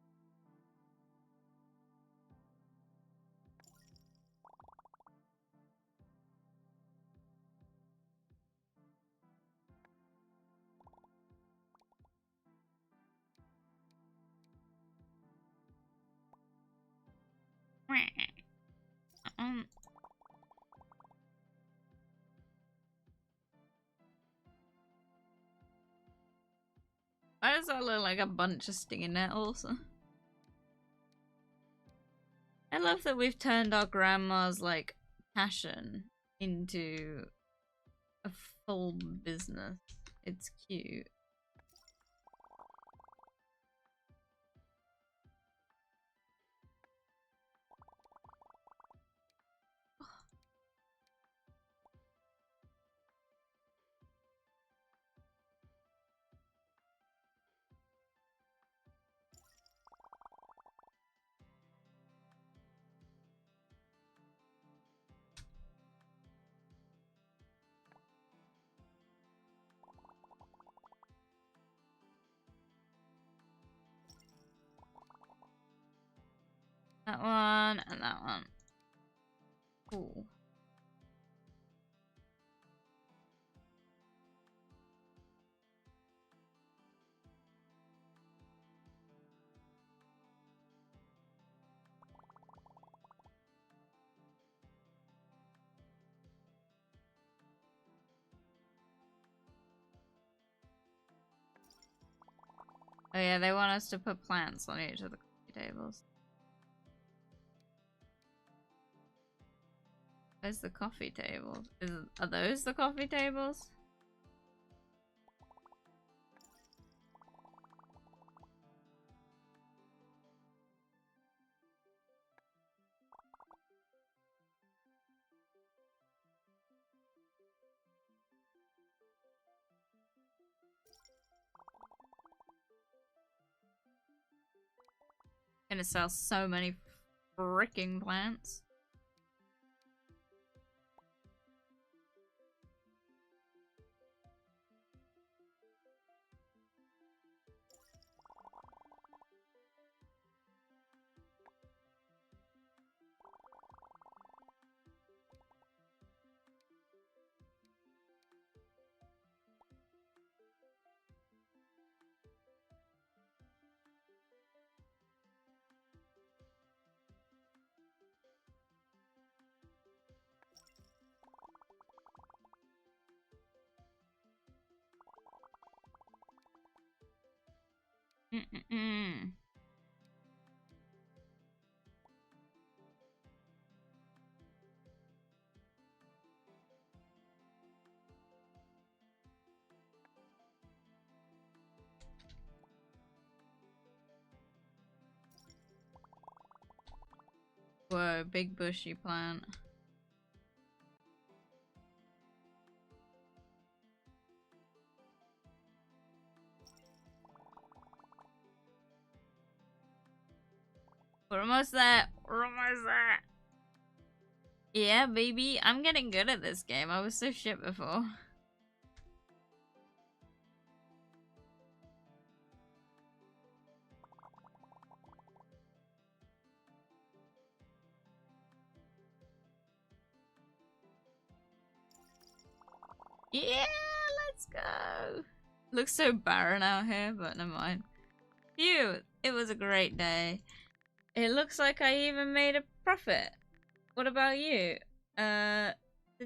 Why does that look like a bunch of stinging nettles? I love that we've turned our grandma's like passion into a full business. It's cute. That one and that one. Cool. Oh yeah, they want us to put plants on each of the coffee tables. Where's the coffee table? Are those the coffee tables? Gonna sell so many freaking plants. Whoa, big bushy plant. We're almost there. We're almost there. Yeah, baby. I'm getting good at this game. I was so shit before. Yeah, let's go. Looks so barren out here, but never mind. Phew, it was a great day. It looks like I even made a profit. What about you? The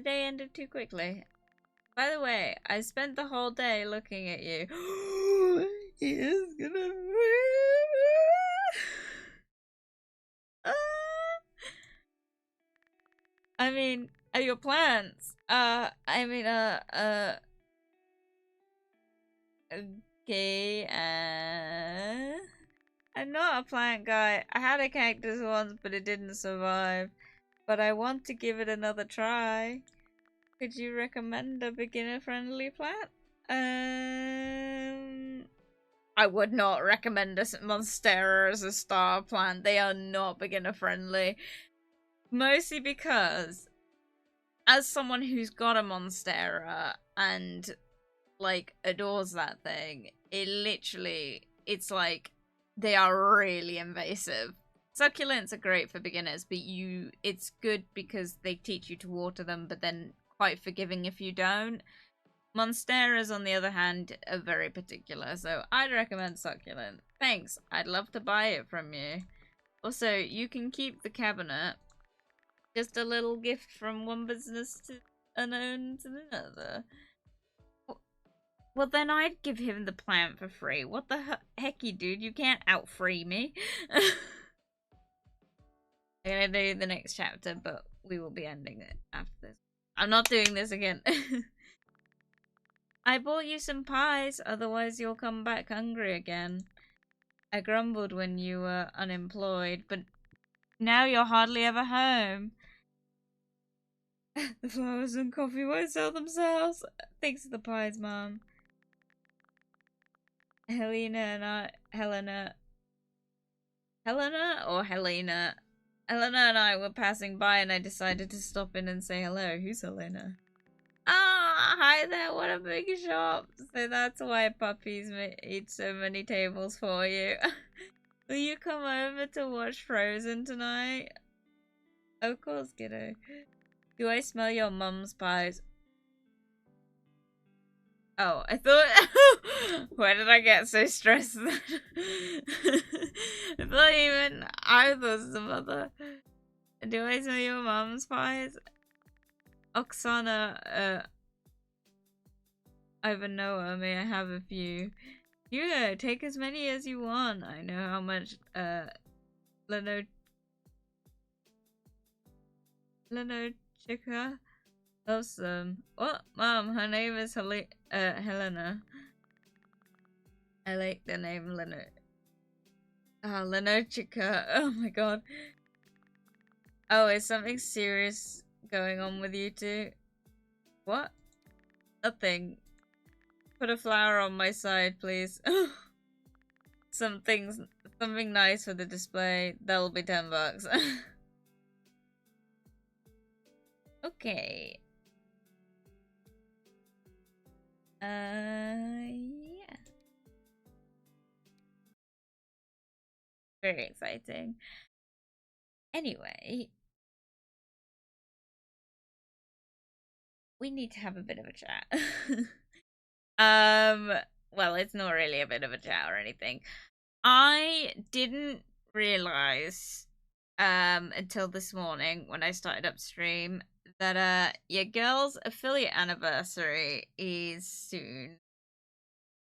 day ended too quickly. By the way, I spent the whole day looking at you. He is gonna I mean, your plants. Okay, I'm not a plant guy. I had a cactus once, but it didn't survive. But I want to give it another try. Could you recommend a beginner-friendly plant? I would not recommend a Monstera as a star plant. They are not beginner friendly. Mostly because, as someone who's got a Monstera and, like, adores that thing, it's like, they are really invasive. Succulents are great for beginners, but it's good because they teach you to water them, but then quite forgiving if you don't. Monsteras, on the other hand, are very particular, so I'd recommend succulent. Thanks, I'd love to buy it from you. Also, you can keep the cabinet. Just a little gift from one business to unknown to another. Well, then I'd give him the plant for free. What the hecky, dude? You can't out-free me. I'm gonna do the next chapter, but we will be ending it after this. I'm not doing this again. I bought you some pies, otherwise you'll come back hungry again. I grumbled when you were unemployed, but now you're hardly ever home. The flowers and coffee won't sell themselves. Thanks to the pies, Mom. Helena and I were passing by and I decided to stop in and say hello. Who's Helena? Ah, hi there, what a big shop. So that's why puppies eat so many tables for you. Will you come over to watch Frozen tonight? Of course, kiddo. Do I smell your mum's pies? Oh, I thought... Why did I get so stressed? I thought even I was the mother. Do I smell your mum's pies? Oksana, Ivanoa, may I have a few? Hugo, take as many as you want. I know how much, Lenochica loves them. What? Mom, her name is Helena. I like the name Lenochica. Oh my god. Oh, is something serious going on with you two? What? Nothing. Put a flower on my side, please. Something nice for the display. That'll be $10. Okay. Yeah. Very exciting. Anyway, we need to have a bit of a chat. Well, it's not really a bit of a chat or anything. I didn't realize until this morning when I started upstream that your girl's affiliate anniversary is soon.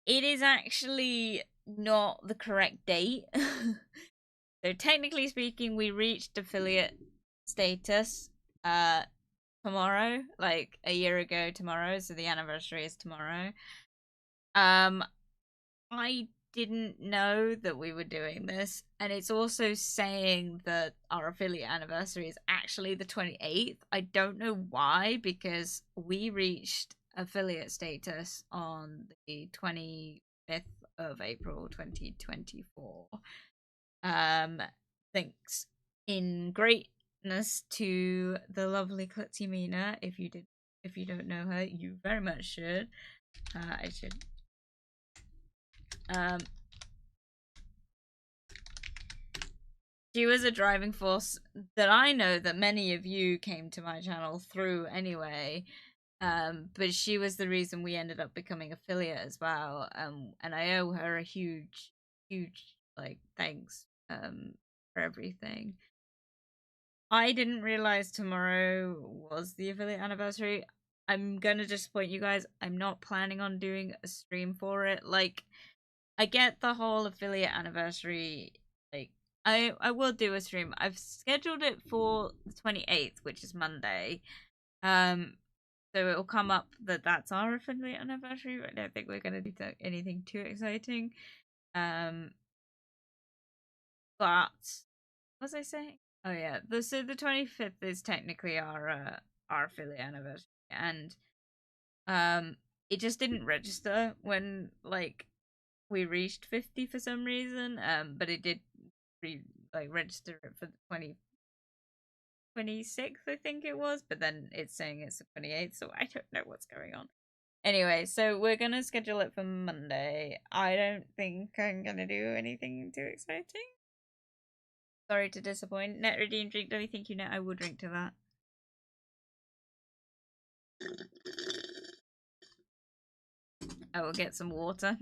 It is actually not the correct date. So technically speaking, we reached affiliate status tomorrow, like a year ago tomorrow, so the anniversary is tomorrow. I didn't know that we were doing this, and it's also saying that our affiliate anniversary is actually the 28th. I don't know why, because we reached affiliate status on the 25th of April 2024. Thanks in greatness to the lovely Klutzy Mina. If you don't know her, you very much should. I should. She was a driving force that I know that many of you came to my channel through anyway. But she was the reason we ended up becoming affiliate as well. And I owe her a huge, like, thanks for everything. I didn't realize tomorrow was the affiliate anniversary. I'm gonna disappoint you guys. I'm not planning on doing a stream for it. Like, I get the whole affiliate anniversary. Like, I will do a stream. I've scheduled it for the 28th, which is Monday. So it'll come up that that's our affiliate anniversary. I don't think we're gonna do anything too exciting. But what was I saying? Oh yeah, so the 25th is technically our affiliate anniversary, and it just didn't register when, like, we reached 50 for some reason, but it did register it for the 26th, I think it was, but then it's saying it's the 28th, so I don't know what's going on. Anyway, so we're gonna schedule it for Monday. I don't think I'm gonna do anything too exciting. Sorry to disappoint. Net redeem drink. Don't you think you know I will drink to that? I will get some water.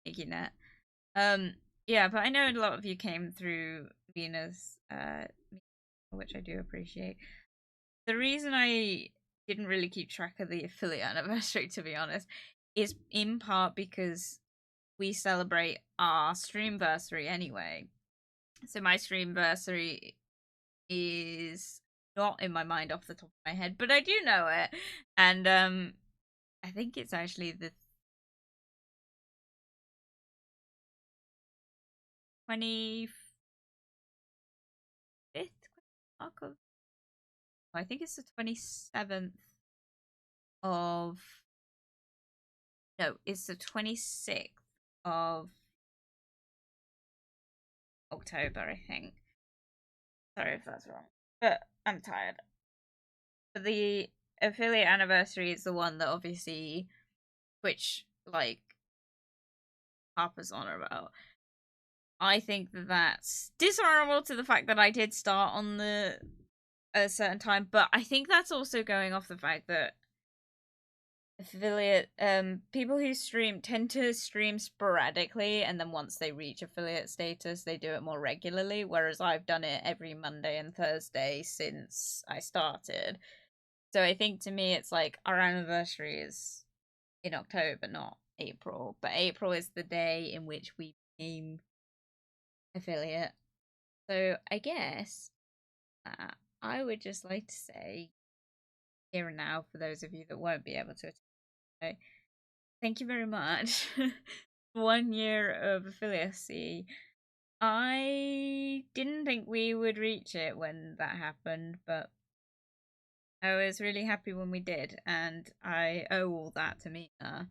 Thank you, Net. Yeah, but I know a lot of you came through Venus, which I do appreciate. The reason I didn't really keep track of the affiliate anniversary, to be honest, is in part because we celebrate our streamversary anyway. So my streamversary is not in my mind off the top of my head, but I do know it. And I think it's actually the 25th mark of, I think it's the 27th of, no, it's the 26th of October, I think. Sorry if that's wrong, but I'm tired. But the affiliate anniversary is the one that obviously Twitch like harpers on about. I think that that's dishonorable to the fact that I did start on a certain time, but I think that's also going off the fact that affiliate people who stream tend to stream sporadically, and then once they reach affiliate status they do it more regularly, whereas I've done it every Monday and Thursday since I started. So I think to me it's like our anniversary is in October, not April, but April is the day in which we became affiliate. So I guess I would just like to say here and now, for those of you that won't be able to attend, thank you very much. 1 year of affiliacy. I didn't think we would reach it when that happened, but I was really happy when we did, and I owe all that to Mina.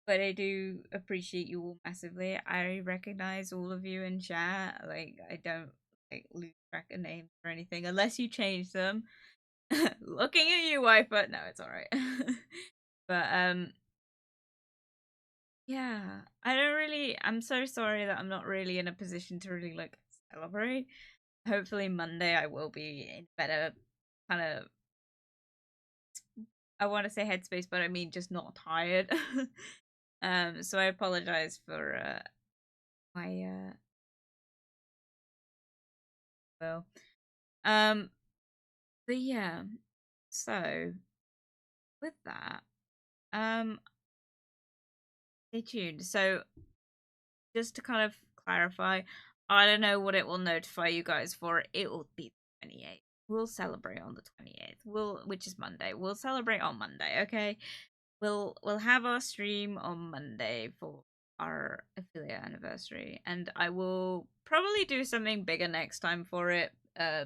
But I do appreciate you all massively. I recognize all of you in chat. Like, I don't lose track of names or anything unless you change them. Looking at you, wife, but no, it's alright. But yeah, I'm so sorry that I'm not really in a position to really celebrate. Hopefully Monday I will be in better kind of, I want to say headspace, but I mean just not tired. So I apologize for my well. But yeah, so with that, stay tuned. So just to kind of clarify, I don't know what it will notify you guys for. It will be the 28th. We'll celebrate on the 28th. Which is Monday. We'll celebrate on Monday, okay? We'll have our stream on Monday for our affiliate anniversary, and I will probably do something bigger next time for it.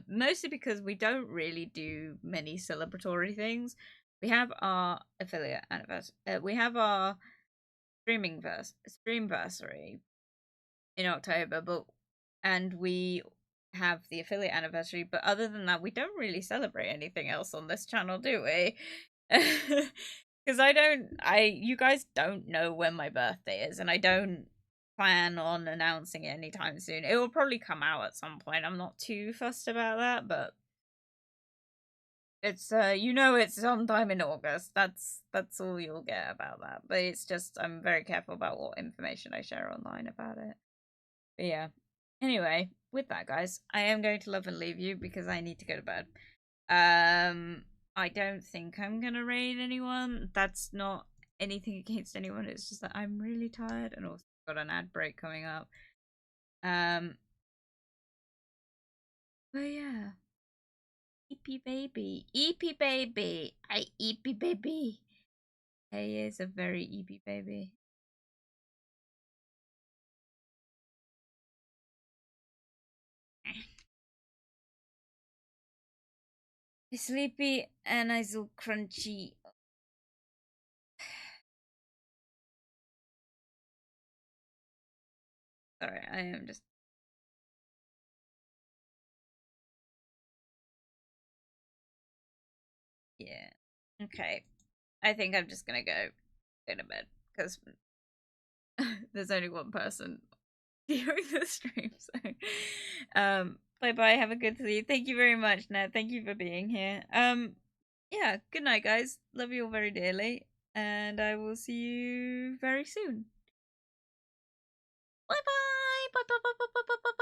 Mostly because we don't really do many celebratory things. We have our affiliate anniversary. We have our streamversary in October, and we have the affiliate anniversary. But other than that, we don't really celebrate anything else on this channel, do we? Because you guys don't know when my birthday is, and I don't plan on announcing it anytime soon. It will probably come out at some point. I'm not too fussed about that, but it's it's sometime in August. That's all you'll get about that. But it's just I'm very careful about what information I share online about it. But yeah. Anyway, with that, guys, I am going to love and leave you because I need to go to bed. I don't think I'm gonna raid anyone. That's not anything against anyone. It's just that I'm really tired and also got an ad break coming up. But yeah. Eepy baby. Eepy baby. Eepy baby. He is a very eepy baby. Sleepy and I so crunchy. Sorry, I am just. Yeah. Okay. I think I'm just gonna go to bed because there's only one person during the stream. So, bye bye. Have a good sleep. Thank you very much, Ned. Thank you for being here. Yeah. Good night, guys. Love you all very dearly, and I will see you very soon. Bye bye. Bye bye bye bye bye bye.